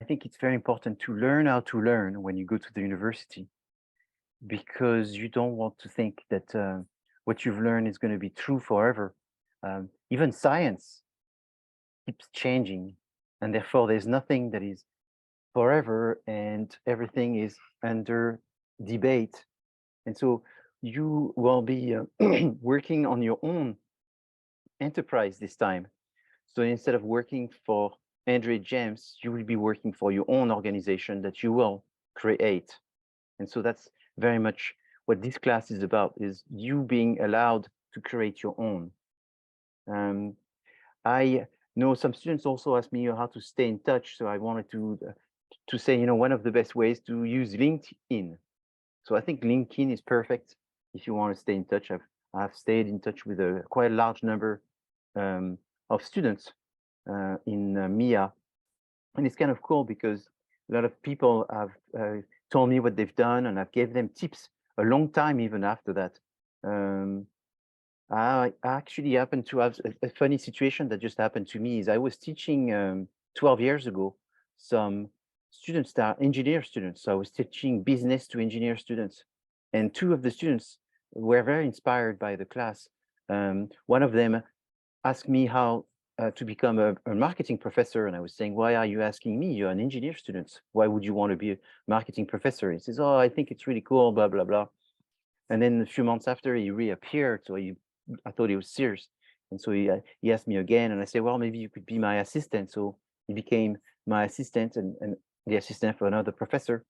think it's very important to learn how to learn when you go to the university, because you don't want to think that what you've learned is going to be true forever. Even science keeps changing, and therefore there's nothing that is forever, and everything is under debate. And so you will be working on your own enterprise this time. So instead of working for Andre James, you will be working for your own organization that you will create. And so that's very much what this class is about, is you being allowed to create your own. I know some students also asked me how to stay in touch. So I wanted to say, one of the best ways to use LinkedIn. So I think LinkedIn is perfect if you want to stay in touch. I've stayed in touch with quite a large number of students in MIA. And it's kind of cool because a lot of people have told me what they've done, and I've gave them tips a long time even after that. I actually happened to have a funny situation that just happened to me. Is I was teaching 12 years ago some students that are engineer students. So I was teaching business to engineer students, and two of the students were very inspired by the class. One of them asked me how to become a marketing professor, and I was saying, why are you asking me? You're an engineer student. Why would you want to be a marketing professor? He says, oh, I think it's really cool, blah, blah, blah. And then a few months after, he reappeared. So I thought he was serious. And so he asked me again, and I said, well, maybe you could be my assistant. So he became my assistant and the assistant for another professor.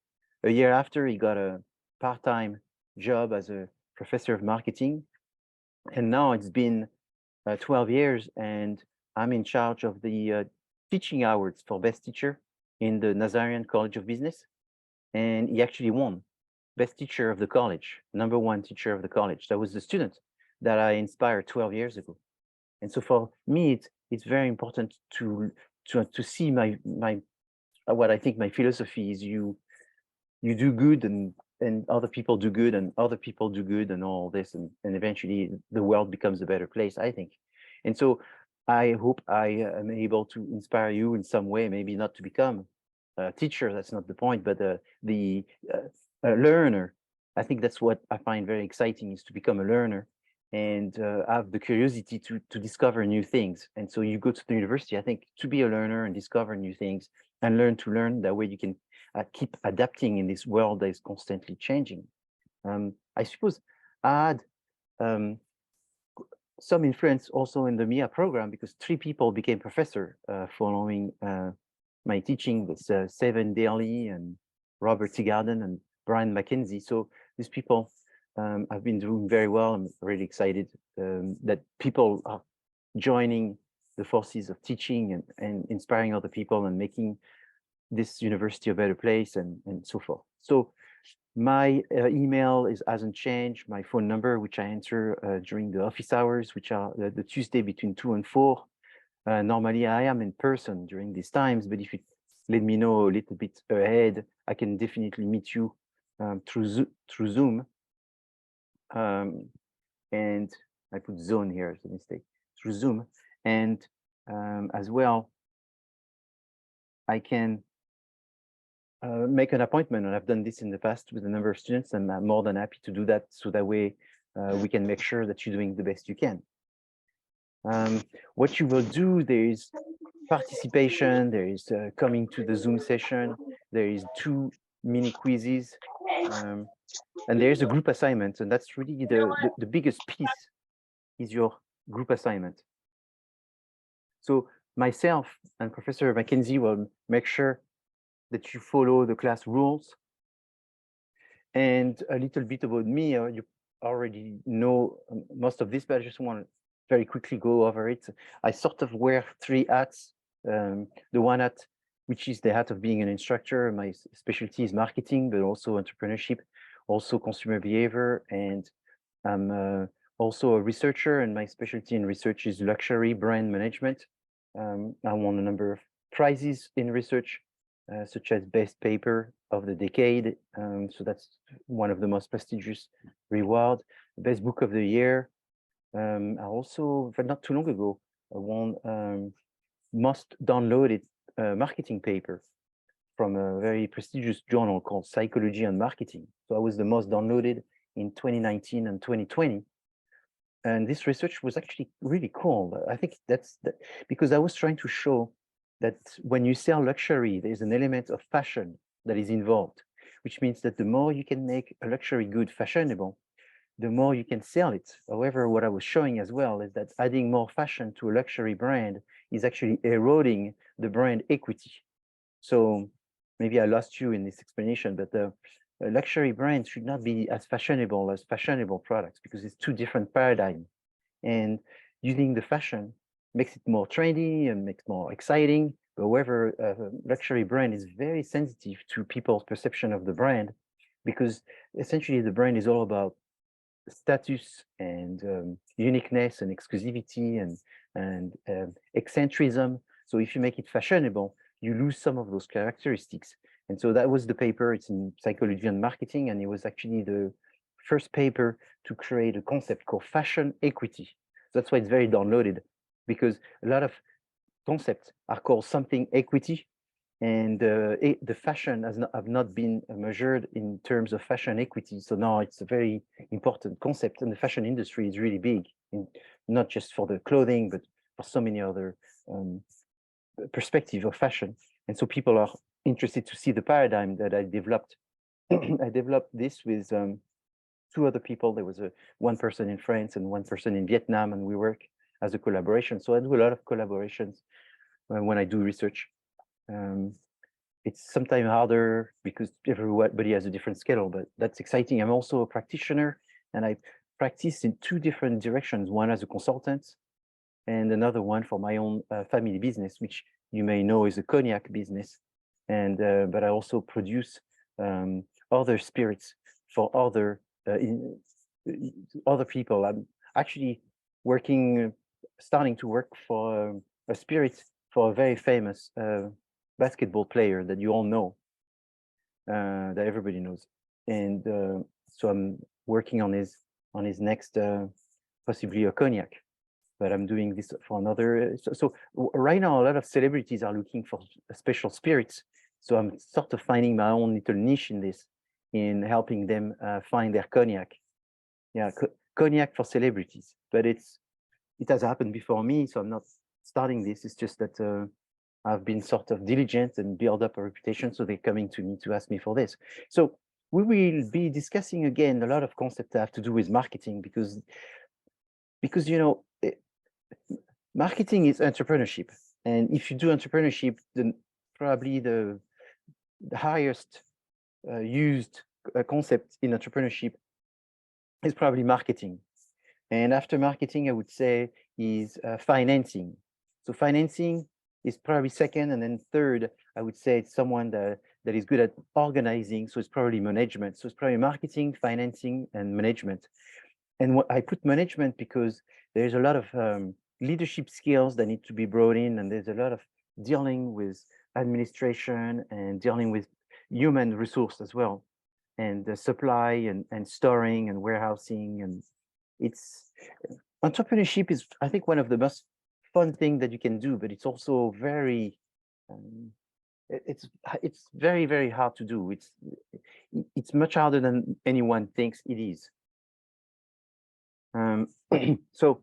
A year after, he got a part-time job as a professor of marketing. And now it's been 12 years, and I'm in charge of the teaching awards for best teacher in the Nazarian College of Business. And he actually won best teacher of the college, #1 teacher of the college. That was the student that I inspired 12 years ago. And so for me, it's very important to see my what I think my philosophy is: you do good, and other people do good, and other people do good, and all this, and eventually the world becomes a better place, I think. And so I hope I am able to inspire you in some way, maybe not to become a teacher, that's not the point, but a learner. I think that's what I find very exciting, is to become a learner and have the curiosity to discover new things. And so you go to the university, I think, to be a learner and discover new things and learn to learn. That way you can keep adapting in this world that is constantly changing. I suppose I had some influence also in the MIA program, because 3 people became professor following my teaching. With Seven Daly and Robert Teagarden and Brian McKenzie. So these people have been doing very well. I'm really excited that people are joining the forces of teaching and inspiring other people and making this university a better place, and so forth. So my email hasn't changed. My phone number, which I answer during the office hours, which are the Tuesday between 2 and 4. Normally I am in person during these times, but if you let me know a little bit ahead, I can definitely meet you through Zoom. And I put zone here as a mistake, through Zoom. And as well, I can make an appointment, and I've done this in the past with a number of students, and I'm more than happy to do that, so that way we can make sure that you're doing the best you can. What you will do, there is participation, there is coming to the Zoom session, there is 2 mini quizzes, and there's a group assignment, and that's really the biggest piece, is your group assignment. So myself and Professor McKenzie will make sure that you follow the class rules. And a little bit about me, you already know most of this, but I just want to very quickly go over it. I sort of wear 3 hats. The one hat, which is the hat of being an instructor. My specialty is marketing, but also entrepreneurship, also consumer behavior, and I'm also a researcher, and my specialty in research is luxury brand management. I won a number of prizes in research, such as best paper of the decade. So that's one of the most prestigious rewards. Best book of the year. I also, not too long ago, I won most downloaded marketing paper. from a very prestigious journal called Psychology and Marketing. So I was the most downloaded in 2019 and 2020. And this research was actually really cool. I think that's because I was trying to show that when you sell luxury, there's an element of fashion that is involved, which means that the more you can make a luxury good fashionable, the more you can sell it. However, what I was showing as well is that adding more fashion to a luxury brand is actually eroding the brand equity. So maybe I lost you in this explanation, but the luxury brand should not be as fashionable products, because it's two different paradigms. And using the fashion makes it more trendy and makes more exciting. However, a luxury brand is very sensitive to people's perception of the brand, because essentially the brand is all about status and uniqueness and exclusivity and eccentricism. So if you make it fashionable, you lose some of those characteristics. And so that was the paper. It's in Psychology and Marketing, and it was actually the first paper to create a concept called fashion equity. So that's why it's very downloaded, because a lot of concepts are called something equity, and the fashion have not been measured in terms of fashion equity. So now it's a very important concept, and the fashion industry is really big, not just for the clothing, but for so many other perspectives of fashion. And so people are interested to see the paradigm that I developed. I developed this with two other people. There was one person in France and one person in Vietnam, and we work as a collaboration. So I do a lot of collaborations when I do research. It's sometimes harder because everybody has a different schedule, but that's exciting. I'm also a practitioner, and I practice in two different directions, one as a consultant and another one for my own family business, which you may know is a cognac business. And but I also produce other spirits for other people. I'm actually starting to work for a spirit for a very famous basketball player that you all know, that everybody knows. And so I'm working on his next possibly a cognac, but I'm doing this for another. So right now, a lot of celebrities are looking for special spirits. So I'm sort of finding my own little niche in this, in helping them find their cognac. Yeah, cognac for celebrities. But it has happened before me, so I'm not starting this. It's just that I've been sort of diligent and build up a reputation, so they're coming to me to ask me for this. So we will be discussing again a lot of concepts that have to do with marketing, because you know, marketing is entrepreneurship, and if you do entrepreneurship, then probably the highest used concept in entrepreneurship is probably marketing. And after marketing, I would say is financing. So financing is probably second, and then third, I would say it's someone that is good at organizing. So it's probably management. So it's probably marketing, financing, and management. And what I put management because there's a lot of leadership skills that need to be brought in, and there's a lot of dealing with administration and dealing with human resource as well, and the supply and storing and warehousing. And it's entrepreneurship is, I think, one of the most fun thing that you can do, but it's also very it's very, very hard to do. It's much harder than anyone thinks it is. So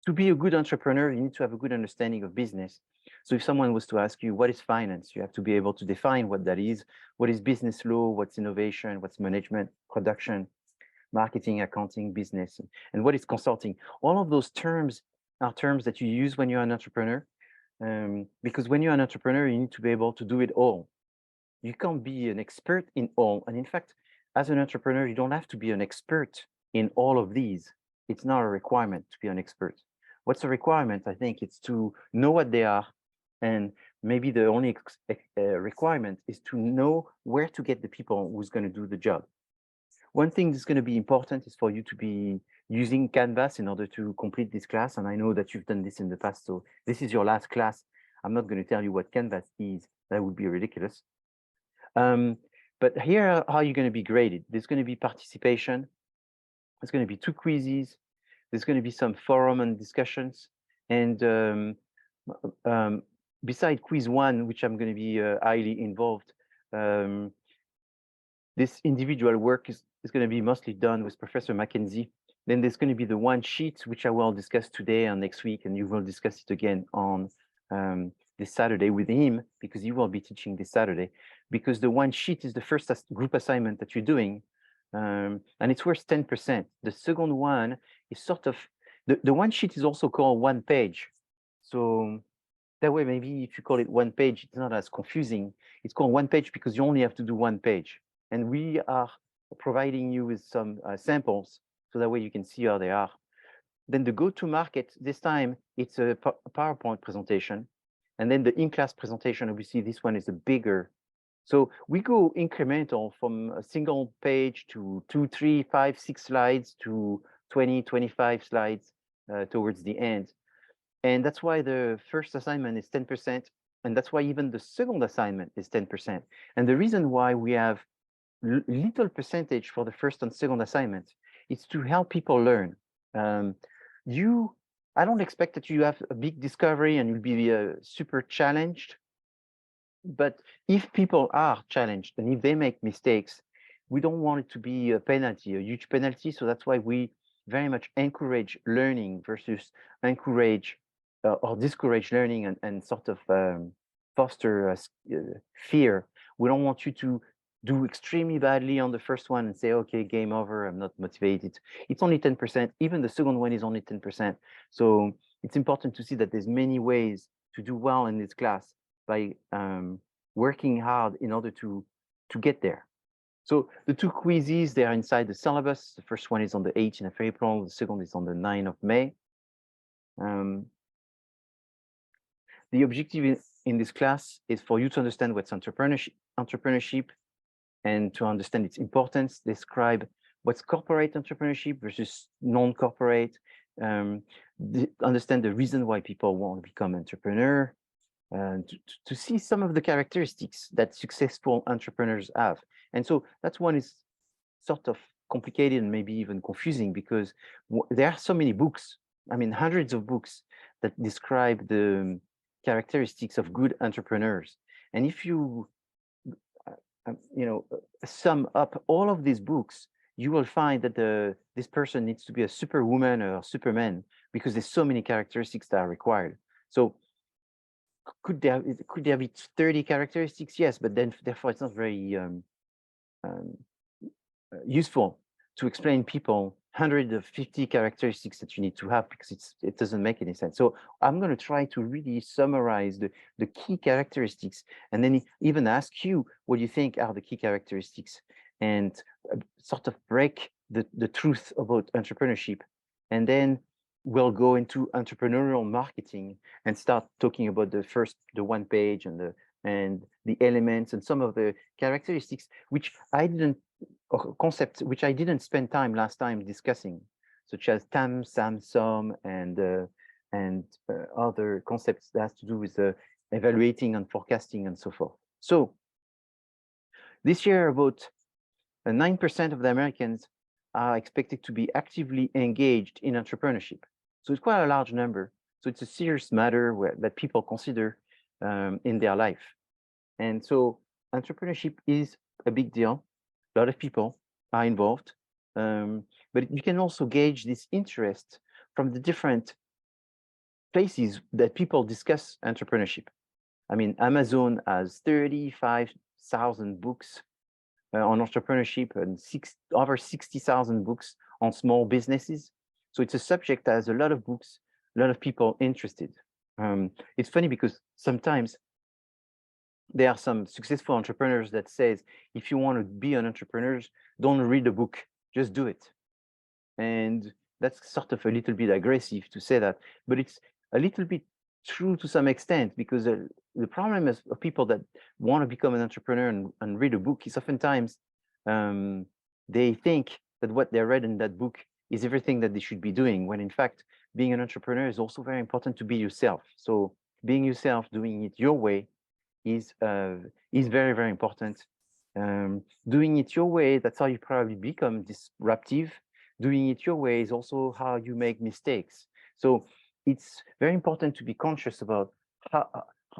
to be a good entrepreneur, you need to have a good understanding of business. So if someone was to ask you, what is finance? You have to be able to define what that is. What is business law? What's innovation? What's management, production, marketing, accounting, business, and what is consulting? All of those terms are terms that you use when you're an entrepreneur, because when you're an entrepreneur, you need to be able to do it all. You can't be an expert in all. And in fact, as an entrepreneur, you don't have to be an expert in all of these. It's not a requirement to be an expert. What's a requirement? I think it's to know what they are. And maybe the only requirement is to know where to get the people who's going to do the job. One thing that's going to be important is for you to be using Canvas in order to complete this class. And I know that you've done this in the past, so this is your last class. I'm not going to tell you what Canvas is. That would be ridiculous. But here, how you're going to be graded. There's going to be participation. There's going to be 2 quizzes. There's going to be some forum and discussions. And beside quiz 1, which I'm going to be highly involved, this individual work is going to be mostly done with Professor Mackenzie. Then there's going to be the one sheet, which I will discuss today and next week, and you will discuss it again on this Saturday with him, because he will be teaching this Saturday, because the one sheet is the first group assignment that you're doing, and it's worth 10%. The second one is sort of, the one sheet is also called one page. So that way, maybe if you call it one page, it's not as confusing. It's called one page because you only have to do one page. And we are providing you with some samples, so that way you can see how they are. Then the go-to-market, this time it's a PowerPoint presentation. And then the in-class presentation, obviously this one is a bigger. So we go incremental from a single page to 2, 3, 5, 6 slides to 20, 25 slides towards the end. And that's why the first assignment is 10%. And that's why even the second assignment is 10%. And the reason why we have little percentage for the first and second assignment is to help people learn. I don't expect that you have a big discovery and you'll be super challenged. But if people are challenged and if they make mistakes, we don't want it to be a penalty, a huge penalty. So that's why we very much encourage learning versus encourage or discourage learning and sort of foster fear. We don't want you to do extremely badly on the first one and say, okay, game over, I'm not motivated. It's only 10%. Even the second one is only 10%. So it's important to see that there's many ways to do well in this class by working hard in order to get there. So the two quizzes, they are inside the syllabus. The first one is on the 18th of April. The second is on the 9th of May. The objective in this class is for you to understand what's entrepreneurship and to understand its importance, describe what's corporate entrepreneurship versus non-corporate, understand the reason why people want to become entrepreneur, and to see some of the characteristics that successful entrepreneurs have. And so that's one is sort of complicated and maybe even confusing because there are so many books, I mean, hundreds of books that describe the characteristics of good entrepreneurs. And if you, sum up all of these books, you will find that this person needs to be a superwoman or superman because there's so many characteristics that are required. So could there be 30 characteristics? Yes, but then therefore it's not very useful to explain people 150 characteristics that you need to have because it doesn't make any sense. So I'm going to try to really summarize the key characteristics and then even ask you what you think are the key characteristics and sort of break the truth about entrepreneurship. And then we'll go into entrepreneurial marketing and start talking about the one page and the elements and some of the characteristics which I didn't spend time last time discussing, such as TAM, SAM, SOM, and other concepts that has to do with evaluating and forecasting and so forth. So this year, about 9% of the Americans are expected to be actively engaged in entrepreneurship. So it's quite a large number. So it's a serious matter that people consider in their life. And so entrepreneurship is a big deal. A lot of people are involved, but you can also gauge this interest from the different places that people discuss entrepreneurship. I mean, Amazon has 35,000 books on entrepreneurship and over 60,000 books on small businesses. So it's a subject that has a lot of books, a lot of people interested. It's funny because sometimes there are some successful entrepreneurs that says, if you want to be an entrepreneur, don't read a book, just do it. And that's sort of a little bit aggressive to say that, but it's a little bit true to some extent because the problem is of people that want to become an entrepreneur and read a book is oftentimes they think that what they read in that book is everything that they should be doing, when in fact, being an entrepreneur is also very important to be yourself. So being yourself, doing it your way, is very, very important. Doing it your way, that's how you probably become disruptive. Doing it your way is also how you make mistakes. So it's very important to be conscious about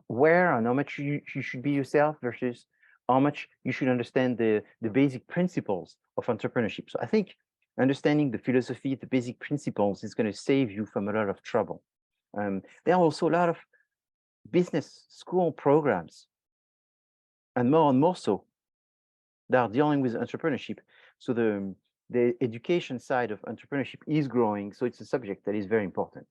where and how much you should be yourself versus how much you should understand the basic principles of entrepreneurship. So I think understanding the philosophy, the basic principles is going to save you from a lot of trouble. There are also a lot of business school programs, and more so, that are dealing with entrepreneurship. So the education side of entrepreneurship is growing. So it's a subject that is very important.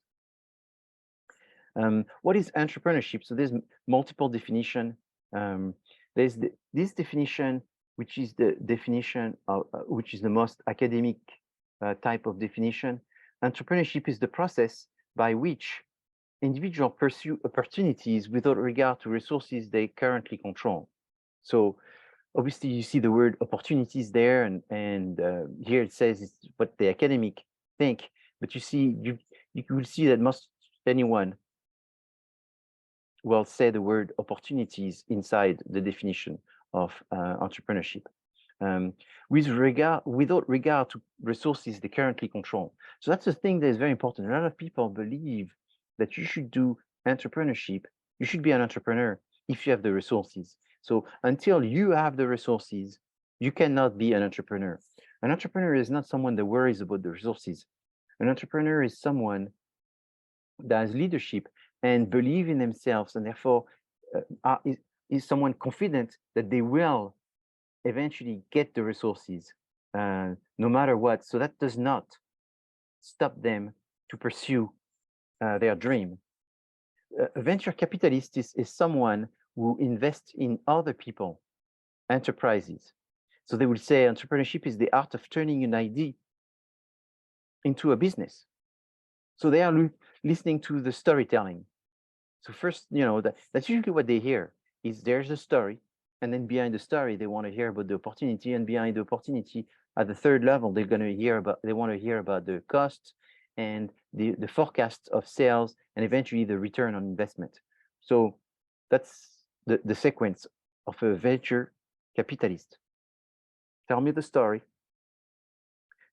What is entrepreneurship? So there's multiple definition. There's this definition, which is the definition of, which is the most academic type of definition. Entrepreneurship is the process by which individuals pursue opportunities without regard to resources they currently control. So obviously you see the word opportunities there, and here it says it's what the academic think, but you see, you will see that most anyone will say the word opportunities inside the definition of entrepreneurship, without regard to resources they currently control. So that's a thing that is very important. A lot of people believe that you should do entrepreneurship, you should be an entrepreneur if you have the resources. So until you have the resources, you cannot be an entrepreneur. An entrepreneur is not someone that worries about the resources. An entrepreneur is someone that has leadership and believe in themselves, and therefore is someone confident that they will eventually get the resources no matter what. So that does not stop them to pursue their dream. A venture capitalist is someone who invests in other people, enterprises. So they will say entrepreneurship is the art of turning an idea into a business. So they are listening to the storytelling. So first, that's usually what they hear is there's a story, and then behind the story, they want to hear about the opportunity, and behind the opportunity, at the third level, they want to hear about the costs and the forecast of sales, and eventually the return on investment. So that's the sequence of a venture capitalist. Tell me the story.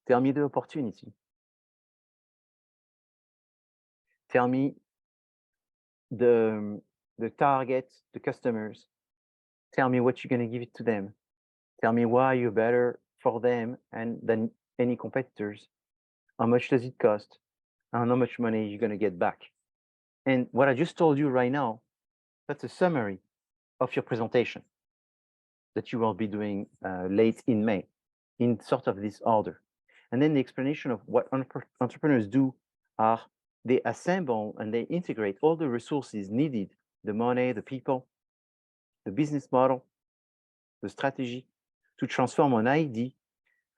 Tell me the opportunity. Tell me the target, the customers. Tell me what you're going to give it to them. Tell me why you're better for them and than any competitors. How much does it cost? And how much money you're going to get back? And what I just told you right now, that's a summary of your presentation that you will be doing late in May, in sort of this order. And then the explanation of what entrepreneurs do are they assemble and they integrate all the resources needed, the money, the people, the business model, the strategy, to transform an idea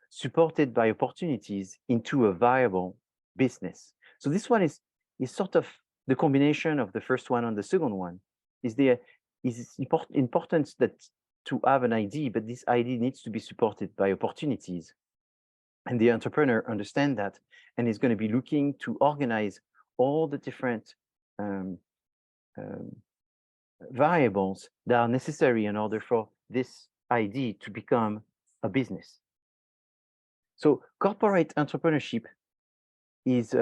supported by opportunities into a viable business. So this one is sort of the combination of the first one and the second one. Is important that to have an idea, but this idea needs to be supported by opportunities. And the entrepreneur understands that and is going to be looking to organize all the different variables that are necessary in order for this idea to become a business. So corporate entrepreneurship is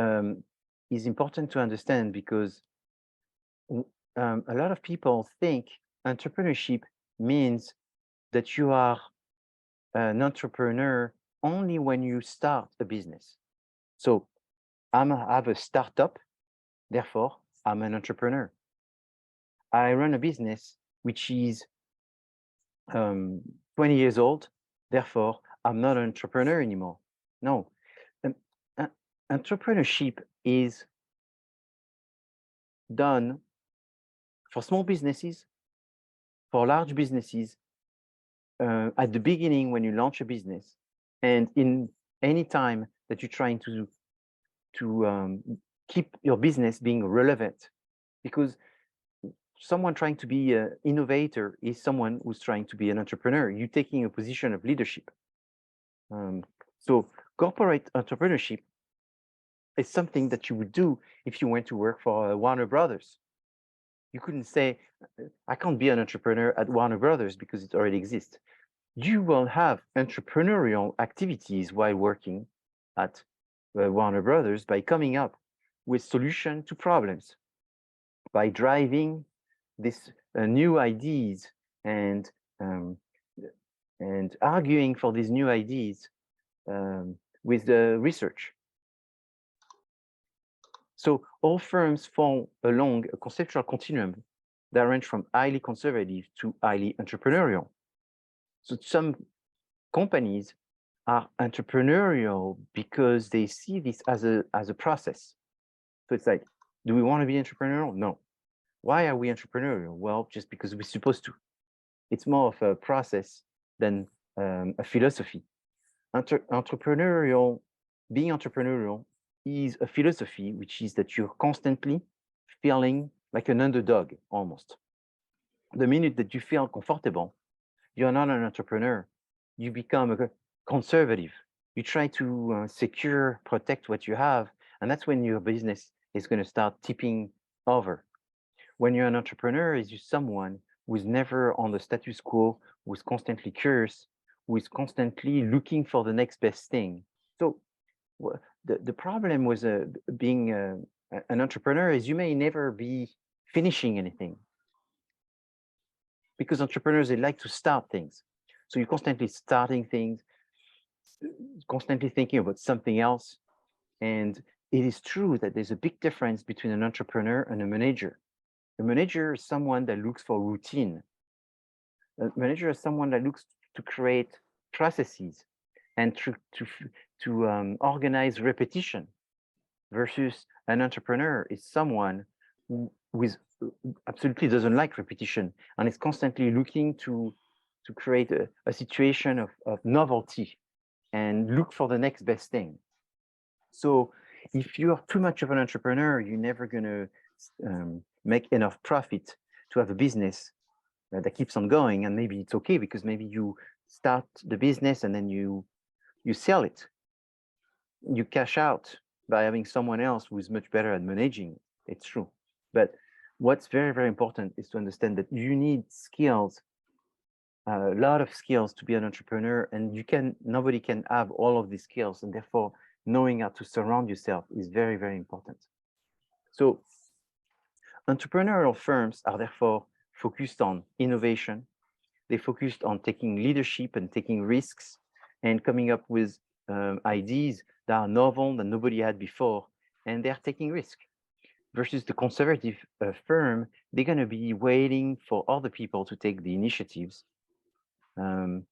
important to understand because a lot of people think entrepreneurship means that you are an entrepreneur only when you start a business. So I have a startup, therefore I'm an entrepreneur. I run a business which is 20 years old, therefore I'm not an entrepreneur anymore. No, entrepreneurship is done for small businesses, for large businesses, at the beginning when you launch a business, and in any time that you're trying to keep your business being relevant, because someone trying to be an innovator is someone who's trying to be an entrepreneur. You're taking a position of leadership. So corporate entrepreneurship is something that you would do if you went to work for Warner Brothers. You couldn't say, I can't be an entrepreneur at Warner Brothers because it already exists. You will have entrepreneurial activities while working at Warner Brothers by coming up with solutions to problems, by driving this new ideas and arguing for these new ideas with the research. So all firms fall along a conceptual continuum that range from highly conservative to highly entrepreneurial. So some companies are entrepreneurial because they see this as a process. So it's like, do we want to be entrepreneurial? No. Why are we entrepreneurial? Well, just because we're supposed to. It's more of a process than a philosophy. Being entrepreneurial is a philosophy, which is that you're constantly feeling like an underdog almost. The minute that you feel comfortable, you're not an entrepreneur. You become a conservative. You try to secure, protect what you have, and that's when your business is going to start tipping over. When you're an entrepreneur, is you someone who's never on the status quo, who's constantly curious, who is constantly looking for the next best thing. So the problem with being an entrepreneur is you may never be finishing anything, because entrepreneurs, they like to start things. So you're constantly starting things, constantly thinking about something else. And it is true that there's a big difference between an entrepreneur and a manager. A manager is someone that looks for routine. A manager is someone that looks to create processes and to organize repetition, versus an entrepreneur is someone who absolutely doesn't like repetition and is constantly looking to create a situation of novelty and look for the next best thing. So if you are too much of an entrepreneur, you're never going to make enough profit to have a business that keeps on going. And maybe it's okay, because maybe you start the business and then you sell it. You cash out by having someone else who is much better at managing it. It's true. But what's very, very important is to understand that you need skills, a lot of skills, to be an entrepreneur, and nobody can have all of these skills, and therefore knowing how to surround yourself is very, very important. So entrepreneurial firms are therefore focused on innovation. They focused on taking leadership and taking risks and coming up with ideas that are novel, that nobody had before, and they're taking risk. Versus the conservative firm, they're going to be waiting for other people to take the initiatives. They're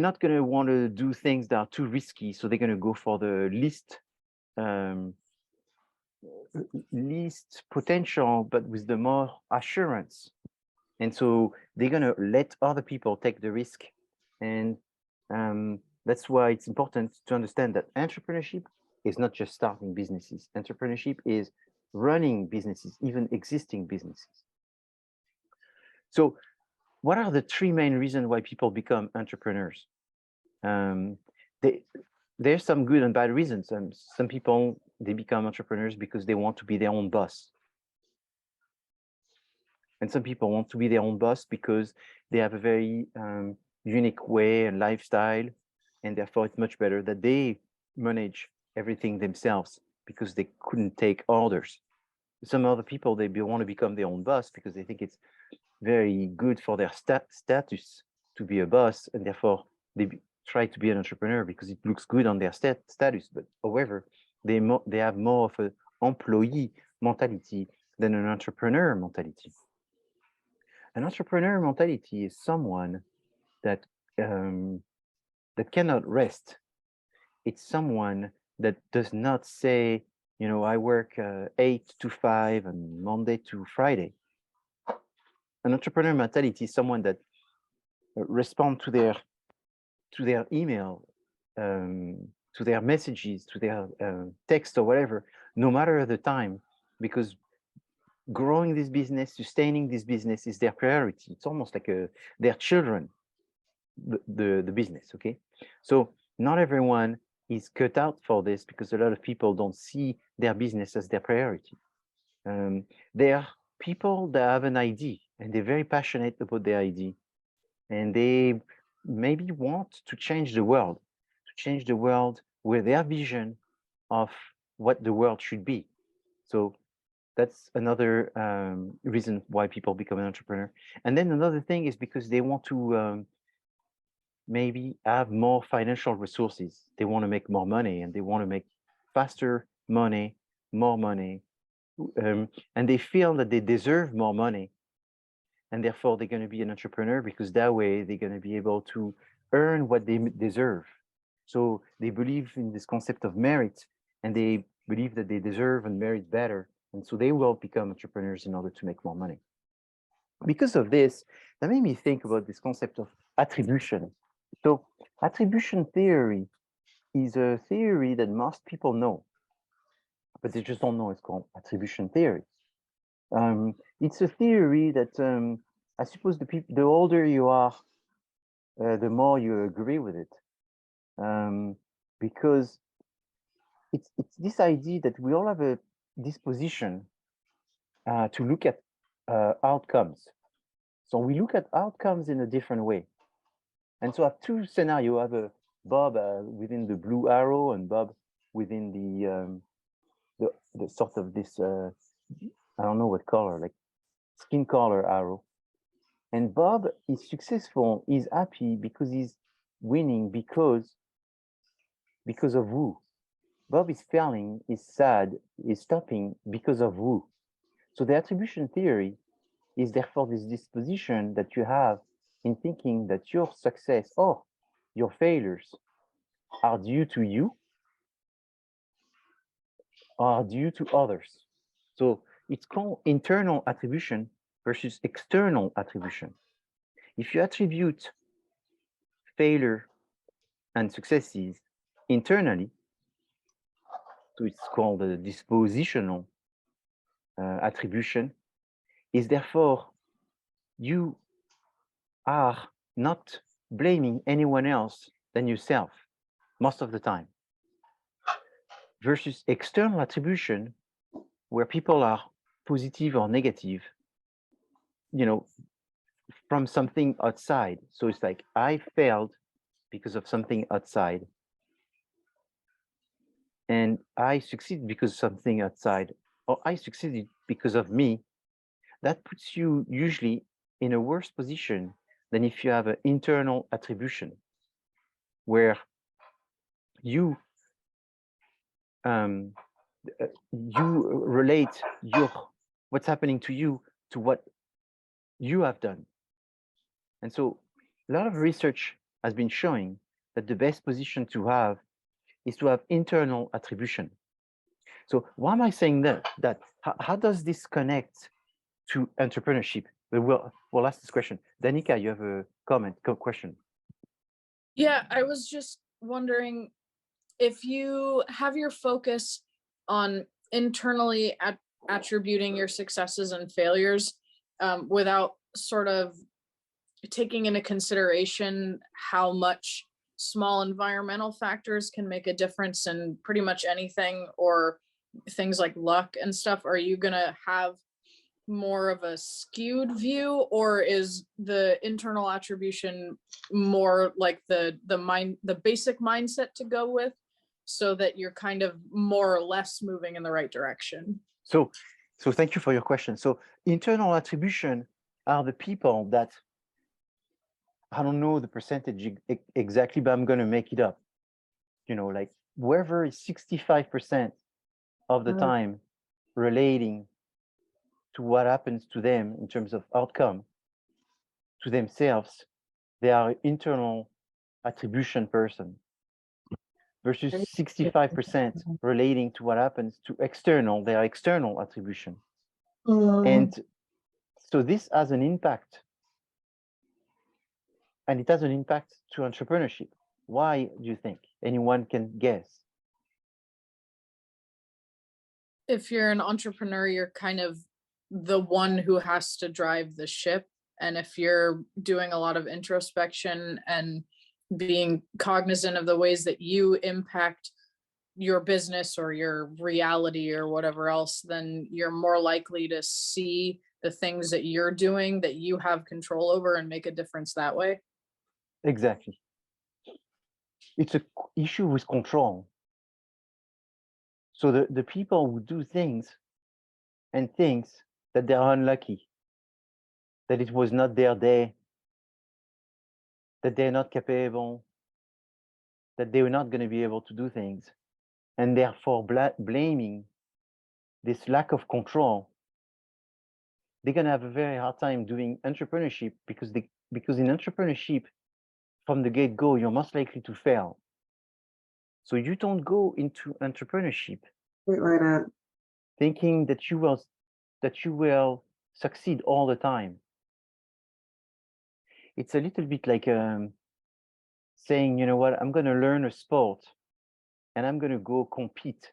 not going to want to do things that are too risky, so they're going to go for the least potential, but with the more assurance. And so they're going to let other people take the risk. And that's why it's important to understand that entrepreneurship is not just starting businesses. Entrepreneurship is running businesses, even existing businesses. So what are the three main reasons why people become entrepreneurs? There's some good and bad reasons. Some people, they become entrepreneurs because they want to be their own boss. And some people want to be their own boss because they have a very unique way and lifestyle, and therefore it's much better that they manage everything themselves because they couldn't take orders. Some other people, they want to become their own boss because they think it's very good for their status to be a boss, and therefore they try to be an entrepreneur because it looks good on their status. But however, they have more of an employee mentality than an entrepreneur mentality. An entrepreneur mentality is someone that that cannot rest. It's someone that does not say, you know, I work 8 to 5 and Monday to Friday. An entrepreneur mentality is someone that responds to their email, to their messages, to their text or whatever, no matter the time, because growing this business, sustaining this business is their priority. It's almost like their children, the business, okay? So not everyone is cut out for this, because a lot of people don't see their business as their priority. There are people that have an idea and they're very passionate about their idea, and they maybe want to change the world with their vision of what the world should be. So That's another reason why people become an entrepreneur. And then another thing is because they want to maybe have more financial resources. They want to make more money, and they want to make faster money, more money. And they feel that they deserve more money. And therefore, they're going to be an entrepreneur, because that way they're going to be able to earn what they deserve. So they believe in this concept of merit, and they believe that they deserve and merit better. And so they will become entrepreneurs in order to make more money. Because of this, that made me think about this concept of attribution. So attribution theory is a theory that most people know, but they just don't know it's called attribution theory. It's a theory that I suppose the older you are, the more you agree with it, because it's this idea that we all have a disposition to look at outcomes. So we look at outcomes in a different way. And so I have two scenarios. I have a Bob within the blue arrow, and Bob within the sort of this I don't know what color, like skin color arrow. And Bob is successful, he's happy because he's winning, because of who? Bob is failing, is sad, is stopping because of who? So the attribution theory is therefore this disposition that you have in thinking that your success or your failures are due to you, are due to others. So it's called internal attribution versus external attribution. If you attribute failure and successes internally, so it's called a dispositional attribution, is therefore you are not blaming anyone else than yourself most of the time. Versus external attribution, where people are positive or negative, from something outside. So it's like, I failed because of something outside, and I succeeded because of something outside, or I succeeded because of me. That puts you usually in a worse position than if you have an internal attribution, where you relate what's happening to you to what you have done. And so a lot of research has been showing that the best position to have is to have internal attribution. So why am I saying that? How does this connect to entrepreneurship? We'll ask this question. Danica, you have a question. Yeah, I was just wondering if you have your focus on internally attributing your successes and failures without sort of taking into consideration how much small environmental factors can make a difference in pretty much anything, or things like luck and stuff. Are you going to have more of a skewed view, or is the internal attribution more like the basic mindset to go with, so that you're kind of more or less moving in the right direction? So thank you for your question. So internal attribution are the people that, I don't know the percentage exactly, but I'm going to make it up. Like whoever is 65% of the time relating to what happens to them in terms of outcome to themselves, they are internal attribution person, versus 65% relating to what happens to external, they are external attribution. And so this has an impact, and it has an impact to entrepreneurship. Why do you think? Anyone can guess? If you're an entrepreneur, you're kind of the one who has to drive the ship. And if you're doing a lot of introspection and being cognizant of the ways that you impact your business or your reality or whatever else, then you're more likely to see the things that you're doing that you have control over and make a difference that way. Exactly. It's an issue with control. So the people who do things and thinks that they're unlucky, that it was not their day, that they're not capable, that they were not going to be able to do things, and therefore blaming this lack of control, they're going to have a very hard time doing entrepreneurship because in entrepreneurship, from the get-go, you're most likely to fail. So you don't go into entrepreneurship thinking that you will succeed all the time. It's a little bit like saying, you know what, I'm going to learn a sport and I'm going to go compete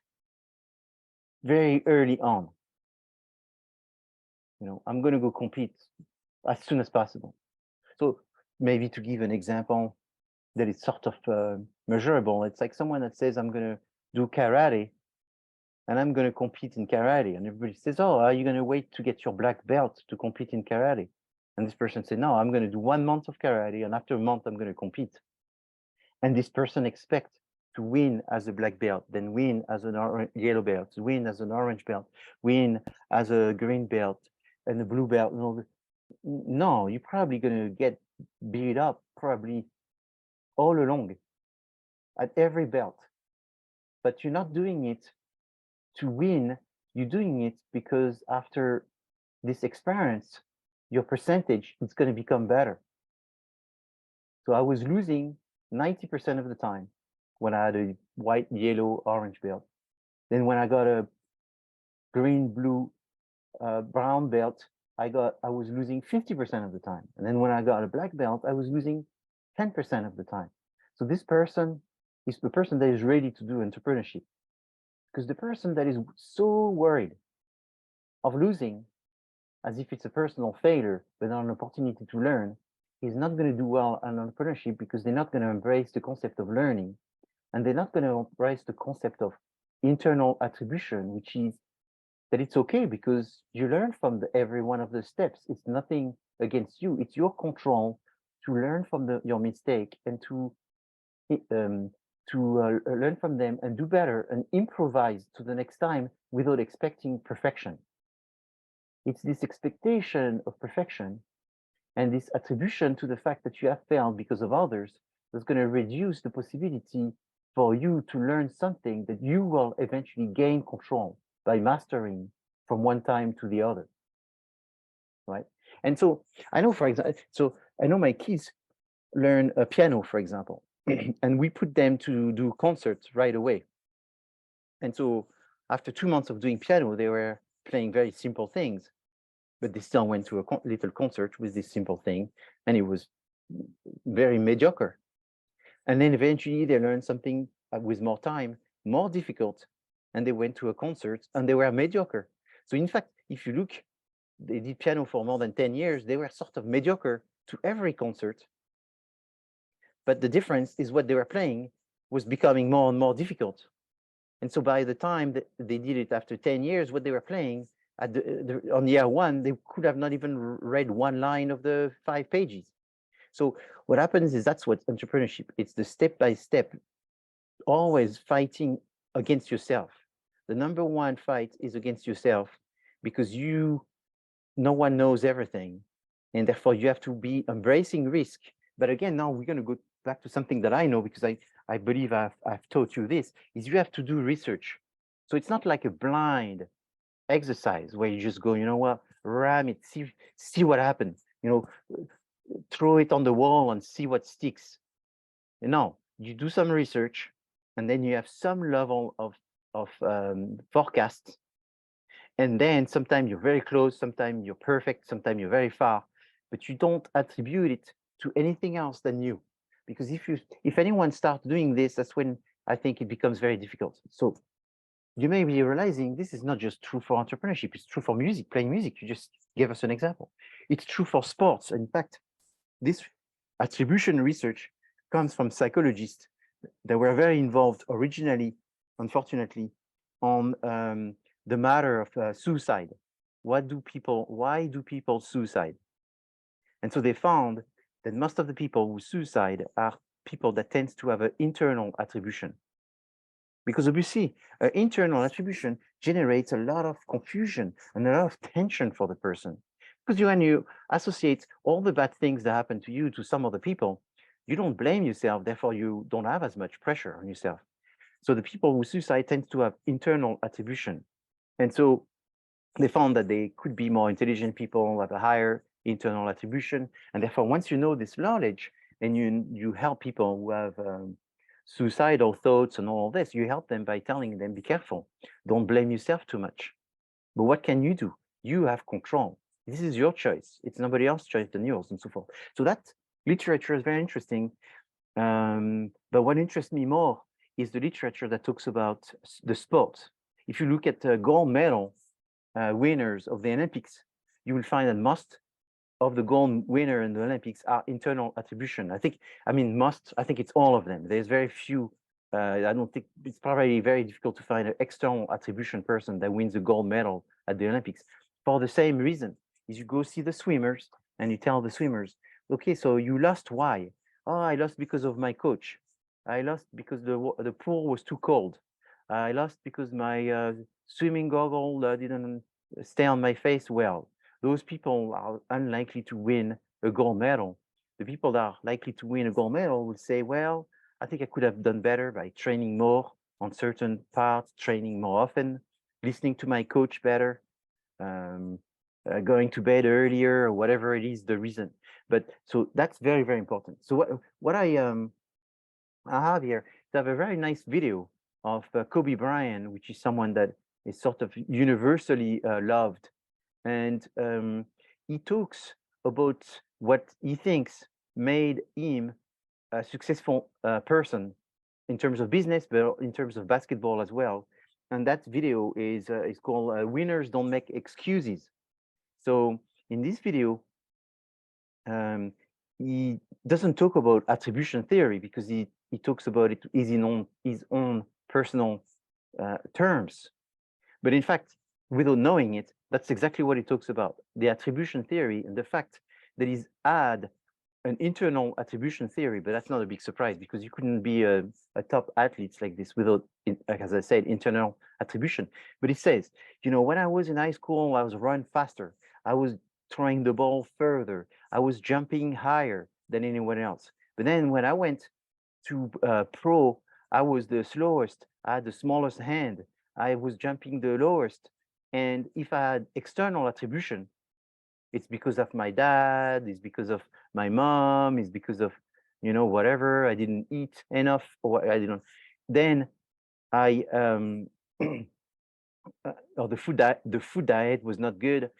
very early on. You know, I'm going to go compete as soon as possible. So maybe to give an example that is sort of measurable, it's like someone that says, I'm going to do karate and I'm going to compete in karate. And everybody says, oh, are you going to wait to get your black belt to compete in karate? And this person said, no, I'm going to do 1 month of karate. And after a month, I'm going to compete. And this person expects to win as a black belt, then win as an yellow belt, win as an orange belt, win as a green belt and a blue belt. No, you're probably going to get beat up probably all along at every belt. But you're not doing it to win. You're doing it because after this experience, your percentage is going to become better. So I was losing 90% of the time when I had a white, yellow, orange belt. Then when I got a green, blue, brown belt, I was losing 50% of the time. And then when I got a black belt, I was losing 10% of the time. So this person is the person that is ready to do entrepreneurship. Because the person that is so worried of losing as if it's a personal failure, but not an opportunity to learn, is not going to do well in entrepreneurship because they're not going to embrace the concept of learning. And they're not going to embrace the concept of internal attribution, which is that it's okay because you learn from every one of the steps. It's nothing against you. It's your control to learn from your mistake and to learn from them and do better and improvise to the next time without expecting perfection. It's this expectation of perfection and this attribution to the fact that you have failed because of others that's going to reduce the possibility for you to learn something that you will eventually gain control by mastering from one time to the other, right? And so I know, for example, I know my kids learn a piano, for example, and we put them to do concerts right away. And so after 2 months of doing piano, they were playing very simple things, but they still went to a little concert with this simple thing, and it was very mediocre. And then eventually they learned something with more time, more difficult, and they went to a concert and they were mediocre. So in fact, if you look, they did piano for more than 10 years, they were sort of mediocre to every concert. But the difference is what they were playing was becoming more and more difficult. And so by the time that they did it after 10 years, what they were playing on year one, they could have not even read one line of the 5 pages. So what happens is that's what entrepreneurship, it's the step-by-step, always fighting against yourself. The number one fight is against yourself because no one knows everything. And therefore you have to be embracing risk. But again, now we're going to go back to something that I know because I believe I've taught you this, is you have to do research. So it's not like a blind exercise where you just go, you know what, ram it, see what happens, you know, throw it on the wall and see what sticks. No, you do some research and then you have some level of forecast. And then sometimes you're very close, sometimes you're perfect, sometimes you're very far, but you don't attribute it to anything else than you. Because if anyone starts doing this, that's when I think it becomes very difficult. So you may be realizing this is not just true for entrepreneurship, it's true for music, playing music. You just gave us an example. It's true for sports. In fact, this attribution research comes from psychologists that were very involved originally, unfortunately, on the matter of suicide. Why do people suicide? And so they found that most of the people who suicide are people that tend to have an internal attribution. Because obviously, internal attribution generates a lot of confusion and a lot of tension for the person. Because when you associate all the bad things that happen to you to some other people, you don't blame yourself, therefore you don't have as much pressure on yourself. So the people with suicide tend to have internal attribution. And so they found that they could be more intelligent people, have a higher internal attribution. And therefore, once you know this knowledge and you help people who have suicidal thoughts and all this, you help them by telling them, be careful, don't blame yourself too much. But what can you do? You have control. This is your choice. It's nobody else's choice than yours, and so forth. So that literature is very interesting. But what interests me more is the literature that talks about the sport. If you look at gold medal winners of the Olympics, you will find that most of the gold winner in the Olympics are internal attribution. I think it's all of them. There's very few. I don't think it's probably very difficult to find an external attribution person that wins a gold medal at the Olympics for the same reason. Is you go see the swimmers and you tell the swimmers, okay, so you lost why? Oh, I lost because of my coach. I lost because the pool was too cold. I lost because my swimming goggle didn't stay on my face well. Those people are unlikely to win a gold medal. The people that are likely to win a gold medal will say, well, I think I could have done better by training more on certain parts, training more often, listening to my coach better, going to bed earlier, or whatever it is the reason. But so that's very, very important. So what I have here, I have a very nice video of Kobe Bryant, which is someone that is sort of universally loved. And he talks about what he thinks made him a successful person in terms of business, but in terms of basketball as well. And that video is called "Winners Don't Make Excuses." So in this video, he doesn't talk about attribution theory because he talks about it in his own personal terms. But in fact, without knowing it, that's exactly what he talks about, the attribution theory and the fact that he's had an internal attribution theory, but that's not a big surprise because you couldn't be a top athlete like this without, as I said, internal attribution. But he says, when I was in high school, I was running faster. I was throwing the ball further. I was jumping higher than anyone else. But then when I went to pro, I was the slowest. I had the smallest hand. I was jumping the lowest. And if I had external attribution, it's because of my dad, it's because of my mom, it's because of, whatever, I didn't eat enough, or I didn't, then I, or the food diet was not good,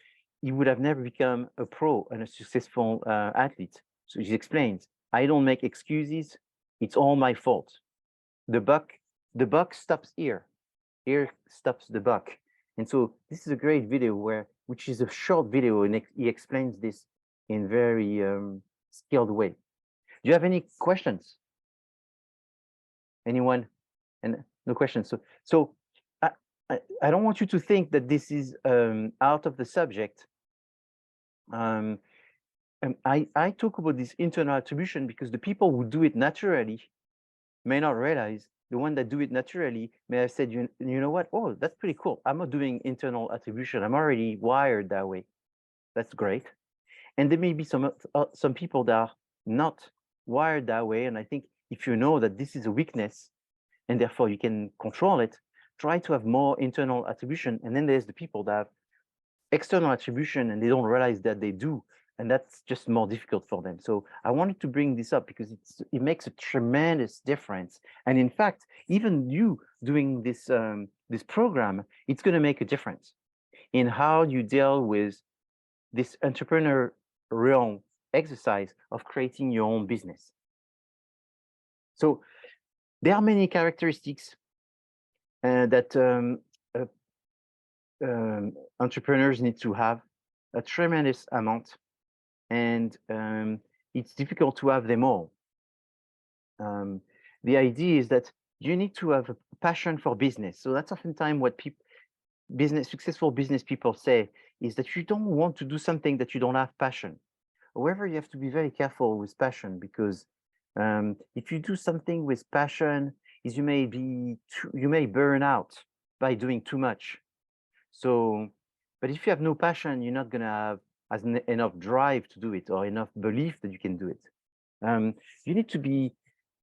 he would have never become a pro and a successful athlete. So he explains, I don't make excuses, it's all my fault. The buck stops here. Here stops the buck. And so this is a great video which is a short video, and he explains this in very skilled way. Do you have any questions? Anyone? And no questions. So I don't want you to think that this is out of the subject. I talk about this internal attribution because the people who do it naturally may not realize the one that do it naturally may have said, you know what? Oh, that's pretty cool. I'm not doing internal attribution. I'm already wired that way. That's great. And there may be some people that are not wired that way. And I think if you know that this is a weakness and therefore you can control it, try to have more internal attribution. And then there's the people that have external attribution and they don't realize that they do. And that's just more difficult for them. So I wanted to bring this up because it makes a tremendous difference. And in fact, even you doing this this program, it's going to make a difference in how you deal with this entrepreneurial exercise of creating your own business. So there are many characteristics that entrepreneurs need to have, a tremendous amount. And it's difficult to have them all. The idea is that you need to have a passion for business. So that's oftentimes what successful business people say, is that you don't want to do something that you don't have passion. However, you have to be very careful with passion because if you do something with passion, is you may burn out by doing too much. So, but if you have no passion, you're not gonna have enough drive to do it or enough belief that you can do it. You need to be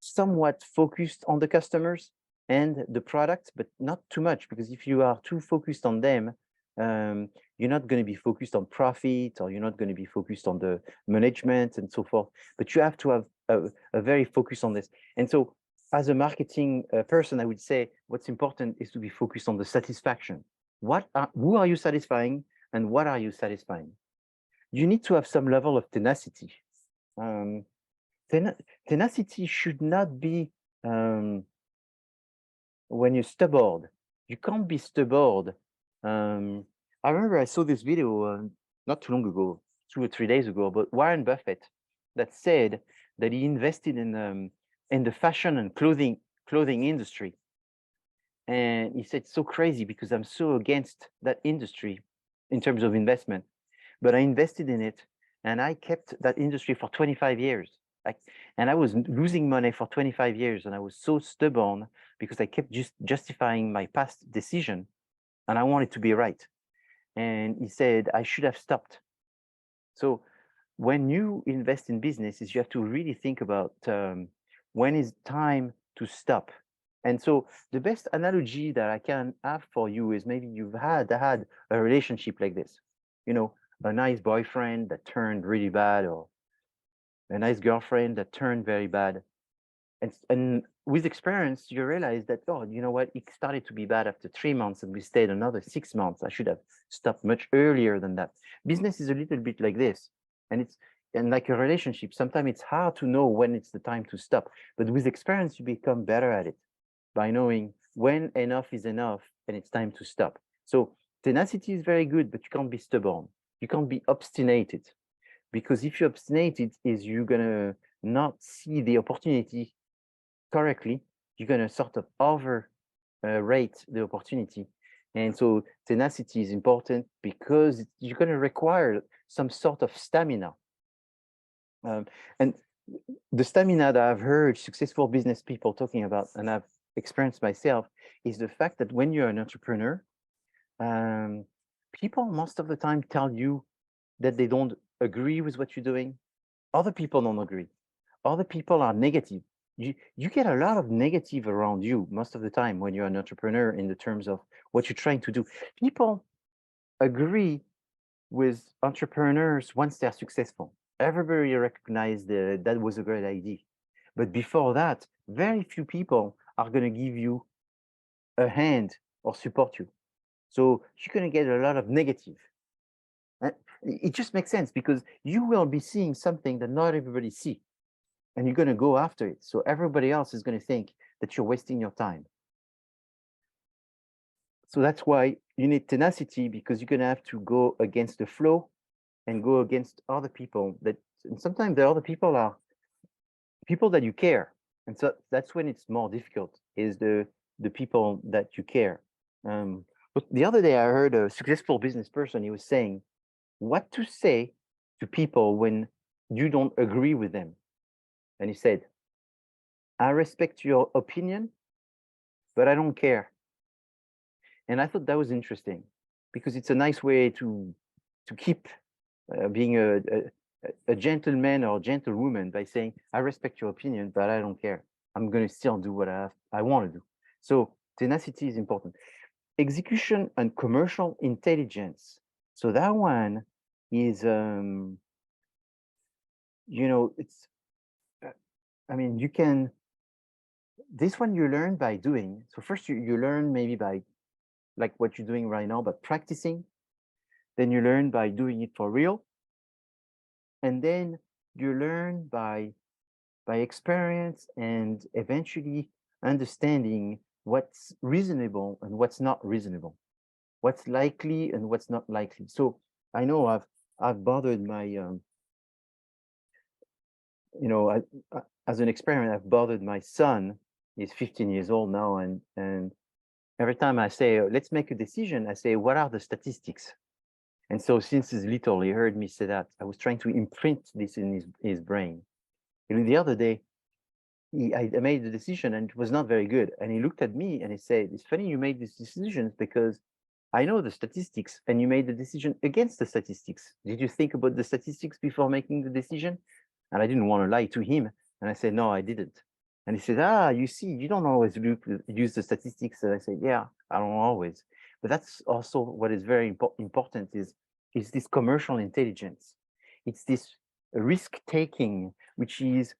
somewhat focused on the customers and the product, but not too much, because if you are too focused on them, you're not going to be focused on profit, or you're not going to be focused on the management and so forth. But you have to have a very focus on this. And so as a marketing person, I would say what's important is to be focused on the satisfaction. Who are you satisfying and what are you satisfying? You need to have some level of tenacity. Tenacity should not be when you're stubborn. You can't be stubborn. I remember I saw this video not too long ago, 2 or 3 days ago, but Warren Buffett that said that he invested in the fashion and clothing industry. And he said, so crazy because I'm so against that industry in terms of investment. But I invested in it and I kept that industry for 25 years. And I was losing money for 25 years. And I was so stubborn because I kept just justifying my past decision and I wanted to be right. And he said, I should have stopped. So when you invest in businesses, you have to really think about when is time to stop. And so the best analogy that I can have for you is maybe you've had a relationship like this, you know, a nice boyfriend that turned really bad, or a nice girlfriend that turned very bad. And with experience, you realize that, oh, you know what, it started to be bad after 3 months and we stayed another 6 months. I should have stopped much earlier than that. Business is a little bit like this. And like a relationship, sometimes it's hard to know when it's the time to stop. But with experience, you become better at it by knowing when enough is enough and it's time to stop. So tenacity is very good, but you can't be stubborn. You can't be obstinated, because if you're obstinated, is you're gonna not see the opportunity correctly. You're gonna sort of overrate the opportunity. And so tenacity is important because you're gonna require some sort of stamina. And the stamina that I've heard successful business people talking about, and I've experienced myself, is the fact that when you're an entrepreneur, people most of the time tell you that they don't agree with what you're doing. Other people don't agree. Other people are negative. You get a lot of negative around you most of the time when you're an entrepreneur in the terms of what you're trying to do. People agree with entrepreneurs once they're successful. Everybody recognized that was a great idea. But before that, very few people are going to give you a hand or support you. So you're going to get a lot of negative. It just makes sense because you will be seeing something that not everybody see, and you're going to go after it. So everybody else is going to think that you're wasting your time. So that's why you need tenacity, because you're going to have to go against the flow and go against other people and sometimes the other people are people that you care. And so that's when it's more difficult, is the people that you care. But the other day I heard a successful business person, he was saying what to say to people when you don't agree with them. And he said, I respect your opinion, but I don't care. And I thought that was interesting because it's a nice way to keep being a gentleman or gentlewoman by saying, I respect your opinion, but I don't care. I'm going to still do what I want to do. So tenacity is important. Execution and commercial intelligence. So that one is, it's, I mean, this one you learn by doing. So first you learn maybe by like what you're doing right now, but practicing. Then you learn by doing it for real. And then you learn by experience and eventually understanding what's reasonable and what's not reasonable, what's likely and what's not likely. So I know I've bothered my, as an experiment, I've bothered my son. He's 15 years old now, and every time I say, let's make a decision, I say, what are the statistics? And so since he's little, he heard me say that. I was trying to imprint this in his brain. And the other day, I made the decision and it was not very good. And he looked at me and he said, it's funny you made these decisions because I know the statistics and you made the decision against the statistics. Did you think about the statistics before making the decision? And I didn't want to lie to him. And I said, no, I didn't. And he said, you see, you don't always use the statistics. And I said, yeah, I don't always. But that's also what is very important is this commercial intelligence. It's this risk taking, which is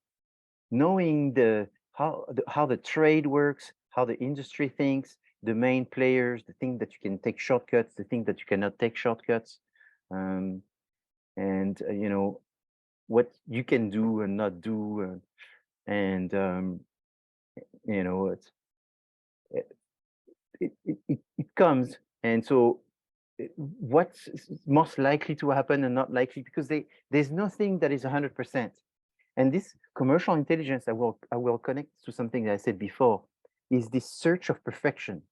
knowing how the trade works, how the industry thinks, the main players, the thing that you can take shortcuts, the thing that you cannot take shortcuts, and you know what you can do and not do, and you know it comes, and so what's most likely to happen and not likely, because there's nothing that is 100%. And this commercial intelligence, I will connect to something that I said before, is this search of perfection.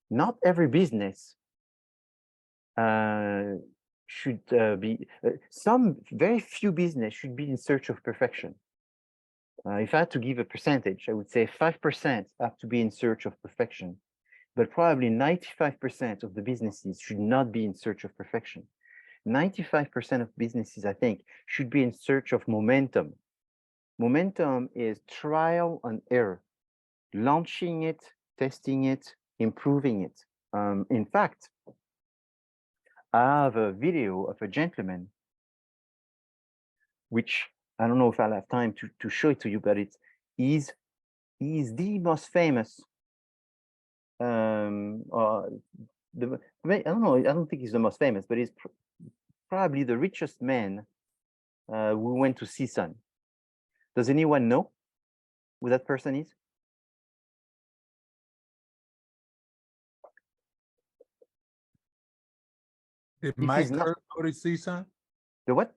Not every business should be, some very few business should be in search of perfection. If I had to give a percentage, I would say 5% have to be in search of perfection, but probably 95% of the businesses should not be in search of perfection. 95% of businesses, I think, should be in search of momentum. Momentum is trial and error, launching it, testing it, improving it. In fact, I have a video of a gentleman, which I don't know if I'll have time to show it to you, but he's the most famous, I don't know, I don't think he's the most famous, but he's probably the richest man who went to CSUN. Does anyone know who that person is? Did This Mike is not Curb go to CSUN? the what?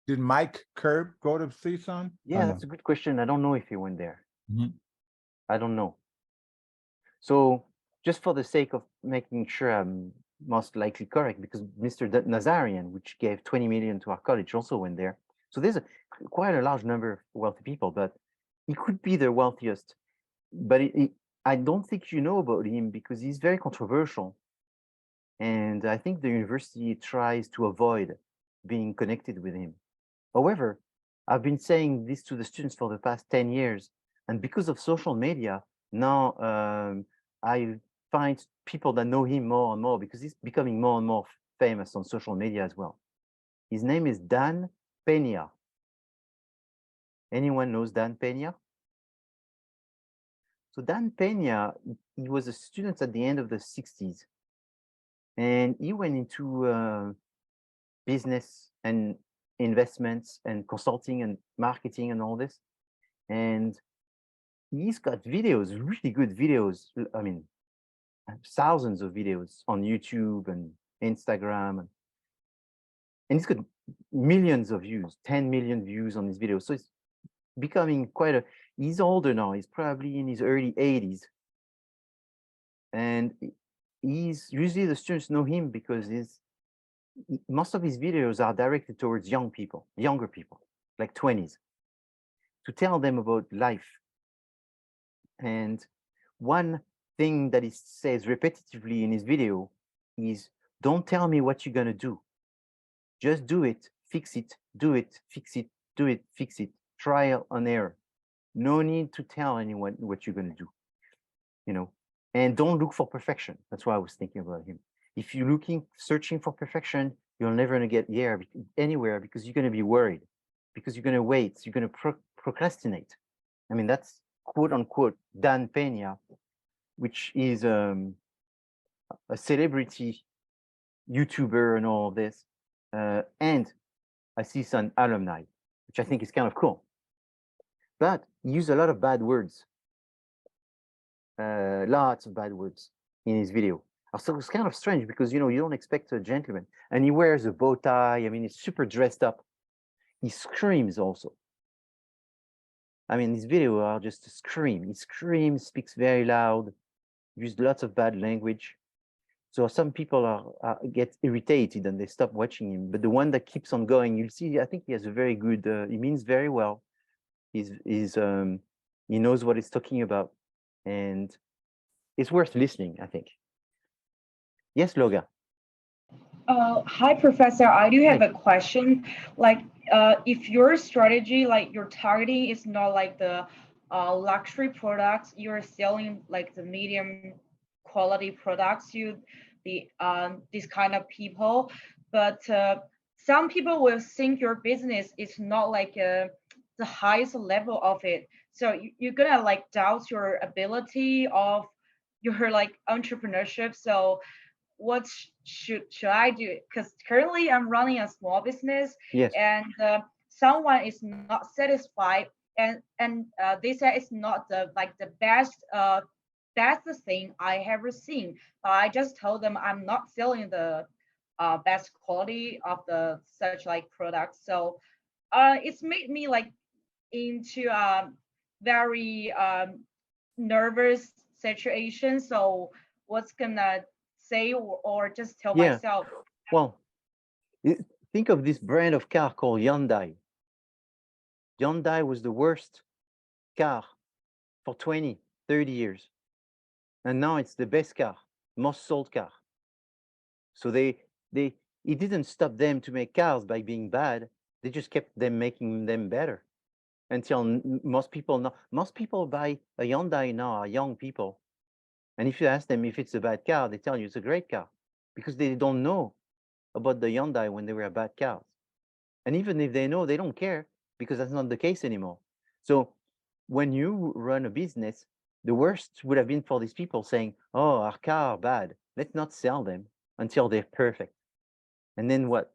Did Mike Curb go to CSUN? Yeah, that's a good question. I don't know if he went there. Mhm. I don't know. So just for the sake of making sure I'm most likely correct, because Mr. Nazarian, which gave 20 million to our college, also went there. So there's quite a large number of wealthy people, but he could be the wealthiest. But I don't think you know about him because he's very controversial. And I think the university tries to avoid being connected with him. However, I've been saying this to the students for the past 10 years. And because of social media, now I find people that know him more and more because he's becoming more and more famous on social media as well. His name is Dan Peña. Anyone knows Dan Peña? So Dan Peña, he was a student at the end of the 60s. And he went into business and investments and consulting and marketing and all this. And he's got videos, really good videos. I mean, thousands of videos on YouTube and Instagram. And he's got millions of views, 10 million views on his videos. So it's becoming he's older now. He's probably in his early 80s. And he's usually the students know him because most of his videos are directed towards younger people, like 20s, to tell them about life. And one thing that he says repetitively in his video is, don't tell me what you're going to do. Just do it, fix it, do it, fix it, do it, fix it, trial and error. No need to tell anyone what you're going to do, you know, and don't look for perfection. That's why I was thinking about him. If you're searching for perfection, you're never going to get anywhere because you're going to be worried, because you're going to wait, you're going to procrastinate. I mean, that's quote unquote Dan Peña, which is a celebrity YouTuber and all this, and a CSUN alumni, which I think is kind of cool. But he used a lot of bad words, lots of bad words in his video. So it's kind of strange because, you know, you don't expect a gentleman, and he wears a bow tie. I mean, he's super dressed up. He screams also. I mean, his video are just a scream. He screams, speaks very loud, used lots of bad language. So some people get irritated and they stop watching him. But the one that keeps on going, you'll see, I think he has a very good, he means very well. He's He knows what he's talking about, and it's worth listening, I think. Yes, Loga. Hi, Professor. I do have Hi. a question. Like, if your strategy, like your targeting is not like the luxury products, you're selling like the medium quality products, this kind of people. But some people will think your business is not like the highest level of it. So you're gonna like doubt your ability of your like entrepreneurship. So what should I do? Because currently I'm running a small business, Yes. and someone is not satisfied, and they say it's not the like the best thing I have ever seen. I just told them I'm not selling the best quality of the such like products. So it's made me like into very nervous situation. So what's gonna say or just tell Yeah. myself? Well, think of this brand of car called Hyundai. Hyundai was the worst car for 20, 30 years. And now it's the best car, most sold car. So it didn't stop them to make cars by being bad. They just kept them making them better until most people buy a Hyundai now are young people. And if you ask them if it's a bad car, they tell you it's a great car because they don't know about the Hyundai when they were bad cars. And even if they know, they don't care because that's not the case anymore. So when you run a business, the worst would have been for these people saying, oh, our car are bad. Let's not sell them until they're perfect. And then what?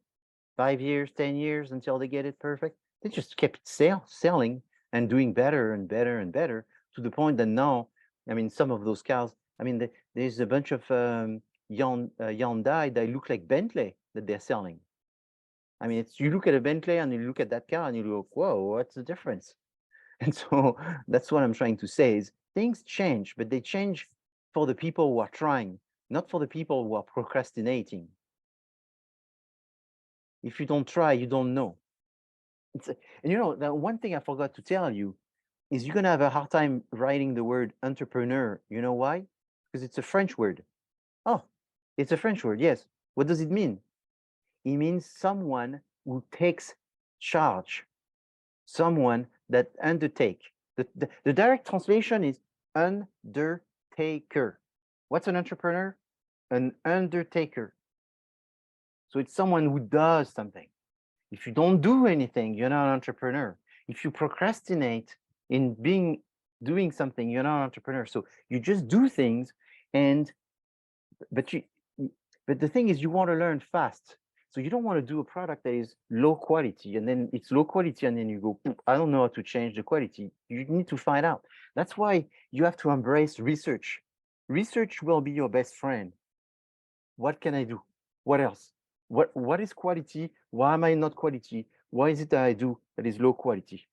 5 years, 10 years until they get it perfect? They just kept selling and doing better and better and better to the point that now, I mean, some of those cars, I mean, there's a bunch of Hyundai that look like Bentley that they're selling. I mean, you look at a Bentley and you look at that car and you go, whoa, what's the difference? And so that's what I'm trying to say is things change, but they change for the people who are trying, not for the people who are procrastinating. If you don't try, you don't know. And you know, the one thing I forgot to tell you is you're going to have a hard time writing the word entrepreneur. You know why? Because it's a French word. Oh, it's a French word. Yes. What does it mean? It means someone who takes charge, someone that undertake. The direct translation is undertaker. What's an entrepreneur? An undertaker. So it's someone who does something. If you don't do anything, you're not an entrepreneur. If you procrastinate in doing something, you're not an entrepreneur. So you just do things, but the thing is, you want to learn fast. So you don't want to do a product that is low quality, and then it's low quality, and then you go, I don't know how to change the quality. You need to find out. That's why you have to embrace research. Research will be your best friend. What can I do? What else? What is quality? Why am I not quality? Why is it that I do that is low quality?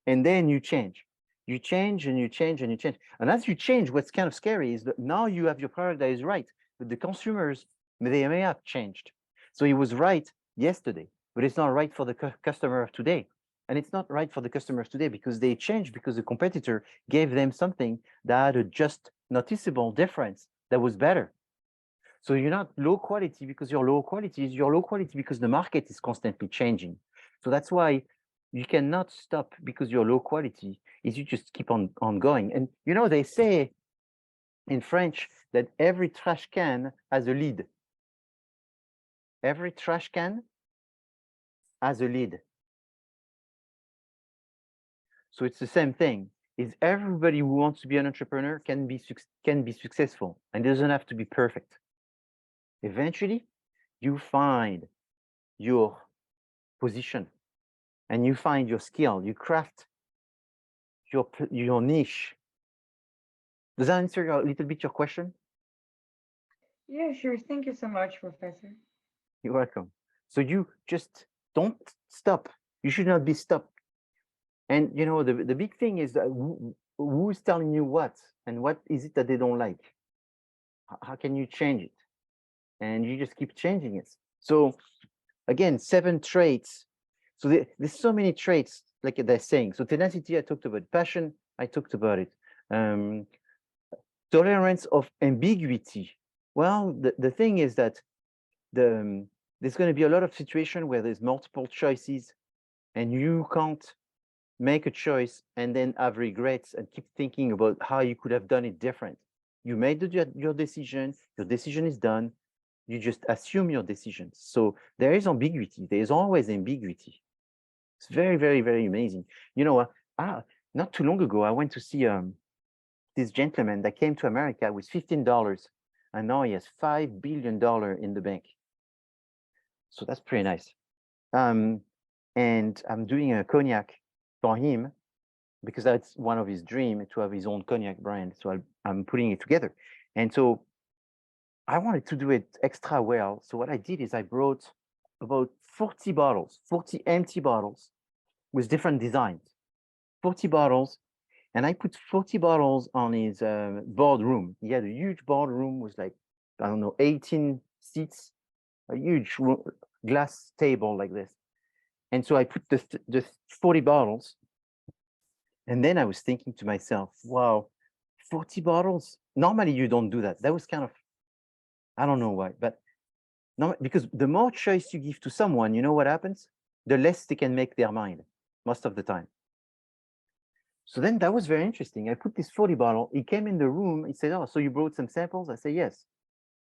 And then you change. You change and you change and you change. And as you change, what's kind of scary is that now you have your product that is right, but the consumers, they may have changed. So it was right yesterday, but it's not right for the customer of today. And it's not right for the customers today because they changed because the competitor gave them something that had a just noticeable difference that was better. So you're not low quality because you're low quality. You're low quality because the market is constantly changing. So that's why you cannot stop because you're low quality, is you just keep on going. And you know, they say in French that every trash can has a lid. Every trash can has a lid. So it's the same thing. Is everybody who wants to be an entrepreneur can be successful and doesn't have to be perfect. Eventually, you find your position and you find your skill, you craft your niche. Does that answer a little bit your question? Yeah, sure. Thank you so much, Professor. You're welcome. So you just don't stop. You should not be stopped. And you know, the big thing is that who's telling you what and what is it that they don't like? How can you change it? And you just keep changing it. So again, 7 traits. So there's so many traits like they're saying. So tenacity, I talked about. Passion, I talked about it. Tolerance of ambiguity. Well, the thing is that there's going to be a lot of situation where there's multiple choices and you can't make a choice and then have regrets and keep thinking about how you could have done it different. You made your decision is done. You just assume your decisions. So there is ambiguity. There is always ambiguity. It's very, very, very amazing. You know, not too long ago, I went to see this gentleman that came to America with $15, and now he has $5 billion in the bank. So that's pretty nice. And I'm doing a cognac for him because that's one of his dreams, to have his own cognac brand. So I'm putting it together. And so I wanted to do it extra well. So what I did is I brought about 40 bottles, 40 empty bottles with different designs, 40 bottles. And I put 40 bottles on his boardroom. He had a huge boardroom with like, I don't know, 18 seats, a huge glass table like this. And so I put the 40 bottles. And then I was thinking to myself, wow, 40 bottles? Normally you don't do that. That was kind of, I don't know why, but no, because the more choice you give to someone, you know what happens? The less they can make their mind most of the time. So then that was very interesting. I put this 40 bottle. He came in the room. He said, oh, so you brought some samples? I say, yes.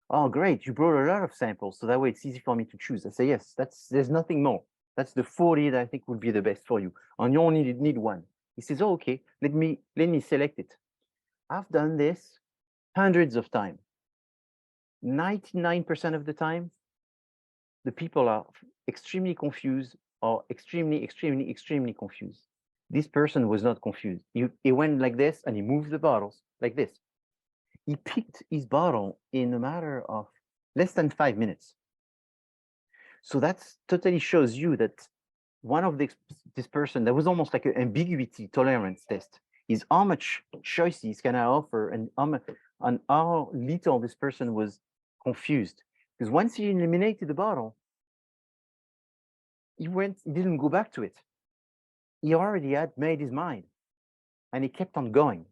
Oh, great. You brought a lot of samples. So that way it's easy for me to choose. I say, yes, there's nothing more. That's the 40 that I think would be the best for you. And you only need one. He says, oh, okay, let me select it. I've done this hundreds of times. 99% of the time, the people are extremely confused or extremely, extremely, extremely confused. This person was not confused. He went like this and he moved the bottles like this. He picked his bottle in a matter of less than 5 minutes. So that totally shows you that one of this person, that was almost like an ambiguity tolerance test, is how much choices can I offer and how little this person was confused. Because once he eliminated the bottle, he didn't go back to it. He already had made his mind and he kept on going.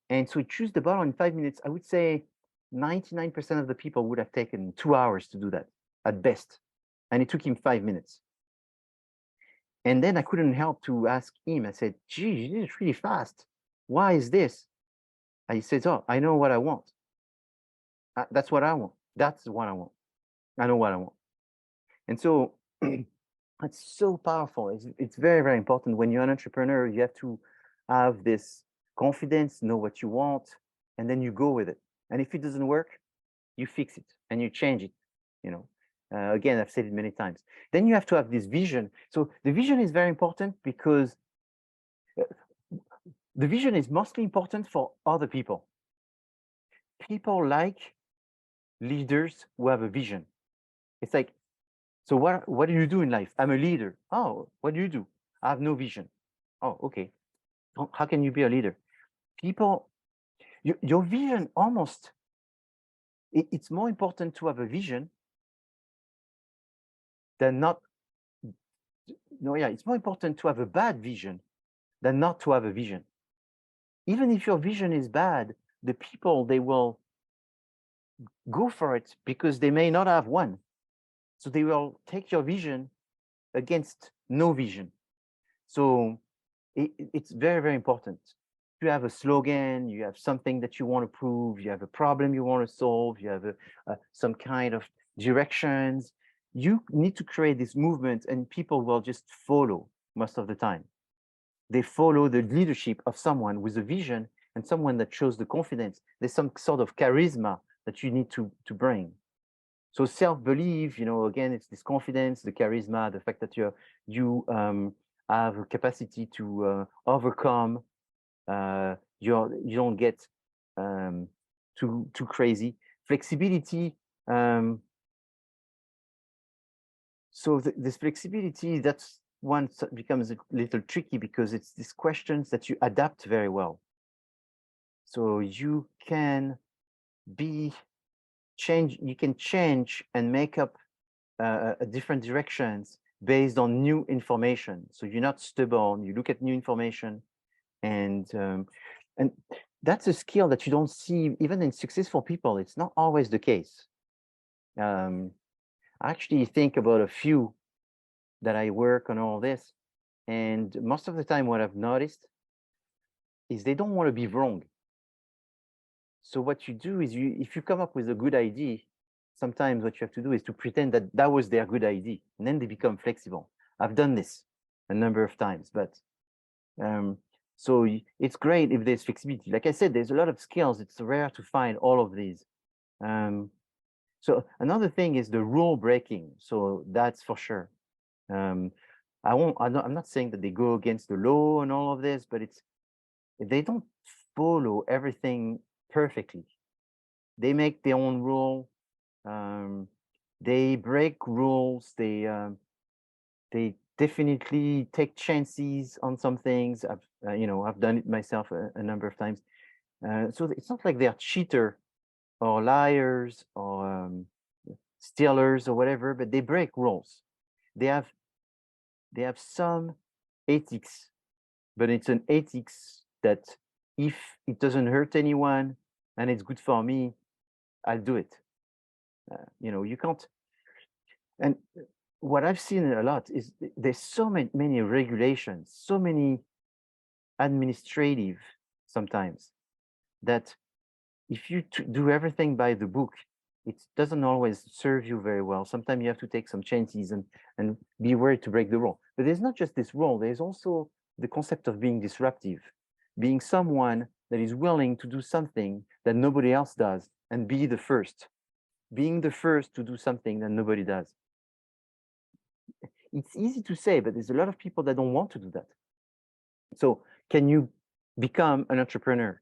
And so he chose the bottle in 5 minutes. I would say 99% of the people would have taken 2 hours to do that at best. And it took him 5 minutes. And then I couldn't help to ask him. I said, gee, you did it really fast. Why is this? And he says, oh, I know what I want. That's what I want. That's what I want. I know what I want. And so it's so powerful. It's very, very important. When you're an entrepreneur, you have to have this confidence, know what you want, and then you go with it. And if it doesn't work, you fix it and you change it. You know, again, I've said it many times. Then you have to have this vision. So the vision is very important because the vision is mostly important for other people. People like leaders who have a vision. It's like, so what do you do in life? I'm a leader. Oh, what do you do? I have no vision. Oh, okay. How can you be a leader? People, your vision almost, it's more important to have a vision than not. No, yeah, it's more important to have a bad vision than not to have a vision. Even if your vision is bad, the people, they will go for it because they may not have one. So they will take your vision against no vision. So it's very, very important. You have a slogan, you have something that you want to prove, you have a problem you want to solve, you have some kind of directions. You need to create this movement and people will just follow most of the time. They follow the leadership of someone with a vision and someone that shows the confidence. There's some sort of charisma that you need to bring. So self-belief, you know, again, it's this confidence, the charisma, the fact that you have a capacity to overcome. You don't get too crazy. Flexibility. So this flexibility, that's one that becomes a little tricky because it's these questions that you adapt very well. So you can change and make up different directions based on new information. So you're not stubborn, you look at new information, and that's a skill that you don't see even in successful people. It's not always the case. I actually think about a few that I work on all this, and most of the time what I've noticed is they don't want to be wrong. So what you do is if you come up with a good idea, sometimes what you have to do is to pretend that that was their good idea, and then they become flexible. I've done this a number of times, but so it's great if there's flexibility. Like I said, there's a lot of skills. It's rare to find all of these. So another thing is the rule breaking. So that's for sure. I'm not saying that they go against the law and all of this, but they don't follow everything perfectly. They make their own rule. They break rules. They definitely take chances on some things. I've done it myself a number of times. So it's not like they're cheater or liars or stealers or whatever, but they break rules. They have some ethics, but it's an ethics that if it doesn't hurt anyone and it's good for me, I'll do it. You can't. And what I've seen a lot is there's so many regulations, so many administrative sometimes, that if you do everything by the book, it doesn't always serve you very well. Sometimes you have to take some chances and be worried to break the rule. But there's not just this rule, there's also the concept of being disruptive, being someone that is willing to do something that nobody else does and be the first, being the first to do something that nobody does. It's easy to say, but there's a lot of people that don't want to do that. So can you become an entrepreneur?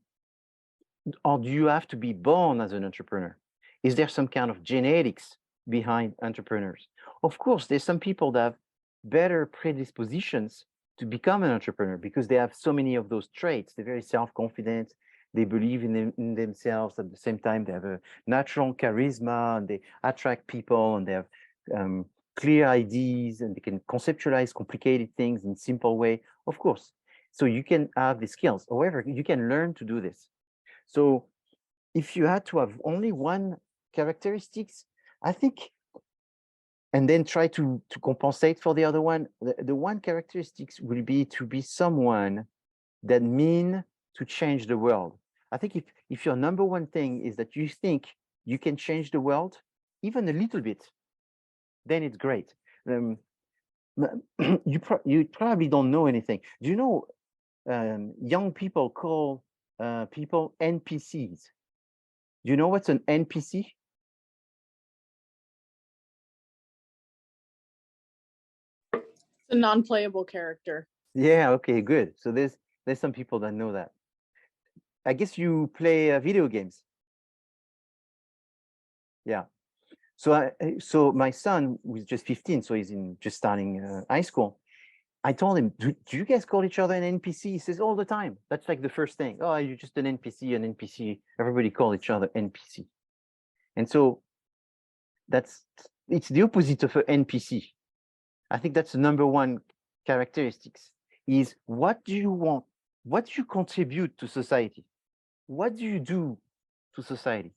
Or do you have to be born as an entrepreneur? Is there some kind of genetics behind entrepreneurs? Of course, there's some people that have better predispositions to become an entrepreneur because they have so many of those traits. They're very self-confident. They believe in themselves. At the same time, they have a natural charisma, and they attract people, and they have clear ideas, and they can conceptualize complicated things in simple way. Of course. So you can have the skills. However, you can learn to do this. So if you had to have only one characteristics, I think, and then try to compensate for the other one, the one characteristics will be to be someone that mean to change the world. I think if your number one thing is that you think you can change the world, even a little bit, then it's great. You probably don't know anything. Do you know young people call people NPCs? Do you know what's an NPC? A non-playable character. Yeah, okay, good. So there's some people that know that. I guess you play video games. Yeah. So my son was just 15, so he's just starting high school. I told him, do you guys call each other an NPC? He says all the time. That's like the first thing. Oh, you're just an NPC, an NPC. Everybody call each other NPC. And so it's the opposite of an NPC. I think that's the number one characteristics is what do you want? What do you contribute to society? What do you do to society?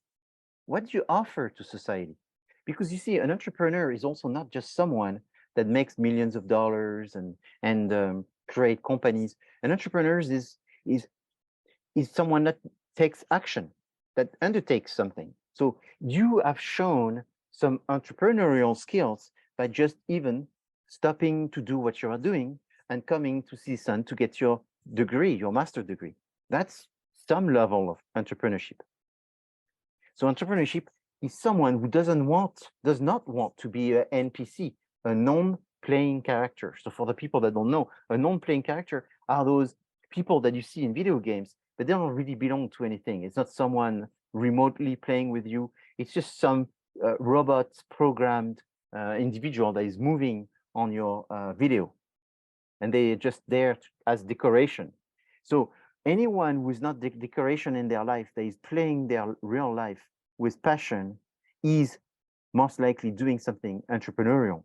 What do you offer to society? Because you see, an entrepreneur is also not just someone that makes millions of dollars and create companies. An entrepreneur is someone that takes action, that undertakes something. So you have shown some entrepreneurial skills by just even stopping to do what you are doing and coming to CSUN to get your degree, your master degree. That's some level of entrepreneurship. So entrepreneurship is someone who does not want to be an NPC, a non-playing character. So for the people that don't know, a non-playing character are those people that you see in video games, but they don't really belong to anything. It's not someone remotely playing with you. It's just some robot programmed individual that is moving on your video. And they're just there as decoration. So anyone who is not the decoration in their life, that is playing their real life with passion, is most likely doing something entrepreneurial.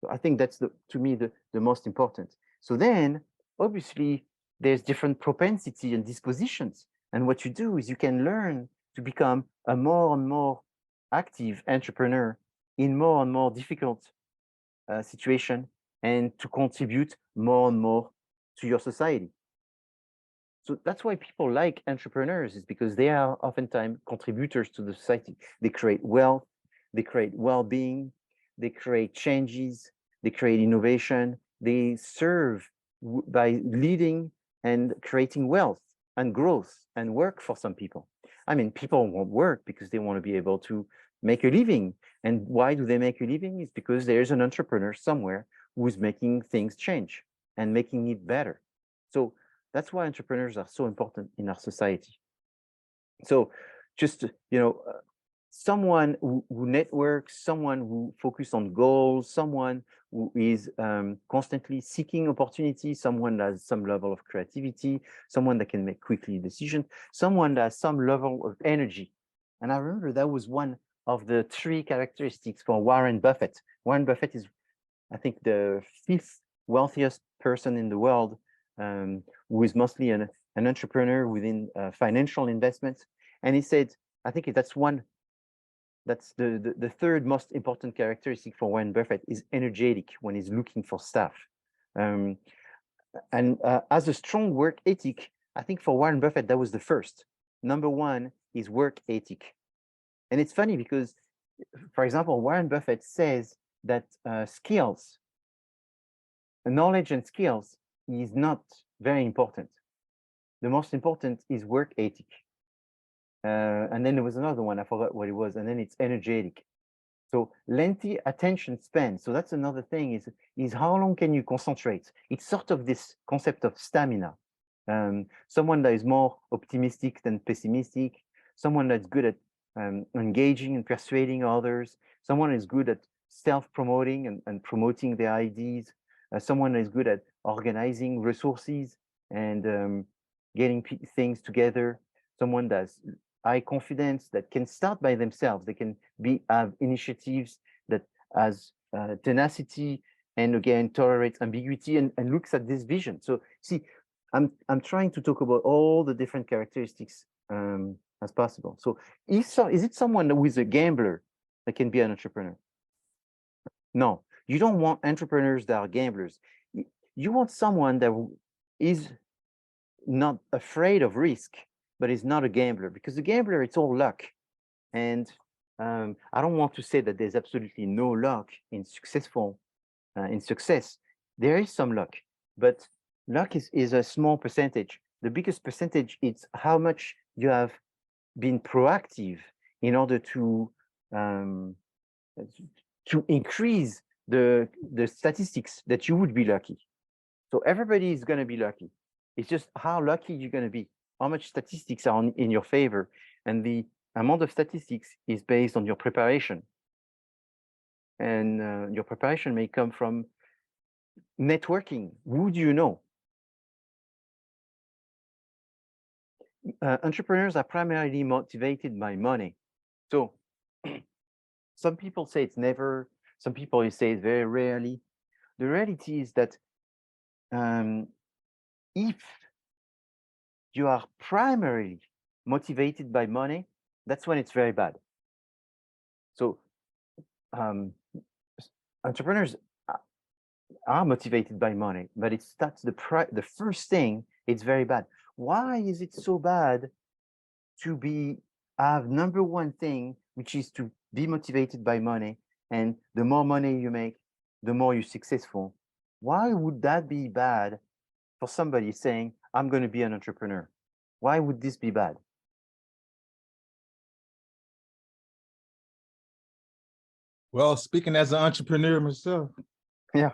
So I think that's to me the most important. So then obviously there's different propensity and dispositions. And what you do is you can learn to become a more and more active entrepreneur in more and more difficult situation, and to contribute more and more to your society. So that's why people like entrepreneurs, is because they are oftentimes contributors to the society. They create wealth, they create well-being, they create changes, they create innovation, they serve by leading and creating wealth and growth and work for some people. I mean, people want work because they want to be able to make a living. And why do they make a living? It's because there's an entrepreneur somewhere who's making things change and making it better. So that's why entrepreneurs are so important in our society. So just, someone who networks, someone who focuses on goals, someone who is constantly seeking opportunity, someone that has some level of creativity, someone that can make quickly decisions, someone that has some level of energy. And I remember that was one of the 3 characteristics for Warren Buffett. Warren Buffett is, I think, the 5th wealthiest person in the world, who is mostly an entrepreneur within financial investments. And he said, I think that's the 3rd most important characteristic for Warren Buffett is energetic when he's looking for stuff. And as a strong work ethic, I think for Warren Buffett, that was the first. Number 1 is work ethic. And it's funny because, for example, Warren Buffett says that skills, knowledge and skills is not very important. The most important is work ethic. And then there was another one, I forgot what it was, and then it's energetic. So lengthy attention span. So that's another thing, is how long can you concentrate? It's sort of this concept of stamina. Someone that is more optimistic than pessimistic, someone that's good at engaging and persuading others, someone is good at self-promoting and promoting their ideas, someone is good at organizing resources and getting things together, someone that's high confidence, that can start by themselves, they can have initiatives, that has tenacity, and again tolerates ambiguity and looks at this vision. So see, I'm trying to talk about all the different characteristics as possible. So is it someone who is a gambler that can be an entrepreneur? No, you don't want entrepreneurs that are gamblers. You want someone that is not afraid of risk, but is not a gambler, because the gambler, it's all luck. And I don't want to say that there's absolutely no luck in success. There is some luck, but luck is a small percentage. The biggest percentage is how much you have been proactive in order to increase the statistics that you would be lucky. So everybody is going to be lucky. It's just how lucky you're going to be, how much statistics are in your favor, and the amount of statistics is based on your preparation. And your preparation may come from networking. Who do you know? Entrepreneurs are primarily motivated by money. So some people say it's never, some people say it's very rarely. The reality is that if you are primarily motivated by money, that's when it's very bad. So entrepreneurs are motivated by money, but that's the first thing. It's very bad. Why is it so bad to have number 1 thing, which is to be motivated by money, and the more money you make, the more you're successful? Why would that be bad for somebody saying, I'm going to be an entrepreneur? Why would this be bad? Well, speaking as an entrepreneur myself, Yeah,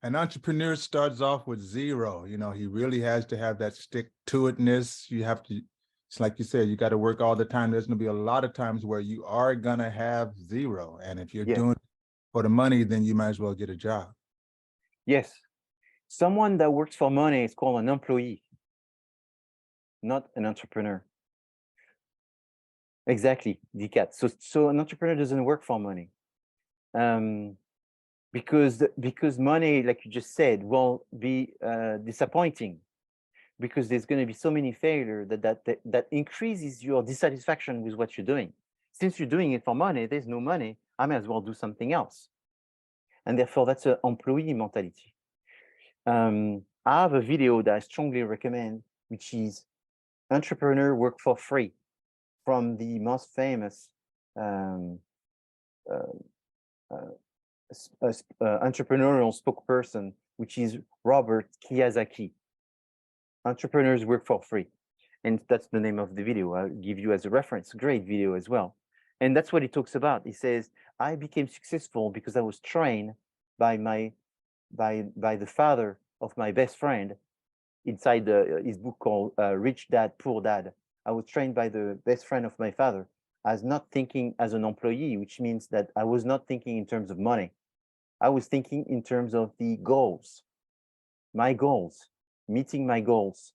an entrepreneur starts off with 0. He really has to have that stick-to-itness. You have to, it's like you said, you got to work all the time. There's going to be a lot of times where you are going to have 0. And if you're doing it for the money, then you might as well get a job. Yes. Someone that works for money is called an employee, not an entrepreneur. Exactly, DCAT. So an entrepreneur doesn't work for money. because money, like you just said, will be disappointing, because there's going to be so many failures that increases your dissatisfaction with what you're doing. Since you're doing it for money, there's no money, I may as well do something else. And therefore, that's an employee mentality. I have a video that I strongly recommend, which is Entrepreneur Work for Free, from the most famous entrepreneurial spokesperson, which is Robert Kiyosaki. Entrepreneurs Work for Free. And that's the name of the video. I'll give you as a reference. Great video as well. And that's what he talks about. He says, I became successful because I was trained by the father of my best friend inside his book called Rich Dad, Poor Dad. I was trained by the best friend of my father as not thinking as an employee, which means that I was not thinking in terms of money. I was thinking in terms of the goals, my goals, meeting my goals,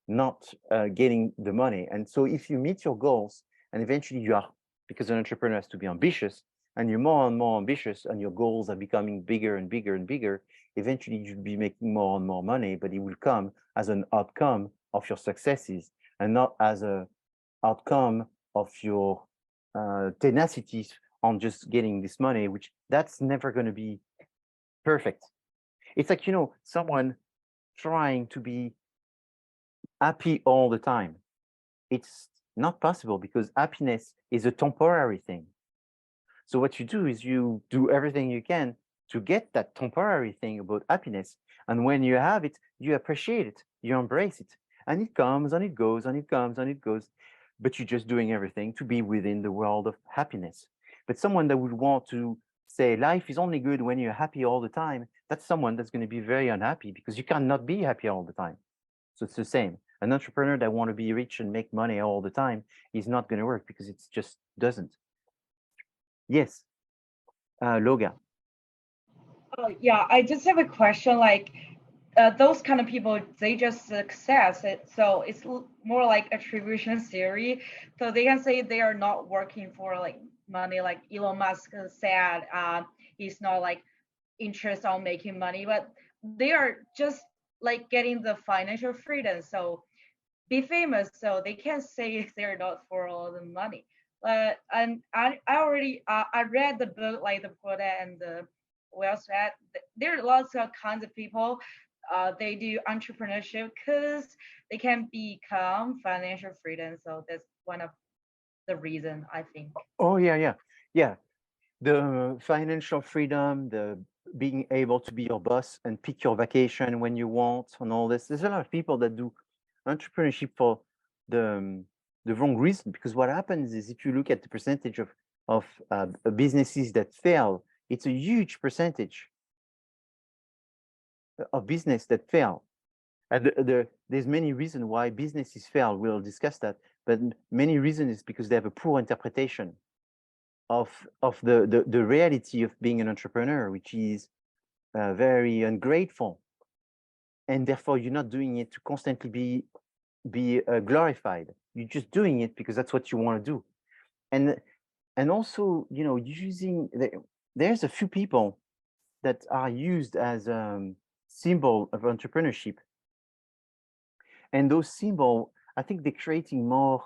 not getting the money. And so if you meet your goals, and eventually you are, because an entrepreneur has to be ambitious, and you're more and more ambitious, and your goals are becoming bigger and bigger and bigger, eventually you'll be making more and more money, but it will come as an outcome of your successes and not as an outcome of your tenacity on just getting this money, which that's never going to be perfect. It's like, someone trying to be happy all the time. It's not possible, because happiness is a temporary thing. So what you do is you do everything you can to get that temporary thing about happiness. And when you have it, you appreciate it, you embrace it. And it comes and it goes and it comes and it goes. But you're just doing everything to be within the world of happiness. But someone that would want to say life is only good when you're happy all the time, that's someone that's going to be very unhappy, because you cannot be happy all the time. So it's the same. An entrepreneur that want to be rich and make money all the time is not going to work, because it just doesn't. Yes, Loga. Oh, yeah, I just have a question. Like, those kind of people, they just success it. So it's more like attribution theory. So they can say they are not working for like money, like Elon Musk said, he's not like interested on making money, but they are just like getting the financial freedom. So be famous, so they can say they're not for all the money. But and I already I read the book, like the Poor Dad and the Wealth Dad. There are lots of kinds of people. They do entrepreneurship because they can become financial freedom. So that's one of the reason, I think. Oh, yeah. The financial freedom, the being able to be your boss and pick your vacation when you want, and all this. There's a lot of people that do entrepreneurship for the wrong reason, because what happens is, if you look at the percentage of businesses that fail, it's a huge percentage of business that fail. And there's many reasons why businesses fail. We'll discuss that, but many reasons is because they have a poor interpretation of the reality of being an entrepreneur, which is very ungrateful, and therefore you're not doing it to constantly be glorified. You're just doing it because that's what you want to do. And also, using there's a few people that are used as symbol of entrepreneurship, and those symbols, I think they're creating more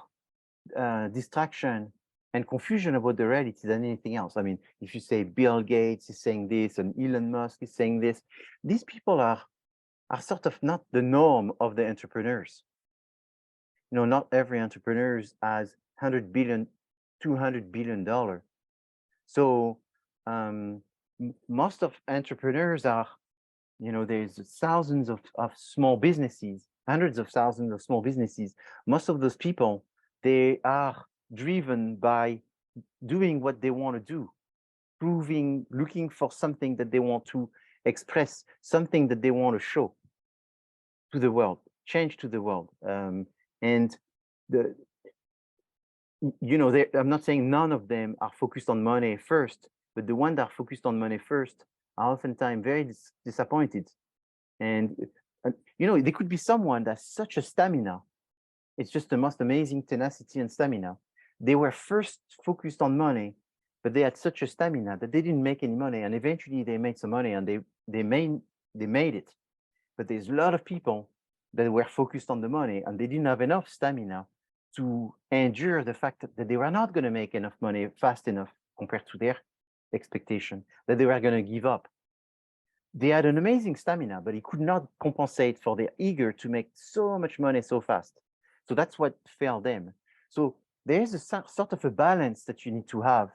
distraction and confusion about the reality than anything else. I mean, if you say Bill Gates is saying this and Elon Musk is saying this, these people are sort of not the norm of the entrepreneurs. Not every entrepreneur has $100 billion, $200 billion. So most of entrepreneurs are, there's thousands of small businesses, hundreds of thousands of small businesses. Most of those people, they are driven by doing what they want to do, looking for something that they want to express, something that they want to show to the world, change to the world. And I'm not saying none of them are focused on money first, but the ones that are focused on money first are oftentimes very disappointed. And there could be someone that's such a stamina. It's just the most amazing tenacity and stamina. They were first focused on money, but they had such a stamina that they didn't make any money. And eventually they made some money, and they made it. But there's a lot of people that were focused on the money, and they didn't have enough stamina to endure the fact that they were not going to make enough money fast enough compared to their expectation, that they were going to give up. They had an amazing stamina, but it could not compensate for their eager to make so much money so fast. So that's what failed them. So there's a sort of a balance that you need to have.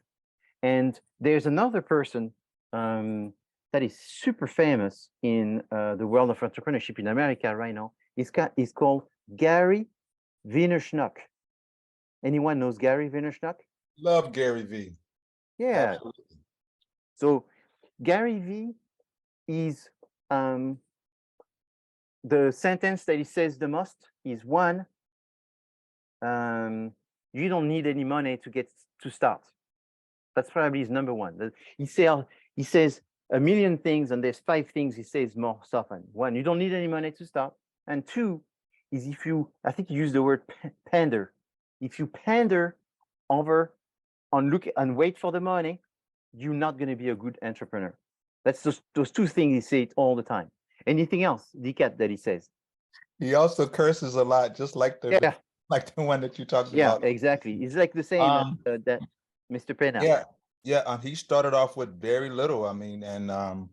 And there's another person that is super famous in the world of entrepreneurship in America right now. He's called Gary Vaynerchuk. Anyone knows Gary Vaynerchuk? Love Gary V. Yeah. Absolutely. So Gary V is the sentence that he says the most is one, you don't need any money to start. That's probably his number one. He says a million things, and there's 5 things he says most often. One, you don't need any money to start. And 2 is I think you use the word pander. If you pander over and wait for the money, you're not going to be a good entrepreneur. That's those 2 things he says all the time. Anything else, Dikat, that he says? He also curses a lot, just like the one that you talked about. Yeah, exactly. It's like the same as that Mr. Pena. Yeah. He started off with very little. I mean, and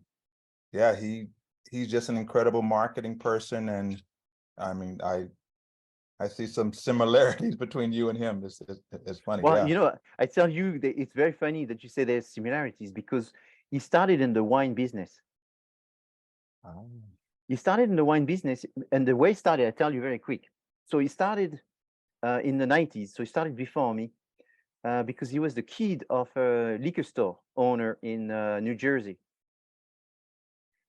yeah, he's just an incredible marketing person, and I mean, I see some similarities between you and him. It's funny. Well, yeah. I tell you that it's very funny that you say there's similarities, because he started in the wine business. Oh. He started in the wine business, and the way he started, I tell you very quick. So he started in the 90s. So he started before me because he was the kid of a liquor store owner in New Jersey.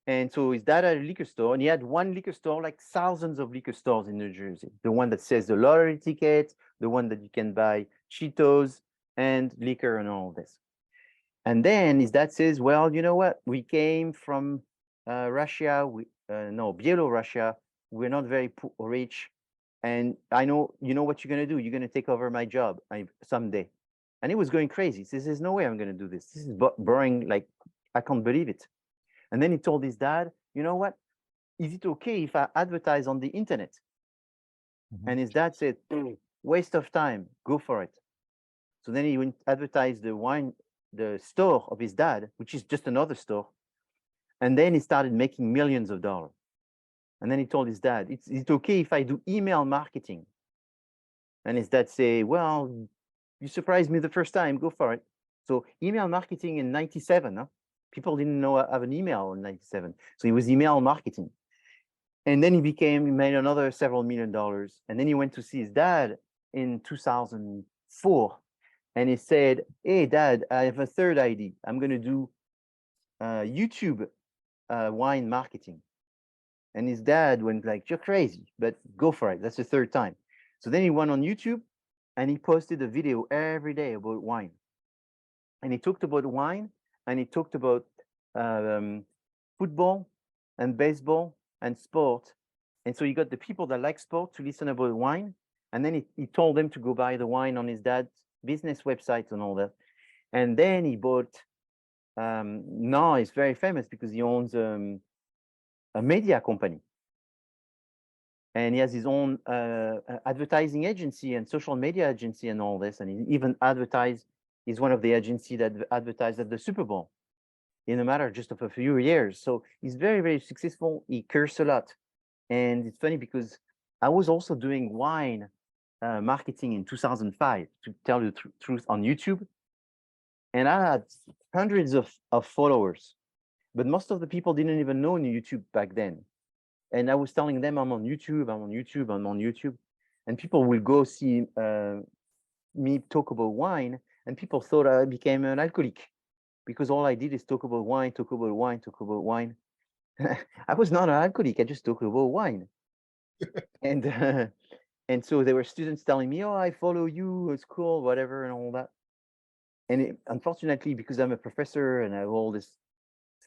And so his dad had a liquor store, and he had one liquor store, like thousands of liquor stores in New Jersey. The one that sells the lottery tickets, the one that you can buy Cheetos and liquor and all this. And then his dad says, well, you know what? We came from Russia, Belarus. We're not very rich. And I know, you know what you're going to do? You're going to take over my job someday. And he was going crazy. He says, there's no way I'm going to do this. This is boring. Like, I can't believe it. And then he told his dad, you know what? Is it okay if I advertise on the internet? Mm-hmm. And his dad said, waste of time, go for it. So then he went advertise the store of his dad, which is just another store. And then he started making millions of dollars. And then he told his dad, it's okay if I do email marketing. And his dad say, well, you surprised me the first time, go for it. So email marketing in 97, huh? People didn't know I have an email in 97. So he was email marketing. And then he made another several $1 million. And then he went to see his dad in 2004. And he said, hey, Dad, I have a third idea. I'm going to do YouTube wine marketing. And his dad went like, you're crazy, but go for it. That's the third time. So then he went on YouTube and he posted a video every day about wine. And he talked about wine, and he talked about football and baseball and sport. And so he got the people that like sport to listen about wine. And then he told them to go buy the wine on his dad's business website and all that. And then he bought, now he's very famous because he owns a media company. And he has his own advertising agency and social media agency and all this. And he even he's one of the agencies that advertised at the Super Bowl in a matter just of a few years. So he's very, very successful. He curses a lot. And it's funny because I was also doing wine marketing in 2005, to tell you the truth, on YouTube. And I had hundreds of followers, but most of the people didn't even know YouTube back then. And I was telling them, I'm on YouTube, I'm on YouTube, I'm on YouTube. And people will go see me talk about wine, and people thought I became an alcoholic because all I did is talk about wine, talk about wine, talk about wine. I was not an alcoholic, I just talked about wine. And so there were students telling me, oh, I follow you, it's cool, whatever, and all that. And unfortunately, because I'm a professor and I have all this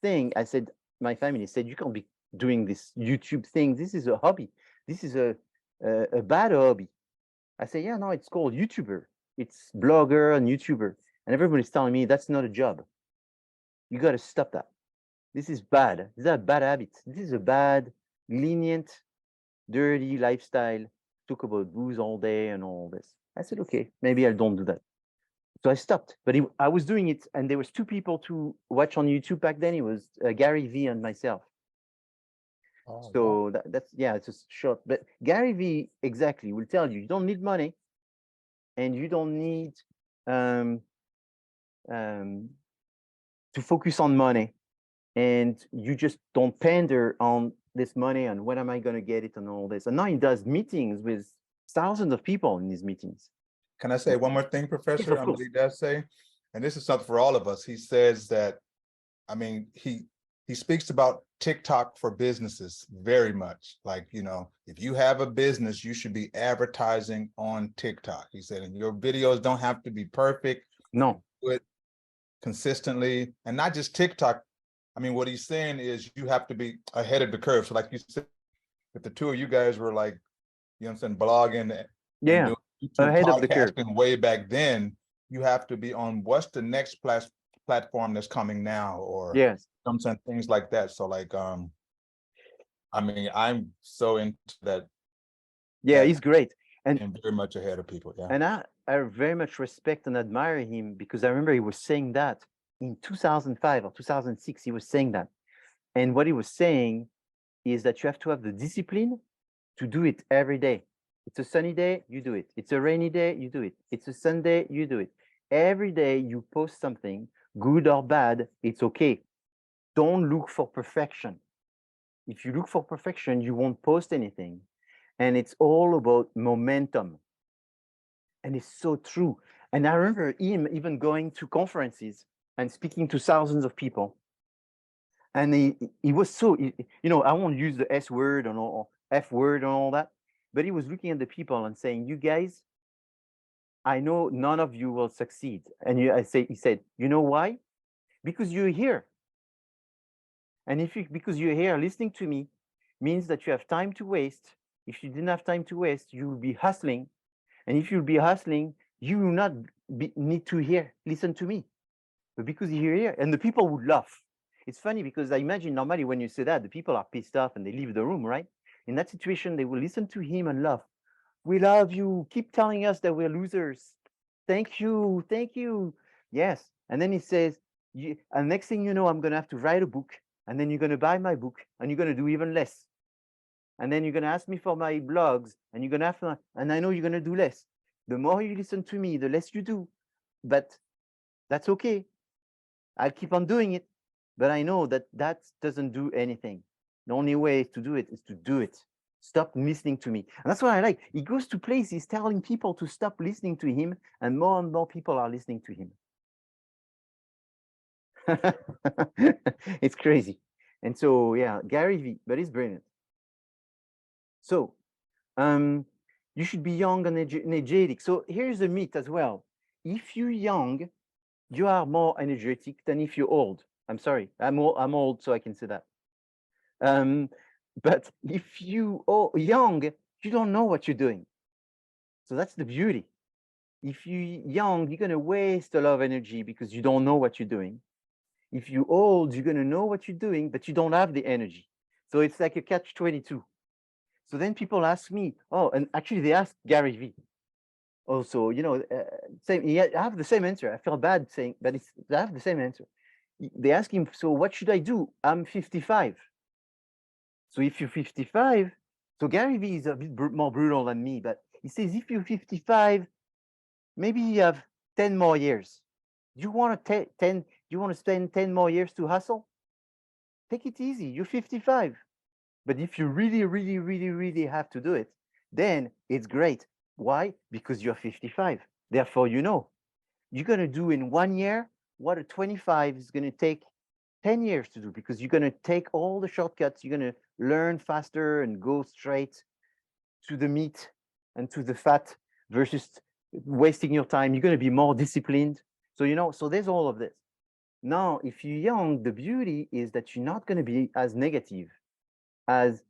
thing, I said, my family said, you can't be doing this YouTube thing. This is a hobby. This is a bad hobby. I say, yeah, no, it's called YouTuber. It's blogger and YouTuber. And everybody's telling me that's not a job. You got to stop that. This is bad. These are bad habits. This is a bad, lenient, dirty lifestyle. Talk about booze all day and all this. I said, okay, maybe I don't do that. So I stopped. But I was doing it, and there was two people to watch on YouTube back then. It was Gary Vee and myself. Oh, So wow. that's yeah, it's just short. But Gary Vee exactly will tell you don't need money, and you don't need um, to focus on money, and you just don't pander on this money and when am I going to get it and all this. And now he does meetings with thousands of people in these meetings. Can I say one more thing, Professor? of course. He does say, and this is something for all of us. He says that, I mean, he speaks about TikTok for businesses very much. Like, you know, if you have a business, you should be advertising on TikTok. He said, and your videos don't have to be perfect. No. Do it consistently, and not just TikTok. I mean, what he's saying is you have to be ahead of the curve. So like you said, if the two of you guys were like, you know what I'm saying, blogging and Yeah, doing YouTube ahead of the curve. podcasting way back then, you have to be on what's the next platform that's coming now, or Yes. some things like that. So like, I mean, I'm so into that. Yeah, that he's great. and very much ahead of people. Yeah. And I very much respect and admire him, because I remember he was saying that in 2005 or 2006, he was saying that. And what he was saying is that you have to have the discipline to do it every day. It's a sunny day, you do it. It's a rainy day, you do it. It's a Sunday, you do it. Every day you post something, good or bad, it's okay. Don't look for perfection. If you look for perfection, you won't post anything. And it's all about momentum. And it's so true. And I remember him even going to conferences and speaking to thousands of people. And he was so, you know, I won't use the S word or F word and all that, but he was looking at the people and saying, you guys, I know none of you will succeed. And he said, you know why? Because you're here. And because you're here listening to me means that you have time to waste. If you didn't have time to waste, you will be hustling. And if you'll be hustling, you will not need to listen to me. But because you're here, and the people would laugh. It's funny because I imagine normally when you say that, the people are pissed off and they leave the room, right? In that situation, they will listen to him and laugh. We love you. Keep telling us that we're losers. Thank you. Thank you. Yes. And then he says, and next thing you know, I'm going to have to write a book. And then you're going to buy my book and you're going to do even less. And then you're going to ask me for my blogs and you're going to have to, and I know you're going to do less. The more you listen to me, the less you do. But that's okay. I'll keep on doing it. But I know that doesn't do anything. The only way to do it is to do it. Stop listening to me. And that's what I like. He goes to places telling people to stop listening to him, and more people are listening to him. It's crazy. And so, yeah, Gary Vee, but he's brilliant. So, you should be young and energetic. So here's a myth as well. If you're young, you are more energetic than if you're old. I'm sorry, I'm old, so I can say that. But if you are young, you don't know what you're doing. So that's the beauty. If you're young, you're going to waste a lot of energy because you don't know what you're doing. If you're old, you're going to know what you're doing, but you don't have the energy. So it's like a catch-22. So then people ask me, oh, and actually they asked Gary Vee. Also, you know, I have the same answer. I feel bad saying, but I have the same answer. They ask him, so what should I do? I'm 55. So if you're 55, so Gary Vee is a bit more brutal than me, but he says, if you're 55, maybe you have 10 more years. You want to spend 10 more years to hustle? Take it easy. You're 55. But if you really, really, really, really have to do it, then it's great. Why? Because you're 55. Therefore, you know, you're going to do in 1 year what a 25 is going to take 10 years to do, because you're going to take all the shortcuts. You're going to learn faster and go straight to the meat and to the fat versus wasting your time. You're going to be more disciplined. So, you know, so there's all of this. Now, if you're young, the beauty is that you're not going to be as negative as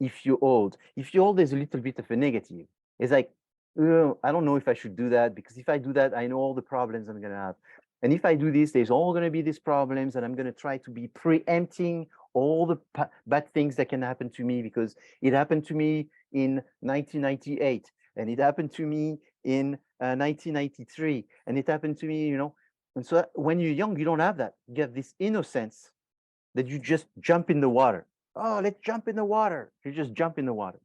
if you're old. If you're old, there's a little bit of a negative. It's like, I don't know if I should do that, because if I do that, I know all the problems I'm going to have. And if I do this, there's all going to be these problems, and I'm going to try to be preempting all the bad things that can happen to me, because it happened to me in 1998, and it happened to me in 1993, and it happened to me, And so when you're young, you don't have that. You have this innocence that you just jump in the water. Oh, let's jump in the water. You just jump in the water.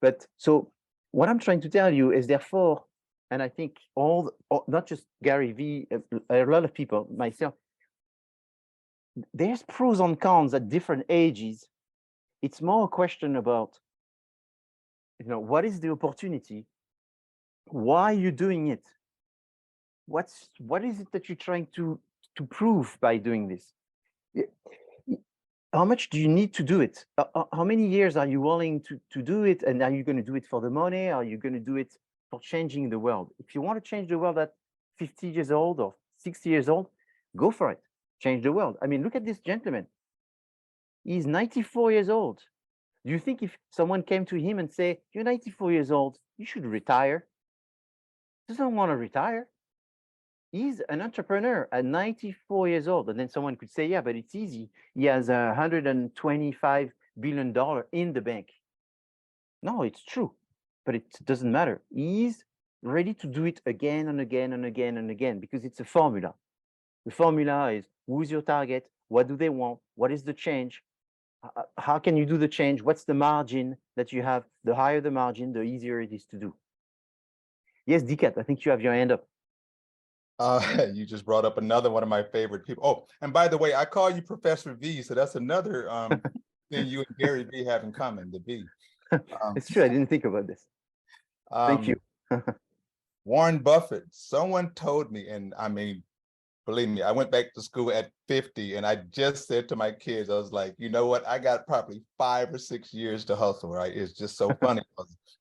But so what I'm trying to tell you is, therefore, and I think not just Gary Vee, a lot of people, myself, there's pros and cons at different ages. It's more a question about, what is the opportunity? Why are you doing it? What is it that you're trying to prove by doing this? How much do you need to do it? How many years are you willing to do it? And are you going to do it for the money? Are you going to do it for changing the world? If you want to change the world at 50 years old or 60 years old, go for it. Change the world. I mean, look at this gentleman. He's 94 years old. Do you think if someone came to him and say, you're 94 years old, you should retire? He doesn't want to retire. He's an entrepreneur at 94 years old. And then someone could say, yeah, but it's easy. He has $125 billion in the bank. No, it's true, but it doesn't matter. He's ready to do it again and again and again and again, because it's a formula. The formula is, who's your target? What do they want? What is the change? How can you do the change? What's the margin that you have? The higher the margin, the easier it is to do. Yes, Dikat, I think you have your hand up. You just brought up another one of my favorite people. Oh, and by the way, I call you Professor V, so that's another thing you and Gary V have in common, the V. It's true, I didn't think about this. Thank you. Warren Buffett, someone told me, and I mean, believe me, I went back to school at 50, and I just said to my kids, I was like, you know what? I got probably 5 or 6 years to hustle, right? It's just so funny,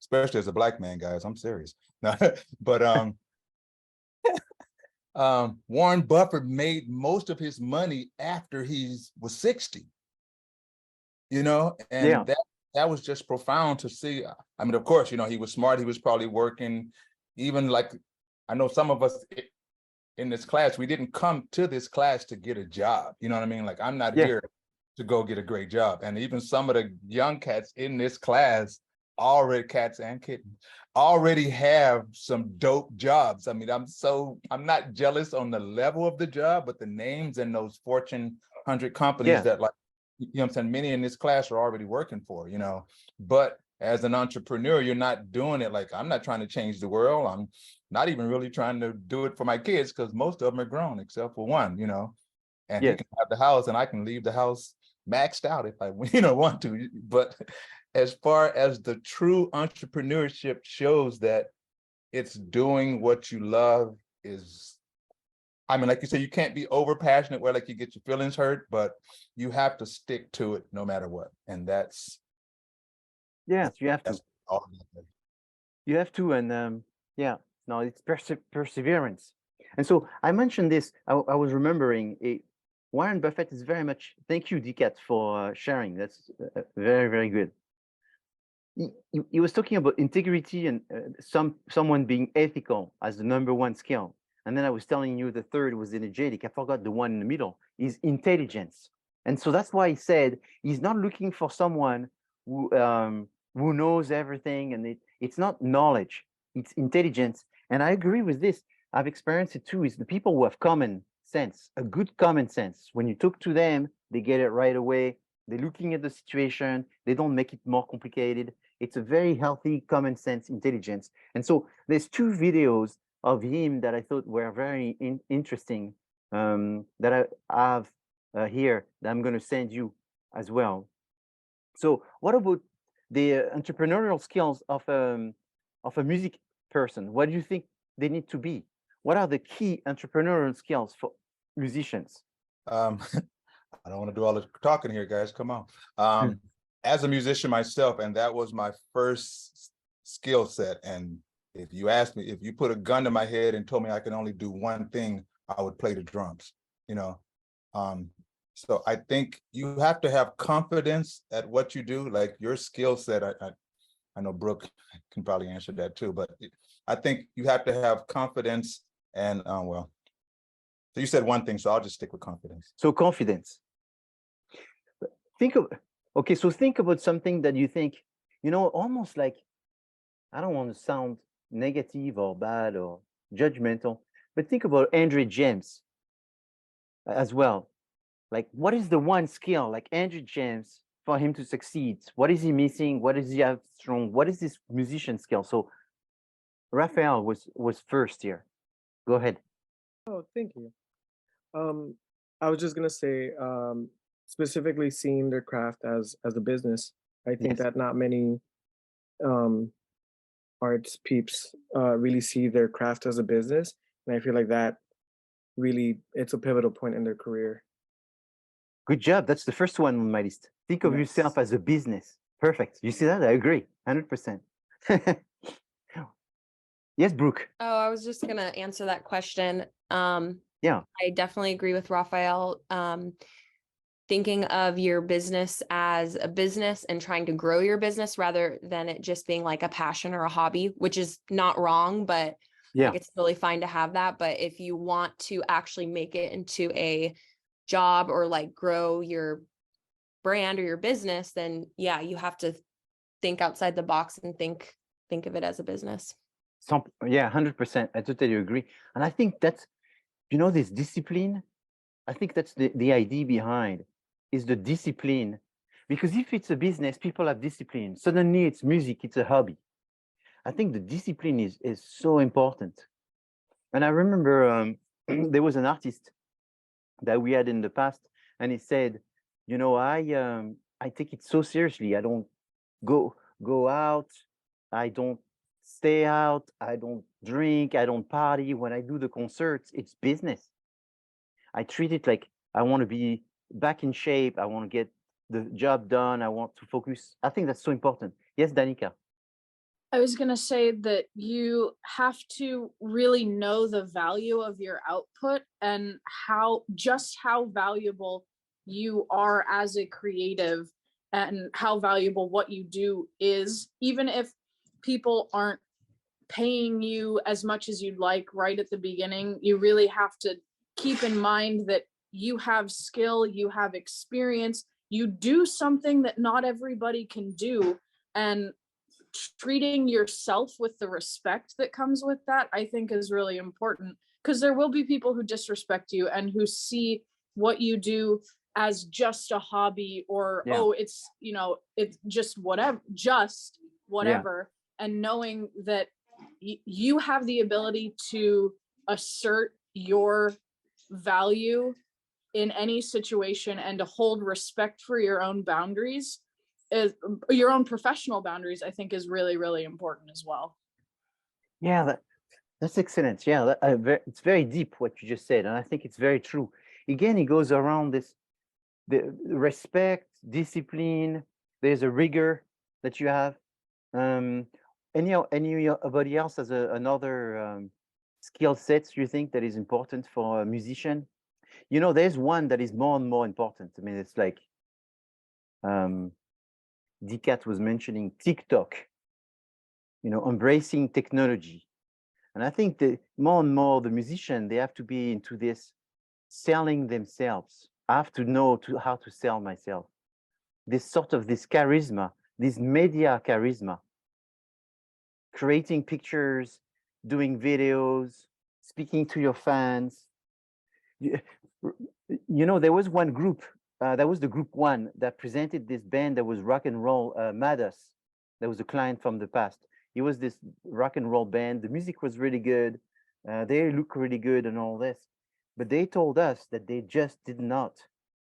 especially as a Black man, guys. I'm serious. But Warren Buffett made most of his money after he was 60, and Yeah. that was just profound to see. I mean, of course, he was smart. He was probably working, even like, I know some of us in this class, we didn't come to this class to get a job. You know what I mean? Like, I'm not here to go get a great job. And even some of the young cats in this class, cats and kittens, already have some dope jobs. I mean, I'm not jealous on the level of the job, but the names in those Fortune 100 companies that, like, I'm saying, many in this class are already working for, but as an entrepreneur, you're not doing it like, I'm not trying to change the world. I'm not even really trying to do it for my kids, because most of them are grown except for one, and he can have the house and I can leave the house maxed out if I want to. But as far as the true entrepreneurship shows, that it's doing what you love is, I mean, like you said, you can't be over passionate where like you get your feelings hurt, but you have to stick to it no matter what. And that's, yes, you have to. All you have to, and no, it's perseverance. And so I mentioned this, I was remembering, Warren Buffett is very much, thank you, Dikat, for sharing. That's very, very good. He was talking about integrity and someone being ethical as the #1 skill. And then I was telling you the third was energetic. I forgot the one in the middle is intelligence. And so that's why he said he's not looking for someone who knows everything, and it's not knowledge, it's intelligence. And I agree with this. I've experienced it too, is the people who have common sense, a good common sense. When you talk to them, they get it right away. They're looking at the situation. They don't make it more complicated. It's a very healthy common sense intelligence. And so there's 2 videos of him that I thought were very interesting, that I have here, that I'm going to send you as well. So what about the entrepreneurial skills of a music person? What do you think they need to be? What are the key entrepreneurial skills for musicians? I don't want to do all the talking here, guys. Come on. As a musician myself, and that was my first skill set. And if you asked me, if you put a gun to my head and told me I could only do one thing, I would play the drums, So I think you have to have confidence at what you do, like your skill set. I know Brooke can probably answer that too, but I think you have to have confidence and So you said one thing, so I'll just stick with confidence. So confidence. Okay, so think about something that you think, almost like, I don't want to sound negative or bad or judgmental, but think about Andre James as well. Like, what is the one skill, like Andre James, for him to succeed? What is he missing? What does he have strong? What is this musician skill? So Raphael was first here. Go ahead. Oh, thank you. I was just gonna say, specifically seeing their craft as a business. I think Yes. that not many arts peeps really see their craft as a business, and I feel like that really it's a pivotal point in their career. Good job. That's the first one on my list. Think of yourself Yes. as a business. Perfect. You see that? I agree. 100%. Yes, Brooke. Oh, I was just gonna answer that question. Yeah. I definitely agree with Raphael. Thinking of your business as a business and trying to grow your business rather than it just being like a passion or a hobby, which is not wrong, but Yeah. like it's totally fine to have that. But if you want to actually make it into a job or like grow your brand or your business, then yeah, you have to think outside the box and think of it as a business. Yeah, 100%. I totally agree. And I think that's, this discipline, I think that's the idea behind is the discipline. Because if it's a business, people have discipline. Suddenly it's music, it's a hobby. I think the discipline is so important. And I remember there was an artist that we had in the past, and he said, I take it so seriously. I don't go out. I don't stay out. I don't drink. I don't party. When I do the concerts, it's business. I treat it like I want to be back in shape. I want to get the job done. I want to focus. I think that's so important. Yes, Danica. I was going to say that you have to really know the value of your output and how valuable you are as a creative and how valuable what you do is, even if people aren't paying you as much as you'd like right at the beginning. You really have to keep in mind that you have skill, you have experience, you do something that not everybody can do, and treating yourself with the respect that comes with that, I think, is really important, because there will be people who disrespect you and who see what you do as just a hobby or it's just whatever, and knowing that you have the ability to assert your value in any situation and to hold respect for your own boundaries, your own professional boundaries, I think is really, really important as well. Yeah, that's excellent. Yeah, it's very deep what you just said, and I think it's very true. Again, it goes around the respect, discipline. There's a rigor that you have. Anybody else has another skill sets you think that is important for a musician? There's one that is more and more important. I mean, it's like Dicat was mentioning TikTok, embracing technology. And I think that more and more the musician, they have to be into this selling themselves. I have to know how to sell myself. This charisma, this media charisma, creating pictures, doing videos, speaking to your fans. There was one group, that was the group one that presented this band that was rock and roll, Madas. That was a client from the past. It was this rock and roll band. The music was really good. They look really good and all this. But they told us that they just did not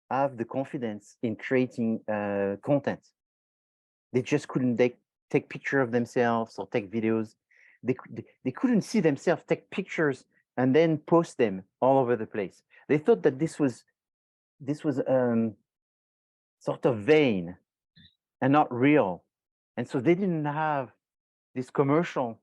have the confidence in creating content. They just couldn't take picture of themselves or take videos. They couldn't see themselves take pictures and then post them all over the place. They thought that this was sort of vain and not real. And so they didn't have this commercial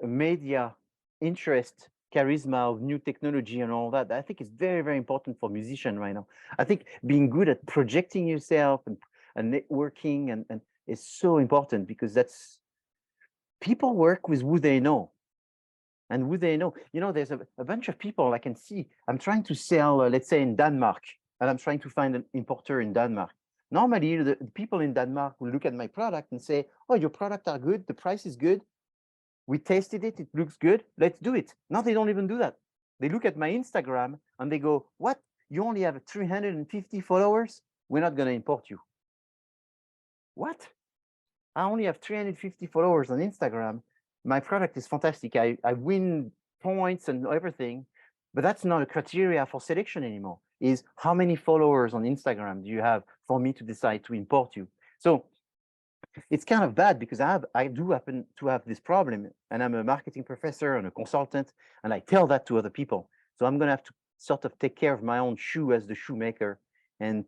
media interest, charisma of new technology and all that. I think it's very, very important for musicians right now. I think being good at projecting yourself and networking and is so important, because people work with who they know. And who they know? You know, there's a bunch of people I can see. I'm trying to sell, let's say in Denmark, and I'm trying to find an importer in Denmark. Normally, the people in Denmark will look at my product and say, oh, your product are good, the price is good. We tasted it, it looks good, let's do it. Now they don't even do that. They look at my Instagram and they go, what? You only have 350 followers? We're not gonna import you. What? I only have 350 followers on Instagram. My product is fantastic. I win points and everything, but that's not a criteria for selection anymore. Is how many followers on Instagram do you have for me to decide to import you? So it's kind of bad because I do happen to have this problem, and I'm a marketing professor and a consultant, and I tell that to other people. So I'm gonna have to sort of take care of my own shoe as the shoemaker and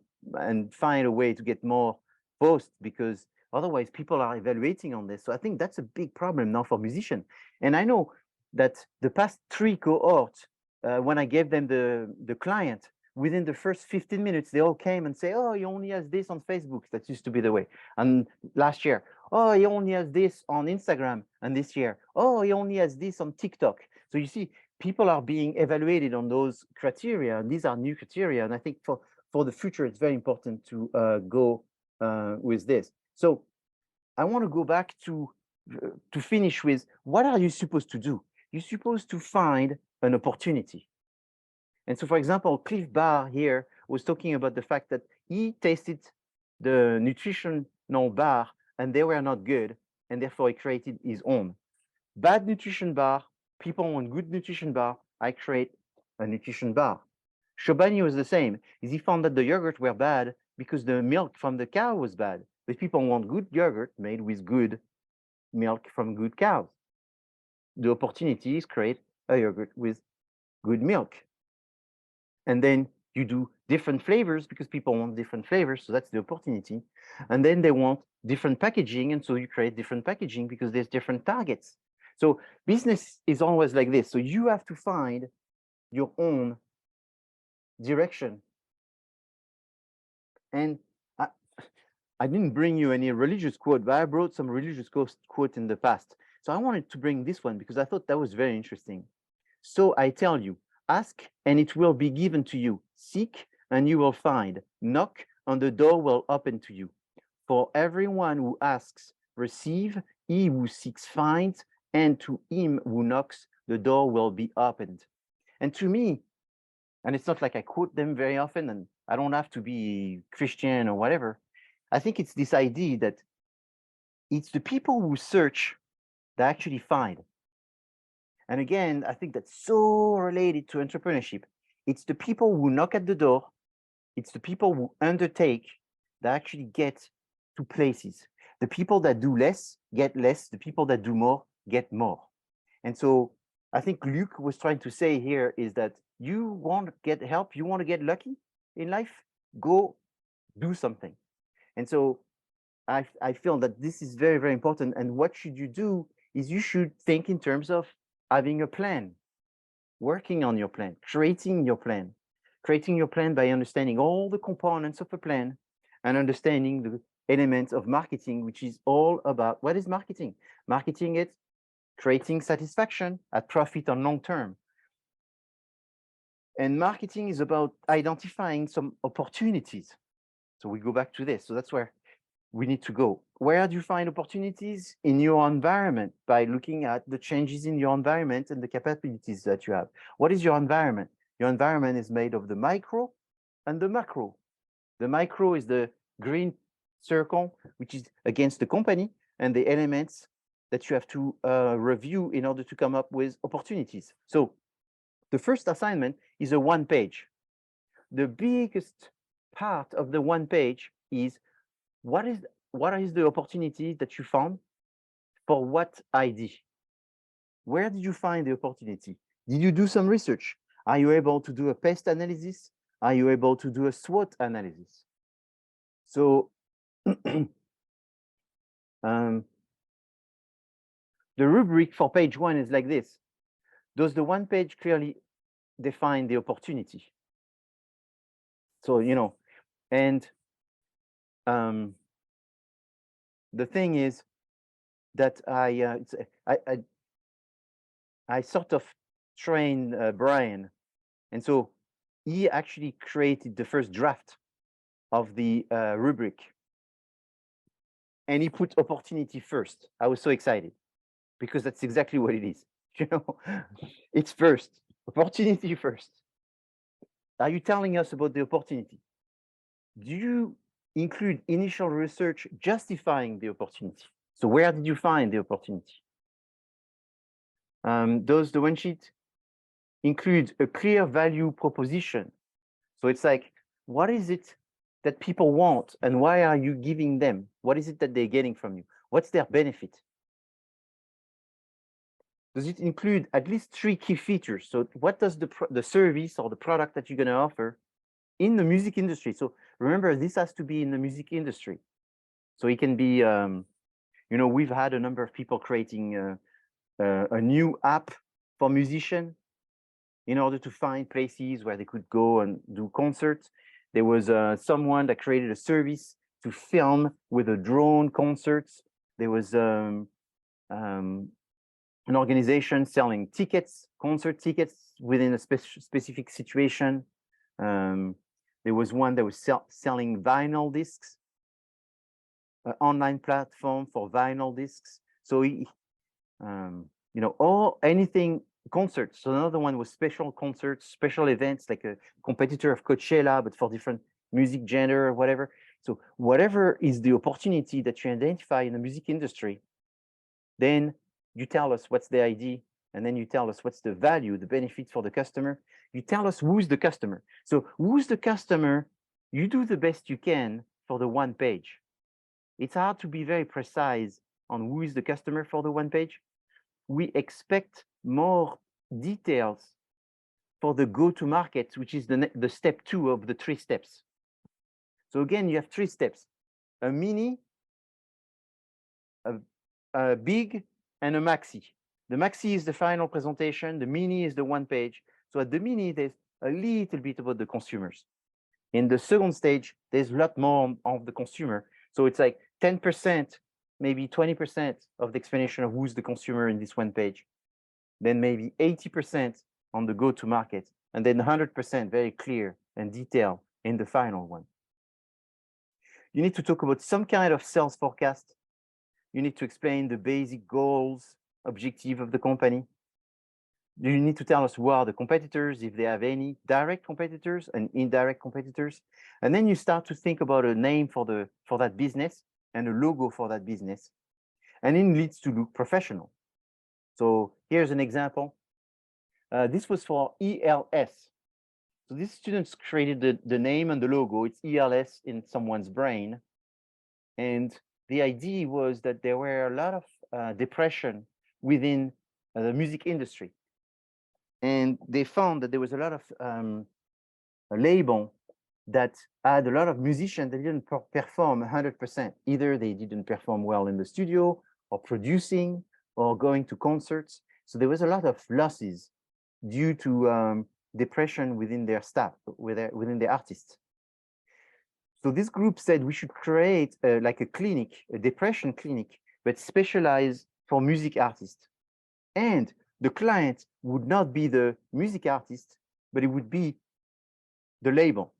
find a way to get more posts, because otherwise people are evaluating on this. So I think that's a big problem now for musicians. And I know that the past 3 cohorts, when I gave them the client, within the first 15 minutes, they all came and say, oh, he only has this on Facebook. That used to be the way. And last year, oh, he only has this on Instagram. And this year, oh, he only has this on TikTok. So you see, people are being evaluated on those criteria. And these are new criteria. And I think for the future, it's very important to go with this. So I want to go back to finish with, what are you supposed to do? You're supposed to find an opportunity. And so, for example, Cliff Bar here was talking about the fact that he tasted the nutritional bar and they were not good, and therefore he created his own. Bad nutrition bar, people want good nutrition bar, I create a nutrition bar. Chobani was the same. He found that the yogurt were bad because the milk from the cow was bad, but people want good yogurt made with good milk from good cows. The opportunity is create a yogurt with good milk. And then you do different flavors because people want different flavors. So that's the opportunity. And then they want different packaging. And so you create different packaging because there's different targets. So business is always like this. So you have to find your own direction. And I didn't bring you any religious quote, but I brought some religious quote in the past. So I wanted to bring this one because I thought that was very interesting. So I tell you, ask and it will be given to you. Seek and you will find. Knock and the door will open to you. For everyone who asks, receive. He who seeks finds, and to him who knocks, the door will be opened. And to me, and it's not like I quote them very often, and I don't have to be Christian or whatever. I think it's this idea that it's the people who search that actually find. And again, I think that's so related to entrepreneurship. It's the people who knock at the door, it's the people who undertake that actually get to places. The people that do less get less, the people that do more get more. And so I think Luc was trying to say here is that you want to get help, you want to get lucky in life, go do something. And so I feel that this is very, very important. And what should you do is you should think in terms of having a plan, working on your plan, creating your plan by understanding all the components of a plan and understanding the elements of marketing, which is all about, what is marketing? Marketing is creating satisfaction at profit on long term. And marketing is about identifying some opportunities. So we go back to this. So that's where we need to go. Where do you find opportunities? In your environment, by looking at the changes in your environment and the capabilities that you have. What is your environment? Your environment is made of the micro and the macro. The micro is the green circle, which is against the company, and the elements that you have to review in order to come up with opportunities. So the first assignment is a 1 page. The biggest part of the 1 page is what is the opportunity that you found for what ID? Where did you find the opportunity? Did you do some research? Are you able to do a pest analysis? Are you able to do a SWOT analysis? So the rubric for page 1 is like this. Does the 1 page clearly define the opportunity? So, you know, and the thing is that I sort of trained Brian. And so he actually created the first draft of the rubric. And he put opportunity first. I was so excited because that's exactly what it is. You know, it's first, opportunity first. Are you telling us about the opportunity? Do you include initial research justifying the opportunity? So where did you find the opportunity? Does the one sheet include a clear value proposition? So it's like, what is it that people want and why are you giving them? What is it that they're getting from you? What's their benefit? Does it include at least 3 key features? So what does the service or the product that you're going to offer in the music industry? So remember, this has to be in the music industry. So it can be, you know, we've had a number of people creating a new app for musicians in order to find places where they could go and do concerts. There was someone that created a service to film with a drone concerts. There was an organization selling tickets, concert tickets within a specific situation. There was one that was selling vinyl discs, an online platform for vinyl discs. So, you know, anything concerts. So another one was special concerts, special events, like a competitor of Coachella, but for different music genre or whatever. So whatever is the opportunity that you identify in the music industry, then you tell us what's the ID, and then you tell us what's the value, the benefit for the customer. You tell us who's the customer. So who's the customer? You do the best you can for the one page. It's hard to be very precise on who is the customer for the one page. We expect more details for the go-to-market, which is the step 2 of the 3 steps. So again, you have 3 steps: a mini, a big, and a maxi. The maxi is the final presentation. The mini is the one page. So at the mini, there's a little bit about the consumers. In the second stage, there's a lot more of the consumer. So it's like 10%, maybe 20% of the explanation of who's the consumer in this one page. Then maybe 80% on the go-to-market, and then 100% very clear and detailed in the final one. You need to talk about some kind of sales forecast. You need to explain the basic goals, objective of the company. You need to tell us who are the competitors, if they have any direct competitors and indirect competitors. And then you start to think about a name for that business and a logo for that business. And it needs to look professional. So here's an example. This was for ELS. So these students created the name and the logo. It's ELS in someone's brain. And the idea was that there were a lot of depression within the music industry. And they found that there was a lot of a label that had a lot of musicians that didn't perform 100%. Either they didn't perform well in the studio or producing or going to concerts. So there was a lot of losses due to depression within their staff, within the artists. So this group said we should create like a clinic, a depression clinic, but specialized for music artists. And the client would not be the music artist, but it would be the label.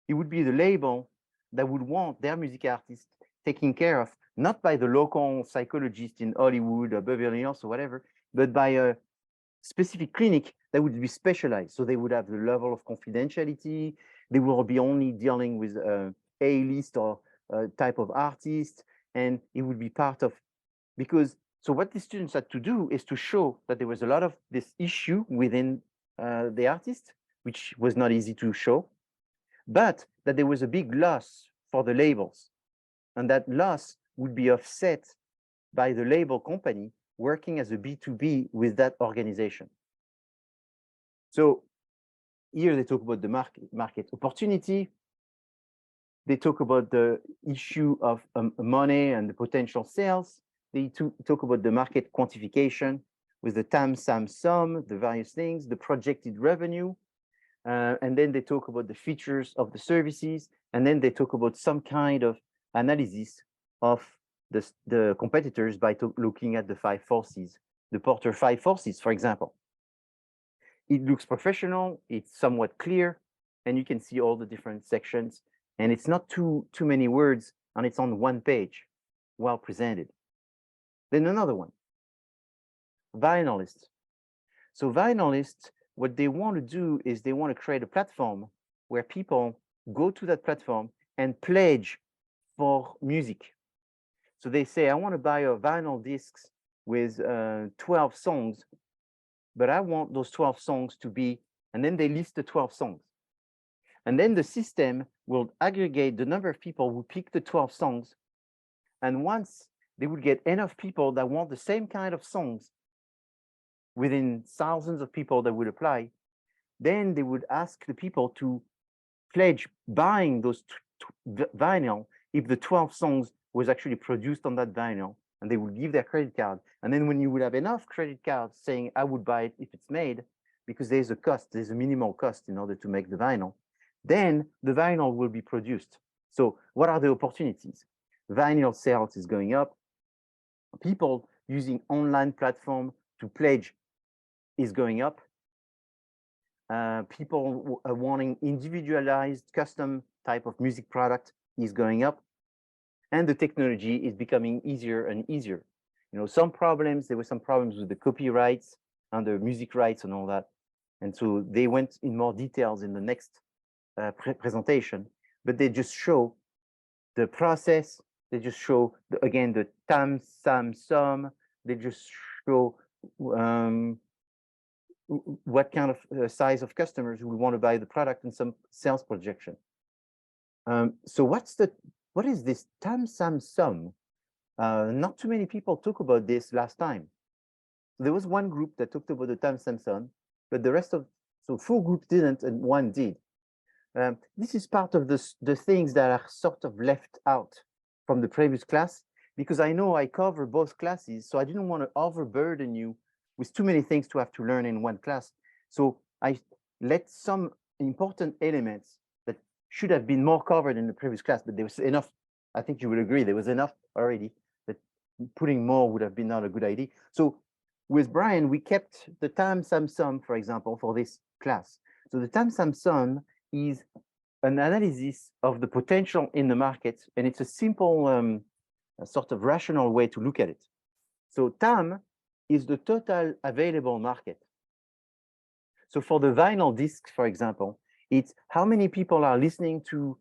It would be the label that would want their music artist taken care of, not by the local psychologist in Hollywood or Beverly Hills or whatever, but by a specific clinic that would be specialized. So they would have the level of confidentiality. They will be only dealing with A-list or type of artist, and it would be part of, because, so what the students had to do is to show that there was a lot of this issue within the artist, which was not easy to show, but that there was a big loss for the labels. And that loss would be offset by the label company working as a B2B with that organization. So here they talk about the market opportunity. They talk about the issue of money and the potential sales. They talk about the market quantification with the TAM, SAM, SUM, the various things, the projected revenue. And then they talk about the features of the services. And then they talk about some kind of analysis of the competitors by looking at the 5 forces the Porter 5 Forces, for example. It looks professional, it's somewhat clear, and you can see all the different sections, and it's not too many words, and it's on one page, well presented. Then another one, vinylists. So vinylists, what they want to do is they want to create a platform where people go to that platform and pledge for music. So they say, I want to buy a vinyl discs with 12 songs, but I want those 12 songs to be, and then they list the 12 songs. And then the system will aggregate the number of people who pick the 12 songs. And once they would get enough people that want the same kind of songs within thousands of people that would apply, then they would ask the people to pledge buying those vinyl if the 12 songs was actually produced on that vinyl, and they would give their credit card. And then when you would have enough credit cards saying, I would buy it if it's made, because there's a cost, there's a minimal cost in order to make the vinyl, then the vinyl will be produced. So what are the opportunities? Vinyl sales is going up. People using online platform to pledge is going up. People wanting individualized custom type of music product is going up. And the technology is becoming easier and easier. You know, there were some problems with the copyrights and the music rights and all that. And so they went in more details in the next presentation, but they just show the process. They just show, again, the tam, sam, sum. They just show what kind of size of customers who want to buy the product and some sales projection. So what is this tam, sam, sum? Not too many people talk about this last time. There was one group that talked about the tam, sam, sum, but the rest of, so 4 groups didn't and 1 did. This is part of the things that are sort of left out from the previous class, because I know I cover both classes, so I didn't want to overburden you with too many things to have to learn in one class. So I let some important elements that should have been more covered in the previous class, but there was enough. I think you would agree there was enough already that putting more would have been not a good idea. So with Brian, we kept the tam, sam, sum, for example, for this class. So the tam, sam, sum is an analysis of the potential in the market, and it's a simple sort of rational way to look at it. So TAM is the total available market. So for the vinyl discs, for example, it's how many people are listening to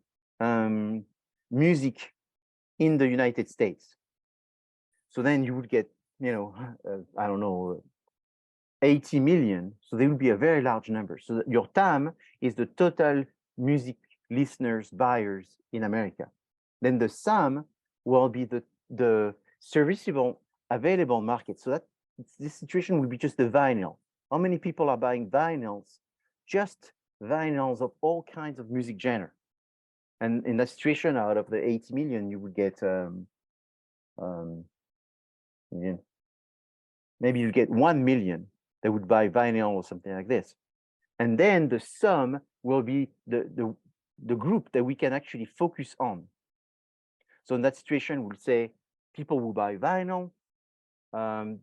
music in the United States. So then you would get, you know, I don't know, 80 million. So there would be a very large number. So your TAM is the total music listeners, buyers in America. Then the SAM will be the serviceable available market. So that this situation would be just the vinyl. How many people are buying vinyls? Just vinyls of all kinds of music genre. And in that situation, out of the 80 million, you would get maybe you get 1 million that would buy vinyl or something like this. And then the sum will be the group that we can actually focus on. So in that situation, we'll say people who buy vinyl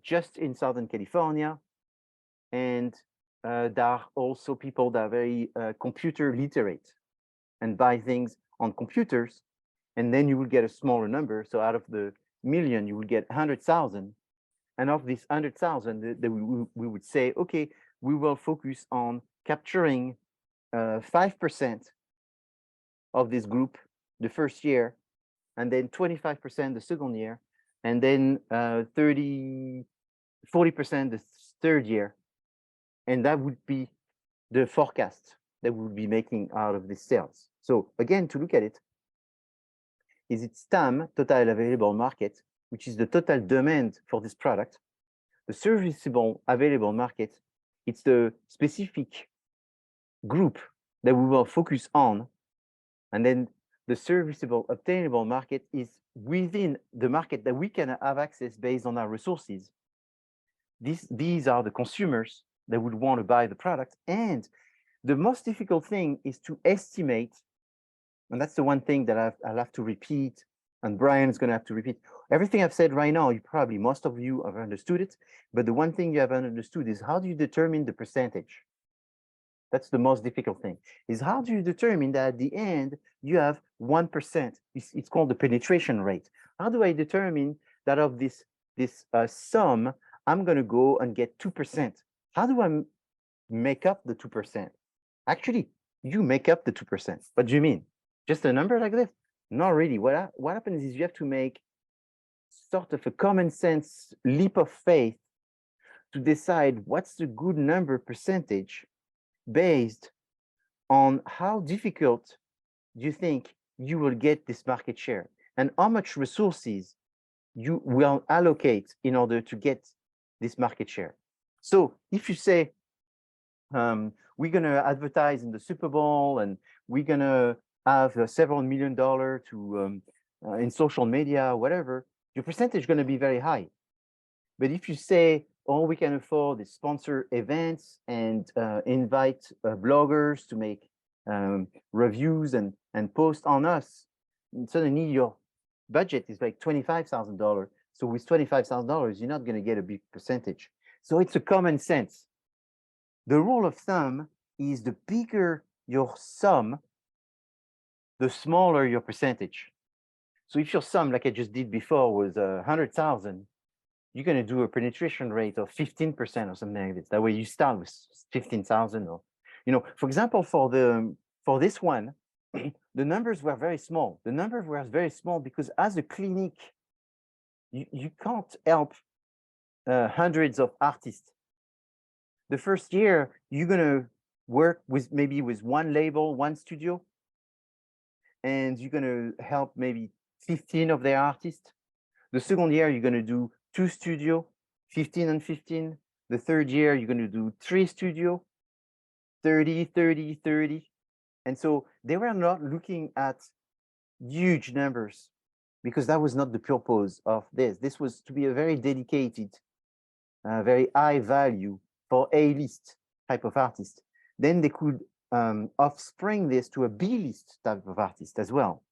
just in Southern California. And there are also people that are very computer literate and buy things on computers. And then you will get a smaller number. So out of the million, you will get 100,000. And of this 100,000, we would say, okay, we will focus on capturing 5% of this group the first year, and then 25% the second year, and then 40% the third year. And that would be the forecast that we would be making out of these sales. So again, to look at it, is its TAM, total available market, which is the total demand for this product. The serviceable available market, it's the specific group that we will focus on. And then the serviceable obtainable market is within the market that we can have access based on our resources. These are the consumers that would want to buy the product. And the most difficult thing is to estimate, and that's the one thing that I'll have to repeat, and Brian is going to have to repeat, everything I've said right now, you probably, most of you have understood it, but the one thing you haven't understood is how do you determine the percentage? That's the most difficult thing, is how do you determine that at the end you have 1%? It's called the penetration rate. How do I determine that of this sum, I'm going to go and get 2%? How do I make up the 2%? Actually, you make up the 2%. What do you mean? Just a number like this? Not really. What happens is you have to make sort of a common sense leap of faith to decide what's the good number percentage based on how difficult you think you will get this market share and how much resources you will allocate in order to get this market share. So if you say, we're going to advertise in the Super Bowl and we're going to have several $1 million to in social media, whatever, your percentage is going to be very high. But if you say, all we can afford is sponsor events and invite bloggers to make reviews and post on us, and suddenly your budget is like $25,000. So with $25,000, you're not going to get a big percentage. So it's a common sense. The rule of thumb is the bigger your sum, the smaller your percentage. So if your sum, like I just did before, was 100,000, you're going to do a penetration rate of 15% or something like this. That way you start with 15,000 or, for example, for this one, the numbers were very small. The numbers were very small because as a clinic, you can't help hundreds of artists. The first year, you're going to work with maybe with one label, one studio, and you're going to help maybe 15 of their artists. The second year, you're going to do 2 studio, 15 and 15. The third year, you're going to do 3 studio, 30, 30, 30. And so they were not looking at huge numbers because that was not the purpose of this. This was to be a very dedicated, very high value for A-list type of artist. Then they could offspring this to a B-list type of artist as well,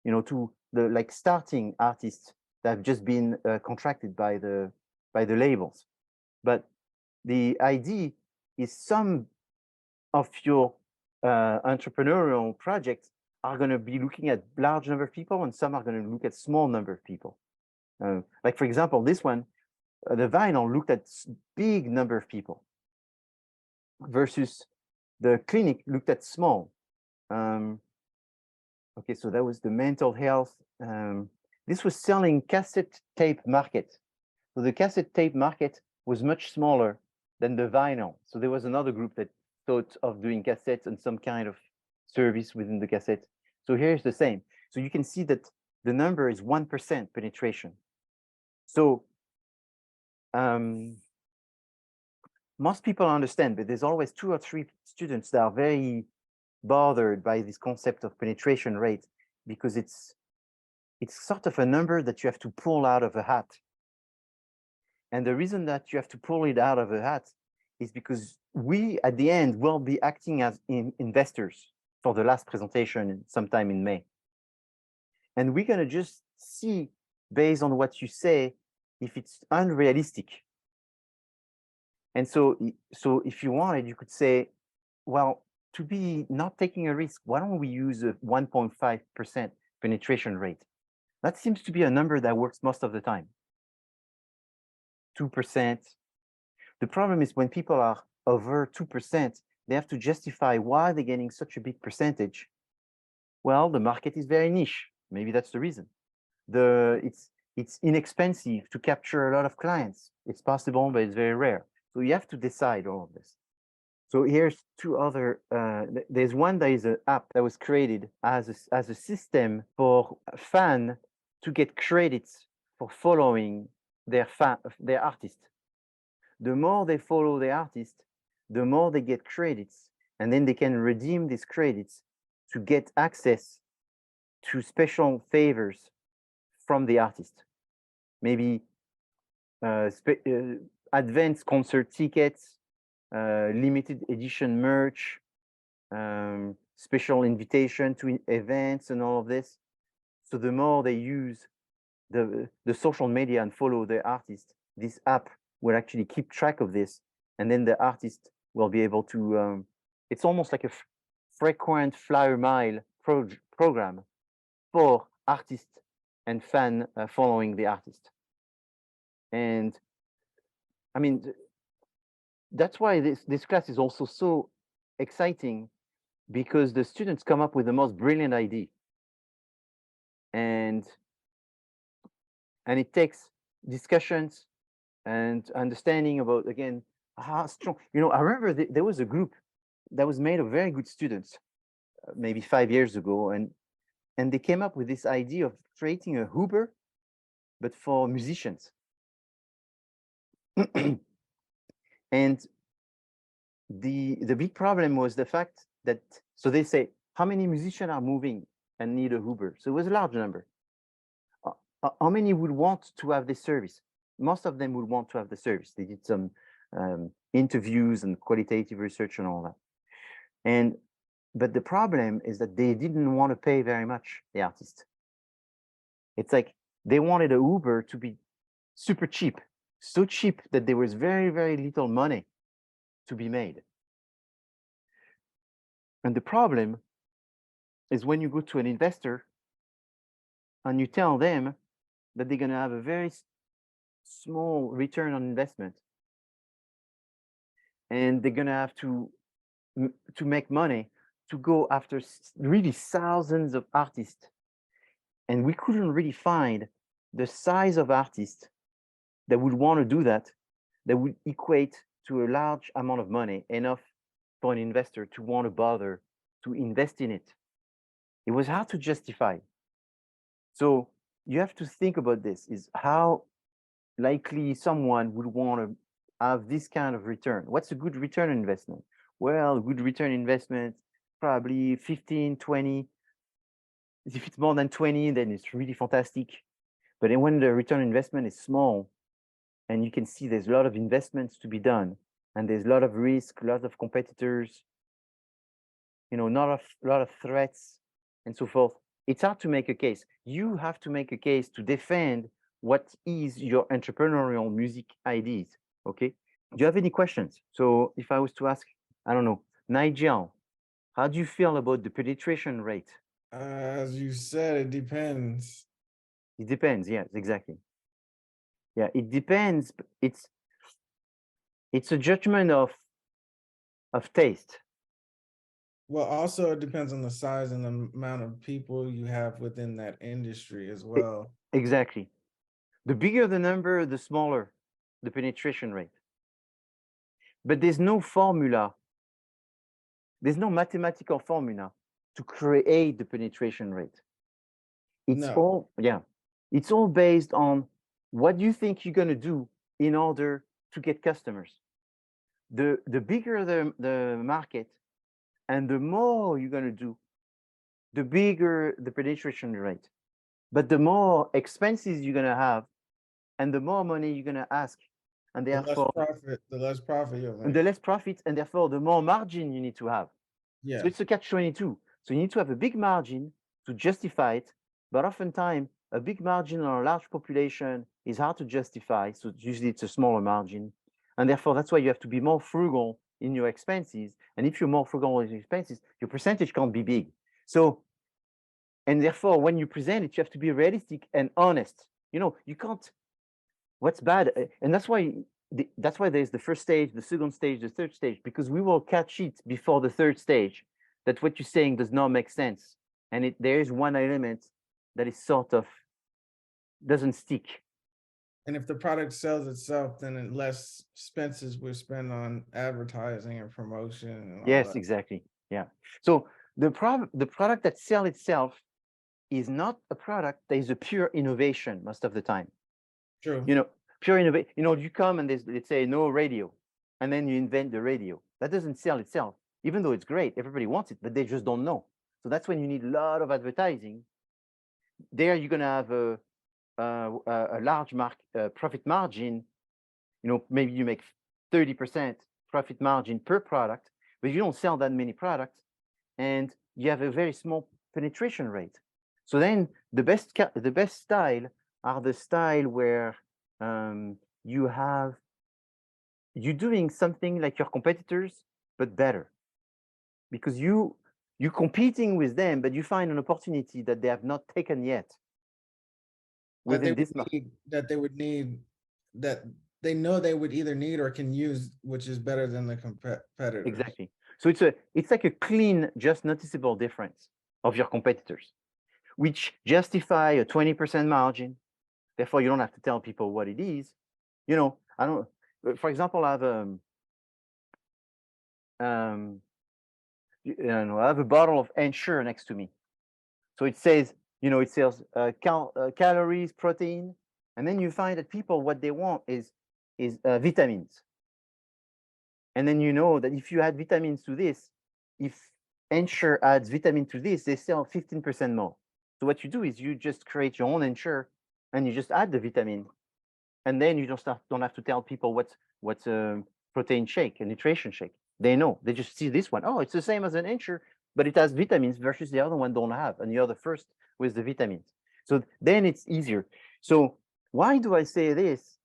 to the like starting artists that have just been contracted by the labels. But the idea is some of your entrepreneurial projects are going to be looking at large number of people and some are going to look at small number of people. Like for example, this one, the vinyl looked at big number of people versus the clinic looked at small. Okay, so that was the mental health. This was selling cassette tape market. So the cassette tape market was much smaller than the vinyl. So there was another group that thought of doing cassettes and some kind of service within the cassette. So here's the same. So you can see that the number is 1% penetration. So most people understand, but there's always 2 or 3 students that are very bothered by this concept of penetration rate because it's sort of a number that you have to pull out of a hat. And the reason that you have to pull it out of a hat is because we, at the end, will be acting as investors for the last presentation sometime in May. And we're going to just see, based on what you say, if it's unrealistic. And so if you wanted, you could say, well, to be not taking a risk, why don't we use a 1.5% penetration rate? That seems to be a number that works most of the time. 2%. The problem is when people are over 2%, they have to justify why they're getting such a big percentage. Well, the market is very niche. Maybe that's the reason. It's inexpensive to capture a lot of clients. It's possible, but it's very rare. So you have to decide all of this. So here's 2 other, there's one that is an app that was created as a system for fans to get credits for following their artist. The more they follow the artist, the more they get credits, and then they can redeem these credits to get access to special favors from the artist. Maybe advanced concert tickets, limited edition merch, special invitation to events and all of this. So the more they use the social media and follow the artist, this app will actually keep track of this, and then the artist will be able to. It's almost like a frequent flyer mile program for artists and fan following the artist. And I mean, that's why this class is also so exciting, because the students come up with the most brilliant idea, and it takes discussions and understanding about, again, how strong. I remember there was a group that was made of very good students, maybe 5 years ago, and they came up with this idea of creating a Uber, but for musicians. And the big problem was the fact that, so they say, how many musicians are moving and need a Uber? So it was a large number. How many would want to have this service? Most of them would want to have the service. They did some interviews and qualitative research and all that. But the problem is that they didn't want to pay very much, the artist. It's like they wanted a Uber to be super cheap, so cheap that there was very, very little money to be made. And the problem is when you go to an investor and you tell them that they're going to have a very small return on investment, and they're going to have to make money to go after really thousands of artists. And we couldn't really find the size of artists that would want to do that would equate to a large amount of money, enough for an investor to want to bother to invest in it. It was hard to justify. So you have to think about this, is how likely someone would want to have this kind of return. What's a good return on investment? Well, good return investment, probably 15, 20. If it's more than 20, then it's really fantastic. But then when the return on investment is small, and you can see there's a lot of investments to be done, and there's a lot of risk, a lot of competitors, not a lot of threats, and so forth, it's hard to make a case. You have to make a case to defend what is your entrepreneurial music ideas, okay? Do you have any questions? So if I was to ask, I don't know, Nigel, how do you feel about the penetration rate? As you said, it depends. It depends, yes, exactly. Yeah, it depends. It's a judgment of taste. Well, also it depends on the size and the amount of people you have within that industry as well. Exactly. The bigger the number, the smaller the penetration rate. But there's no formula. There's no mathematical formula to create the penetration rate. It's all based on what you think you're going to do in order to get customers. The bigger the market and the more you're going to do, the bigger the penetration rate. But the more expenses you're going to have and the more money you're going to ask, and therefore the less profit you'll make. And the less profit, and therefore the more margin you need to have. Yeah. So it's a catch-22. So you need to have a big margin to justify it, but oftentimes a big margin on a large population is hard to justify. So usually it's a smaller margin, and therefore that's why you have to be more frugal in your expenses. And if you're more frugal in your expenses, your percentage can't be big. So, and therefore when you present it, you have to be realistic and honest. You can't. What's bad, and that's why there's the first stage, the second stage, the third stage, because we will catch it before the third stage that what you're saying does not make sense, and there is one element that is sort of doesn't stick. And if the product sells itself, then less expenses we spend on advertising and promotion. And all Yes, that. exactly. Yeah. So the product that sells itself is not a product that is a pure innovation most of the time. True. Pure innovation. You come and there's, let's say, no radio, and then you invent the radio. That doesn't sell itself, even though it's great. Everybody wants it, but they just don't know. So that's when you need a lot of advertising. There you're gonna have a large profit margin. Maybe you make 30% profit margin per product, but you don't sell that many products, and you have a very small penetration rate. So then the best style are the style where you're doing something like your competitors, but better, because you're competing with them, but you find an opportunity that they have not taken yet within this market. That they would need, that they know they would either need or can use, which is better than the competitors. Exactly. So it's like a clean, just noticeable difference of your competitors, which justify a 20% margin. Therefore, you don't have to tell people what it is. You know, I don't. For example, I have a bottle of Ensure next to me. So it says, it sells calories, protein, and then you find that people, what they want is vitamins. And then you know that if you add vitamins to this, if Ensure adds vitamin to this, they sell 15% more. So what you do is you just create your own Ensure, and you just add the vitamin, and then you don't have to tell people what's a protein shake, a nutrition shake. They know. They just see this one. Oh, it's the same as an Ensure, but it has vitamins versus the other one don't have, and you're the first with the vitamins. So then it's easier. So why do I say this?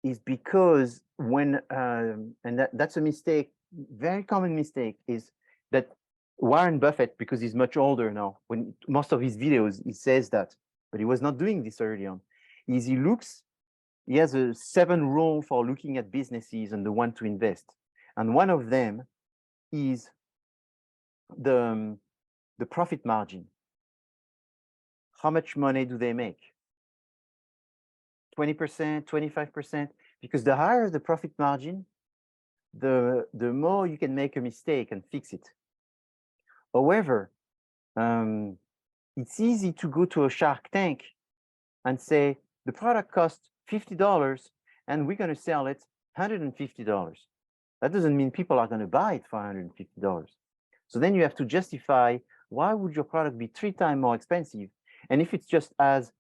Is because when and that's a mistake, very common mistake, is that Warren Buffett, because he's much older now, when most of his videos he says that, but he was not doing this early on. Is he has a 7 rule for looking at businesses and the one to invest, and one of them is the profit margin. How much money do they make? 20%, 25%, because the higher the profit margin, the more you can make a mistake and fix it. However, it's easy to go to a Shark Tank and say, the product costs $50 and we're going to sell it $150. That doesn't mean people are going to buy it for $150. So then you have to justify, why would your product be 3 times more expensive? And if it's just as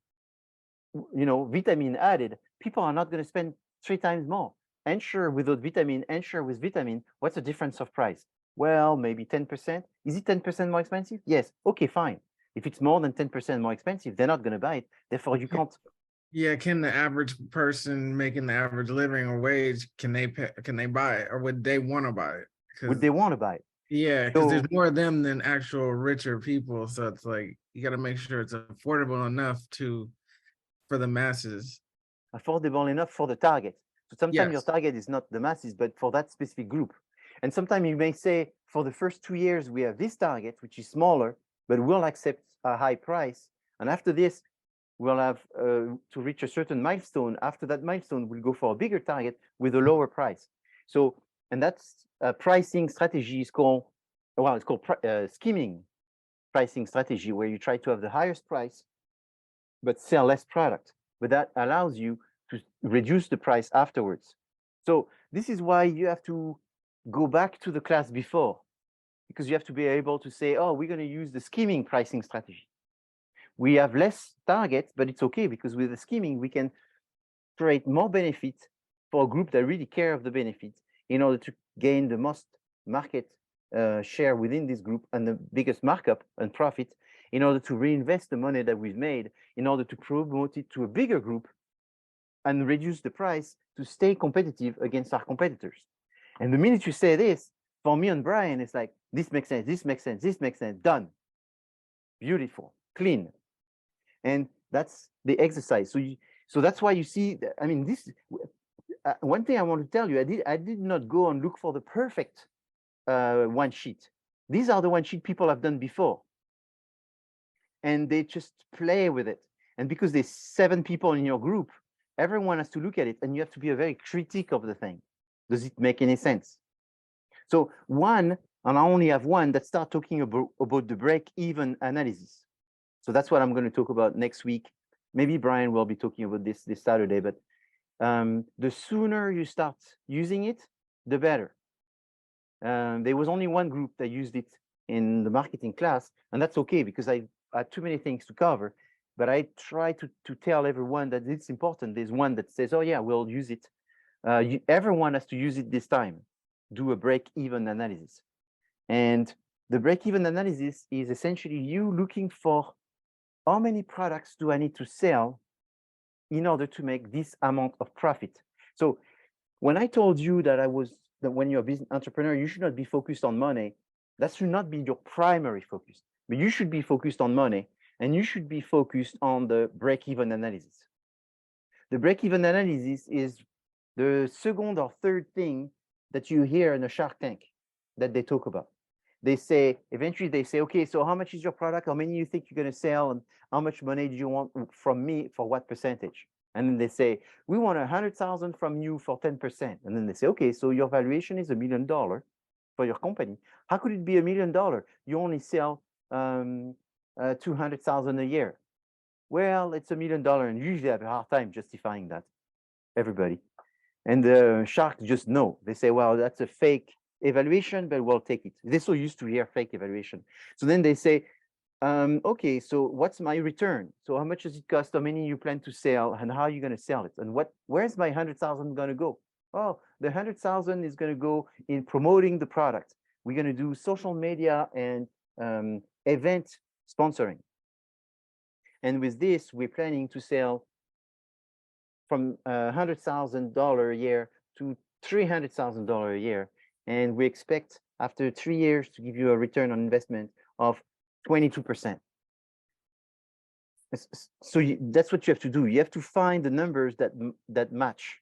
vitamin added, people are not going to spend 3 times more. Ensure without vitamin, Ensure with vitamin, what's the difference of price? Well, maybe 10%. Is it 10% more expensive? Yes. Okay, fine. If it's more than 10% more expensive, they're not going to buy it. Therefore, you can't. Yeah, can the average person making the average living or wage, can they buy it, or would they want to buy it? Would they want to buy it? Yeah, because there's more of them than actual richer people. So it's like you got to make sure it's affordable enough for the masses. Affordable enough for the target. So sometimes your Yes. target is not the masses, but for that specific group. And sometimes you may say, for the first 2 years, we have this target, which is smaller, but we'll accept a high price. And after this, we'll have to reach a certain milestone. After that milestone, we'll go for a bigger target with a lower price. So, and that's a pricing strategy is called, well, it's called skimming pricing strategy, where you try to have the highest price, but sell less product. But that allows you to reduce the price afterwards. So this is why you have to go back to the class before, because you have to be able to say, oh, we're going to use the skimming pricing strategy. We have less targets, but it's okay, because with the skimming, we can create more benefit for a group that really care of the benefits in order to gain the most market share within this group and the biggest markup and profit, in order to reinvest the money that we've made, in order to promote it to a bigger group and reduce the price to stay competitive against our competitors. And the minute you say this, for me and Brian, it's like, this makes sense, this makes sense, this makes sense, done. Beautiful, clean. And that's the exercise. So that's why you see, I mean, this, one thing I want to tell you, I did not go and look for the perfect one sheet. These are the one sheet people have done before. And they just play with it. And because there's 7 people in your group, everyone has to look at it, and you have to be a very critic of the thing. Does it make any sense? So one, and I only have one, that start talking about the break-even analysis. So that's what I'm going to talk about next week. Maybe Brian will be talking about this Saturday, but the sooner you start using it, the better. There was only one group that used it in the marketing class, and that's okay, because I had too many things to cover. But I try to tell everyone that it's important. There's one that says, oh yeah, we'll use it. Everyone has to use it this time. Do a break-even analysis. And the break-even analysis is essentially you looking for, how many products do I need to sell in order to make this amount of profit. So when I told you that when you're a business entrepreneur, you should not be focused on money. That should not be your primary focus, but you should be focused on money, and you should be focused on the break-even analysis. The break-even analysis is the second or third thing that you hear in a Shark Tank that they talk about. They say, eventually they say, okay, so how much is your product? How many you think you're going to sell? And how much money do you want from me for what percentage? And then they say, we want 100,000 from you for 10%. And then they say, okay, so your valuation is $1 million for your company. How could it be $1 million? You only sell 200,000 a year. Well, it's $1 million, and usually I have a hard time justifying that, everybody. And the sharks just know. They say, well, that's a fake evaluation, but we'll take it. They're so used to hear fake evaluation. So then they say, okay, so what's my return? So how much does it cost? How many you plan to sell? And how are you going to sell it? And where's my 100,000 going to go? Oh, the 100,000 is going to go in promoting the product. We're going to do social media and event sponsoring. And with this, we're planning to sell from $100,000 a year to $300,000 a year. And we expect after 3 years to give you a return on investment of 22%. So that's what you have to do. You have to find the numbers that match.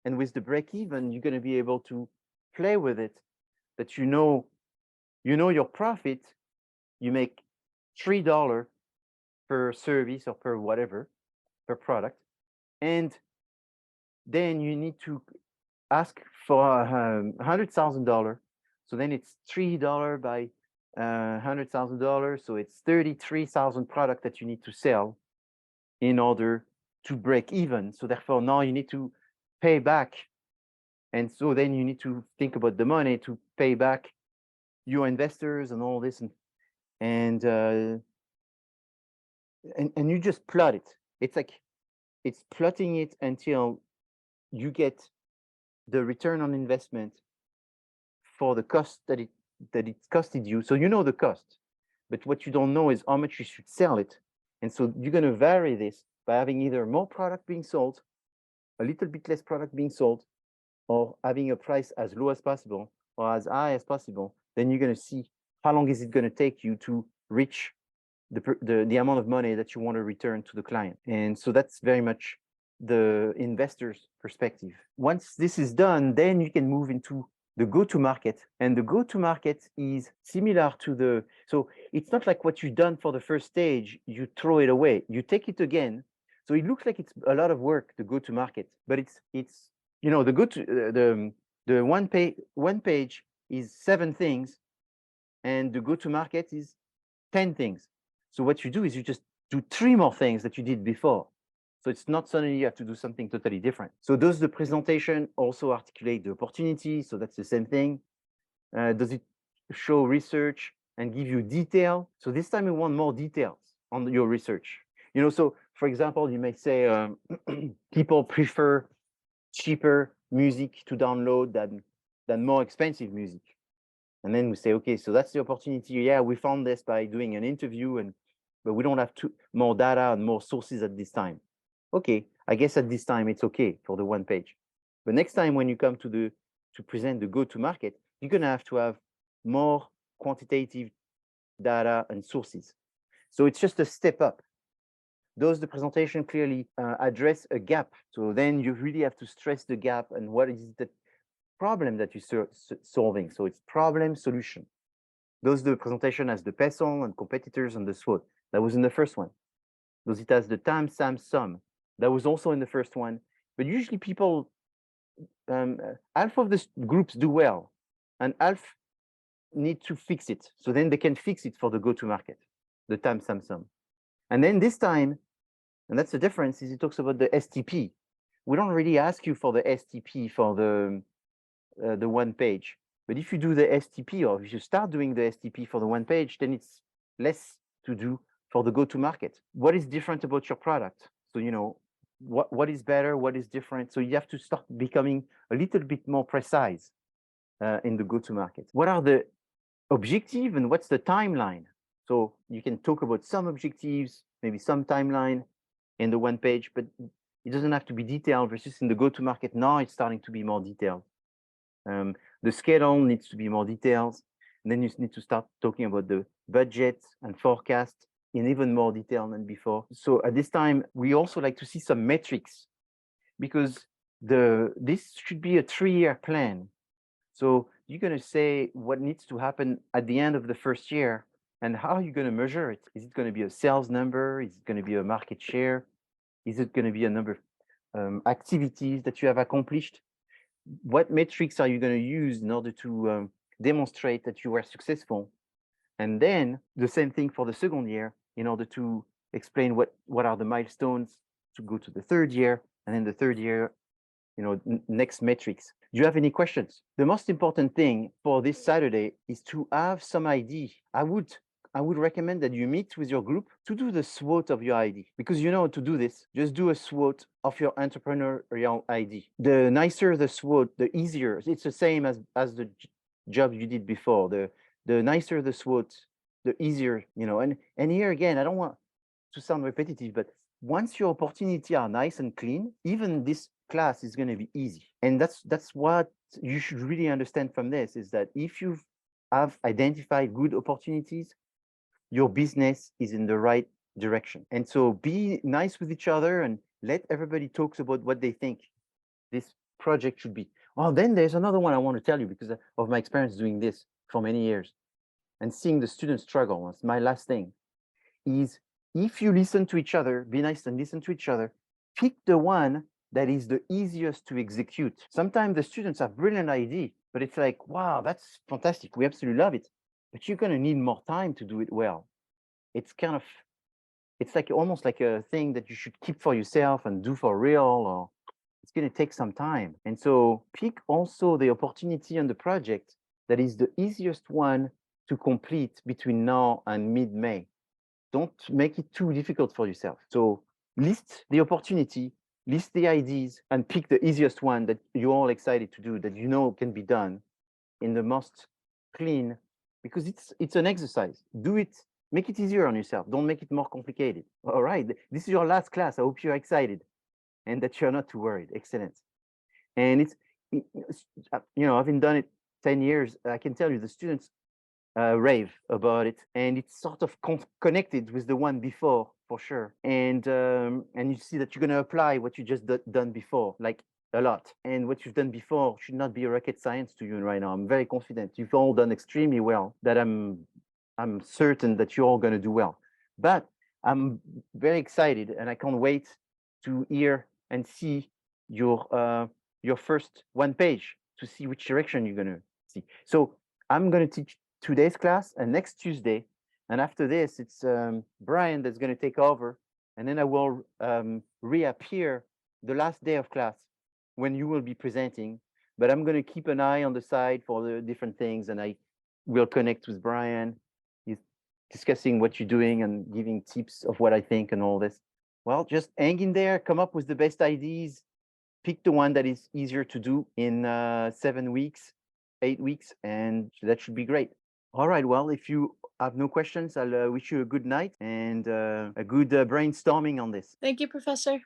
And with the break even, you're going to be able to play with it, that you know your profit, you make $3 per service or per whatever, per product. And then you need to ask for $100,000. So then it's $3 by $100,000. So it's 33,000 products that you need to sell in order to break even. So therefore now you need to pay back. And so then you need to think about the money to pay back your investors and all this. And you just plot it. It's like, it's plotting it until you get the return on investment for the cost that it costed you. So you know the cost, but what you don't know is how much you should sell it. And so you're going to vary this by having either more product being sold, a little bit less product being sold, or having a price as low as possible or as high as possible. Then you're going to see how long is it going to take you to reach the amount of money that you want to return to the client. And so that's very much the investor's perspective. Once this is done, then you can move into the go-to-market. And the go-to-market is similar to so it's not like what you've done for the first stage, you throw it away, you take it again. So it looks like it's a lot of work, the go-to-market, but it's the one page is 7 things, and the go-to-market is 10 things. So what you do is you just do 3 more things that you did before. So it's not suddenly you have to do something totally different. So does the presentation also articulate the opportunity? So that's the same thing. Does it show research and give you detail? So this time we want more details on your research. So for example, you may say people prefer cheaper music to download than more expensive music. And then we say, okay, so that's the opportunity. Yeah, we found this by doing an interview, but we don't have more data and more sources at this time. Okay, I guess at this time it's okay for the one page. But next time when you come to present the go-to-market, you're gonna have to have more quantitative data and sources. So it's just a step up. Does the presentation clearly address a gap? So then you really have to stress the gap and what is the problem that you're solving. So it's problem solution. Does the presentation has the PESOL and competitors and the SWOT? That was in the first one. Does it has the time, SAM, SUM? That was also in the first one. But usually people, half of the groups do well and half need to fix it. So then they can fix it for the go-to-market, the time, SAM, SUM. And then this time, and that's the difference, is it talks about the STP. We don't really ask you for the STP for the one page. But if you do the STP, or if you start doing the STP for the one page, then it's less to do for the go-to-market. What is different about your product? So, what is better, what is different? So you have to start becoming a little bit more precise in the go-to-market. What are the objectives and what's the timeline? So you can talk about some objectives, maybe some timeline, in the one page, but it doesn't have to be detailed versus in the go-to-market. Now it's starting to be more detailed. The schedule needs to be more detailed. And then you need to start talking about the budget and forecast in even more detail than before. So at this time, we also like to see some metrics, because this should be a 3-year plan. So you're going to say what needs to happen at the end of the first year, and how are you going to measure it? Is it going to be a sales number? Is it going to be a market share? Is it going to be a number of activities that you have accomplished? What metrics are you going to use in order to demonstrate that you were successful? And then the same thing for the second year, in order to explain what are the milestones to go to the third year, and then the third year, next metrics. Do you have any questions? The most important thing for this Saturday is to have some ID. I would recommend that you meet with your group to do the SWOT of your ID, because you know to do this. Just do a SWOT of your entrepreneurial ID. The nicer the SWOT, the easier. It's the same as the job you did before. The nicer the SWOT, the easier, and here again, I don't want to sound repetitive, but once your opportunities are nice and clean, even this class is going to be easy. And that's what you should really understand from this, is that if you have identified good opportunities, your business is in the right direction. And so be nice with each other and let everybody talk about what they think this project should be. Well, then there's another one I want to tell you, because of my experience doing this for many years and seeing the students struggle. That's my last thing, is if you listen to each other, be nice and listen to each other, pick the one that is the easiest to execute. Sometimes the students have brilliant idea, but it's like, wow, that's fantastic. We absolutely love it. But you're going to need more time to do it well. It's like almost like a thing that you should keep for yourself and do for real, or it's going to take some time. And so pick also the opportunity on the project that is the easiest one to complete between now and mid-May. Don't make it too difficult for yourself. So list the opportunity, list the ideas, and pick the easiest one that you're all excited to do, that you know can be done in the most clean, because it's an exercise. Do it, make it easier on yourself. Don't make it more complicated. All right, this is your last class. I hope you're excited and that you're not too worried. Excellent. And having done it 10 years, I can tell you the students rave about it, and it's sort of connected with the one before, for sure. And you see that you're going to apply what you just done before, like a lot. And what you've done before should not be a rocket science to you right now. I'm very confident you've all done extremely well, that I'm certain that you're all going to do well. But I'm very excited, and I can't wait to hear and see your first one page, to see which direction you're going to see. So I'm going to teach today's class and next Tuesday, and after this it's Brian that's going to take over, and then I will reappear the last day of class when you will be presenting. But I'm going to keep an eye on the side for the different things, and I will connect with Brian. He's discussing what you're doing and giving tips of what I think and all this. Well, just hang in there, come up with the best ideas, pick the one that is easier to do in 7 weeks, 8 weeks, and that should be great. All right, well, if you have no questions, I'll wish you a good night and a good brainstorming on this. Thank you, Professor.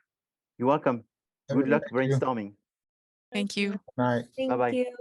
You're welcome. Good luck brainstorming. Thank you. Night. Thank Bye-bye. you.